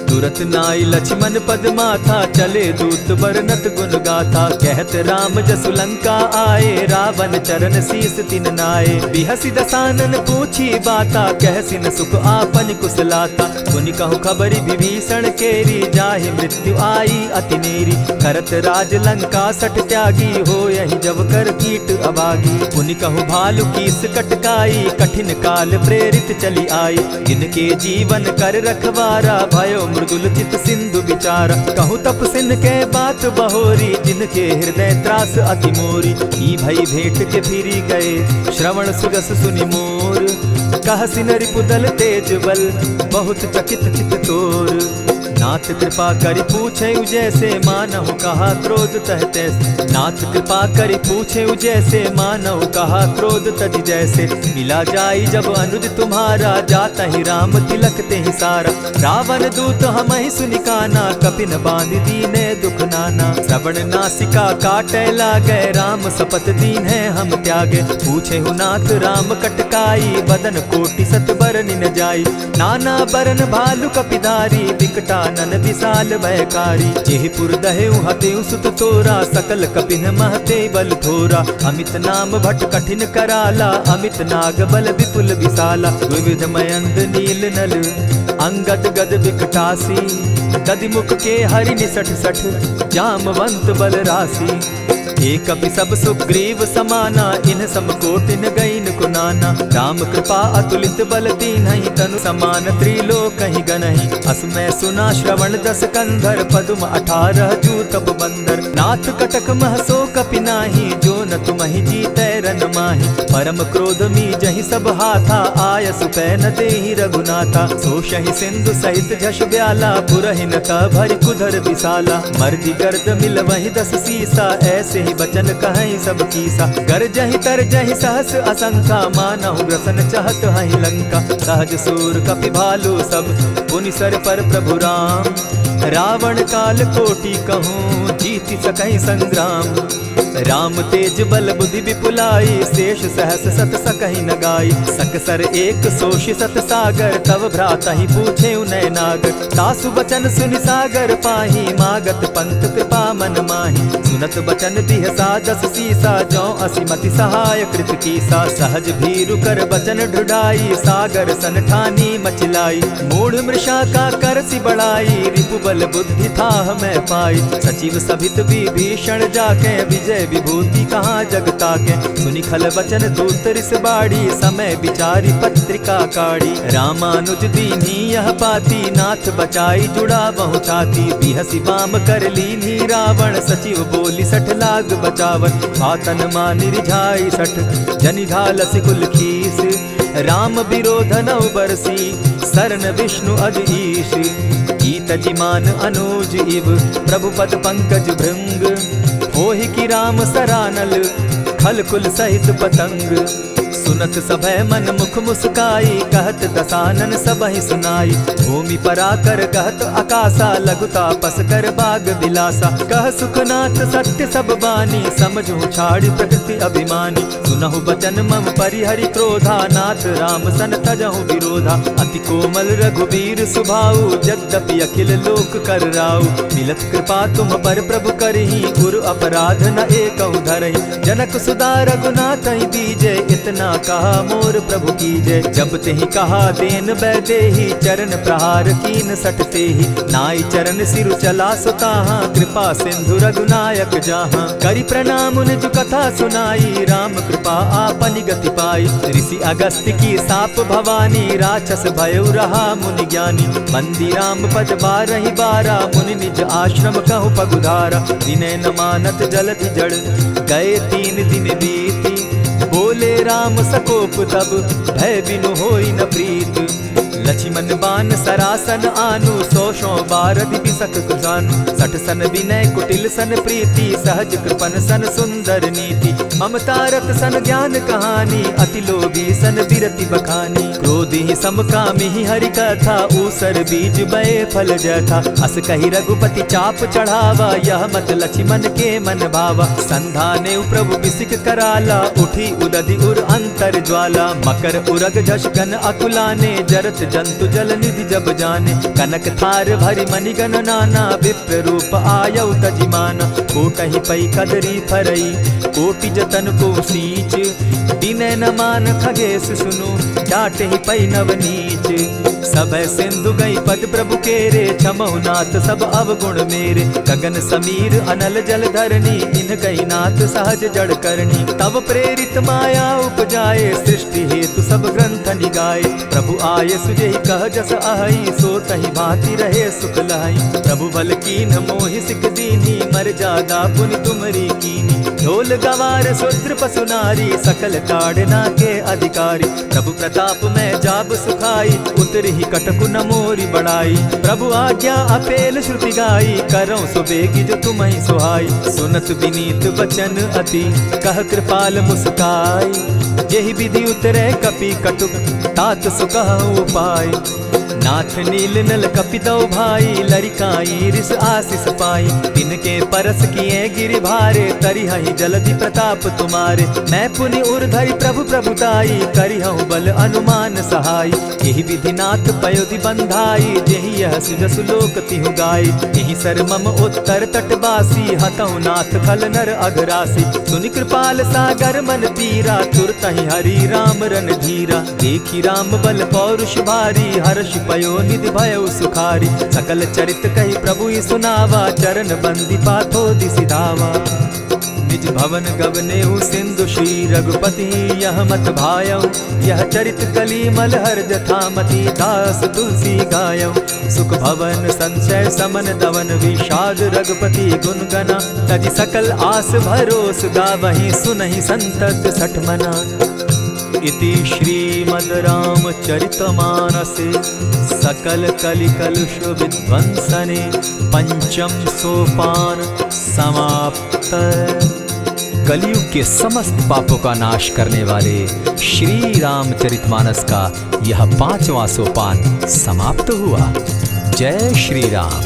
तुरत नाई लक्ष्मण पद माथा, चले दूत बरनत गुण गाथा। कहत राम जसु लंका आए, रावण चरण शीस तिन नाए। बिहसी दसानन पूछी बाता, कहसी न सुख आपन कुशलाता। सुनि कहु खबरी विभीषण केरी, जाहि मृत्यु आई अति नेरी। करत राज लंका सठ त्यागी, हो यही जब कर कीट अभागी। पुनि कहु भालु कीस कटकाई, कठिन काल प्रेरित चली आई। जिनके जीवन कर रखवारा, भयो मृदुल चित सिंधु विचार। कहु तप सिन के बात बहोरी, जिनके हृदय त्रास अति मोरी। ई भई भेंट के फिरी गए, श्रवण सुगस सुनि मोर। कह सिन रिपुदल तेज बल, बहुत चकित चित तोर। नाथ कृपा करि पूछे जैसे, मानहु कहा क्रोध तहते। नाथ कृपा करि पूछे जैसे, मानहु कहा क्रोध तज जैसे। मिला जाई जब अनुज तुम्हारा, जाता ही राम तिलक ते ही सारा। रावण दूत हम ही सुनि काना, कपिन बांध दीने दुख नाना। श्रवण नासिका काटे लागे, राम सपत दीन है हम त्यागे। पूछे हु नाथ राम कटकाई, बदन कोटि सत बरनि न जाई। नाना बरन भालु कपिधारी, विकटा नन विशाल भयकारी। जेहि पुर दहेउ हतेउ सुत तोरा, सकल कपिन महते बल थोरा। अमित नाम भट कठिन कराला, अमित नाग बल विपुल विशाला। विविध मयंद नील नल, अंगद गद विकटासी। गदिमुख के हरि निसठ सठ, जामवंत बल राशि। एक कपि सब सुग्रीव समाना, इन समकोटिन गईन कुनाना। राम कृपा अतुलित बल दीन्हि, तनु समान त्रिलोक ही गनहि। अस मैं सुना श्रवण दस कंधर, पदुम 18 जूतब बंदर। नाथ कटक महसो कपि नाही, जो न तुमहि जीतै रन माहि। परम क्रोध मी जहि सब हाथा, आय सुपै न देहि रघुनाथा। सोषहि सिंधु सहित झष ब्याला, पुरहि न त भरि कुधर विशाला। मर्दि गर्द मिल वहि 10 सीसा, ऐसे बचन कहीं सब कीसा। गरजहि तरजहि सहस असंख्या, मानहु ग्रसन चाहत हहि लंका। सहज सूर कपि भालु सब, पुनि सर पर प्रभु राम। रावण काल कोटि कहूँ, जीति सकहि संग्राम। राम तेज बल बुद्धि विपुलाई, शेष सहस सत सकहि न गाई। सकसर एक सोषि सत सागर, तव भ्राता ही पूछे उनय नागर। तासु बचन सुनि सागर पाही, मागत पंत कृपा मन माही। सुनत बचन बिहसा दस सीसा, जौ असिमति सहाय कृत कीसा। सहज भीरु कर बचन ढुढ़ाई, सागर सन ठानी मचिलाई। मूढ़ मृषा का कर सी बढ़ाई, रिपु बल बुद्धि थाह मैं पाई। सचिव सभित विभीषण जाके, विजय विभूति कहाँ जग ताके। सुनि खल बचन दूत रिस बाड़ी, समय विचारी पत्रिका काढ़ी। रामानुज दीन्ही यह पाती, नाथ बचाई जुड़ा बहु छाती। बिहसी बाम कर लीन्ही रावण, सचिव बोली सठ लाग बचावन। आतन मानि रिझाई सठ, जनि घालसि कुल खीस। राम विरोध नौ बरसी, सरन विष्णु अज ईश। ईत जिमान अनुज इव, प्रभु पद पंकज भृंग। होहि कि राम सरानल, खल कुल सहित पतंग। सुनत सभय मन मुख मुस्काई, कहत दसानन सबहि सुनाई। भूमि पराकर कहत आकाशा, लघु तापस कर बाग बिलासा। कह सुखनाथ सत्य सब बानी, समझू छाड़ी प्रकृति अभिमानी। सुनहु बचन मम परिहरि क्रोधा, नाथ राम सन तजहु विरोधा। अति कोमल रघुबीर सुभाऊ, यद्यपि अखिल लोक कर राऊ। मिलत कृपा तुम पर प्रभु करही, गुरु अपराध न एकहु धरहि। जनक सुधा रघुनाथ ही दीजे, इतना कहा मोर प्रभु कीजे। जब तेहि कहा देन बैदेही, चरण प्रहार कीन सटते ही। नाई चरण सिरु चला सुताहा, कृपा सिंधु रघुनायक जाहा। करि प्रणाम निज कथा सुनाई, राम कृपा आपनि गति पाई। ऋषि अगस्त्य की साप भवानी, राक्षस भयउ रहा मुनि ज्ञानी। बंदी राम पद बारहि बारा, मुनि निज आश्रम कहु पगुधारा। विनय न मानत जलधि जड़, गए 3 दिन बीती। बोले राम सकोप तब, भय बिनु होई न प्रीत। लक्ष्मण बान सरासन आनु, 100 बारधि बिसक कृजानु। 60 सन विनय कुटिल सन प्रीति, सहज कृपन सन सुंदर नीति। ममता रत सन ज्ञान कहानी, अति लोभी सन बिरति बखानी। क्रोधि समकामी हरि कथा, ऊसर बीज बये फल जथा। अस कहि रघुपति चाप चढ़ावा, यह मत लक्ष्मण के मन भावा। संधाने प्रभु बिसिक कराला, उठी उदधि उर अंतर ज्वाला। मकर उरग झषगन अकुलाने, जरत जंतु जल निधि जब जाने। कनक थार भरि मणिगण नाना, विप्र रूप आयउ तजिमाना। कोटहि पै कदरी फरई, कोटि जतन को सींच। विनय न मान खगेश सुनु, डांटहि पै नव नीच। सभय सिंधु गई पद प्रभु केरे, क्षमहु नाथ सब अवगुण मेरे। गगन समीर अनल जल धरनी, इन कही नाथ सहज जड़ करनी। तब प्रेरित माया उपजाए, सृष्टि हेतु सब ग्रंथ निगाए। प्रभु आय सुजेहि कह जस अहई, सो तहि भांति रहे सुख लहई। प्रभु बल कीन मोहि सिख दीनी, मर जादा पुनि तुमरी कीनी। ढोल गवार शूद्र पशु नारी, सकल ताड़ना के अधिकारी। प्रभु प्रताप में जाब सुखाई, उतरि कटकु न मोरी बढ़ाई। प्रभु आज्ञा अपेल श्रुति गाई, करऊं सुबेगी जो तुम्हि सुहाई। सुनत विनीत बचन अति, कह कृपाल मुस्काई। जेहि विधि उतरे कपि कटुक, तात सुकहु उपाय। नाथ नील नल कपितौ भाई, लरिकाई रिस आशीष पाई। तिनके परस किए गिरि भारे, तरिहहि जलधि प्रताप तुम्हारे। मैं पुनि उर्धरि प्रभु प्रभुताई, करिहउ बल अनुमान सहाय। एहि विधि नाथ पयोधि बंधाई, जेहि यह सुजसु लोक तिहु गाई। एहि सर मम उत्तर तटवासी, हतउ नाथ खल नर अघरासी। सुनि कृपाल सागर मन पीरा, तुरतहि हरि राम रन धीरा। देखी राम बल पौरुष भारी, हर्ष पयो निधि भयउ सुखारी। सकल चरित कही प्रभु ही सुनावा, चरण बंदी पाथो दिसि धावा। निज भवन गवनेउ सिंधु श्री रघुपति, यह मत भायउ। यह चरित कली मलहर जथामति, दास तुलसी गायउ। सुख भवन संशय समन दवन, विषाद रघुपति गुण गना। तजि सकल आस भरोस, गावहि सुनहि संतत सठ मना। इति श्रीमद् रामचरितमानसे, सकल कलिकलुष विध्वंसने। पंचम सोपान समाप्त। कलयुग के समस्त पापों का नाश करने वाले श्री रामचरितमानस का यह 5वां सोपान समाप्त हुआ। जय श्री राम।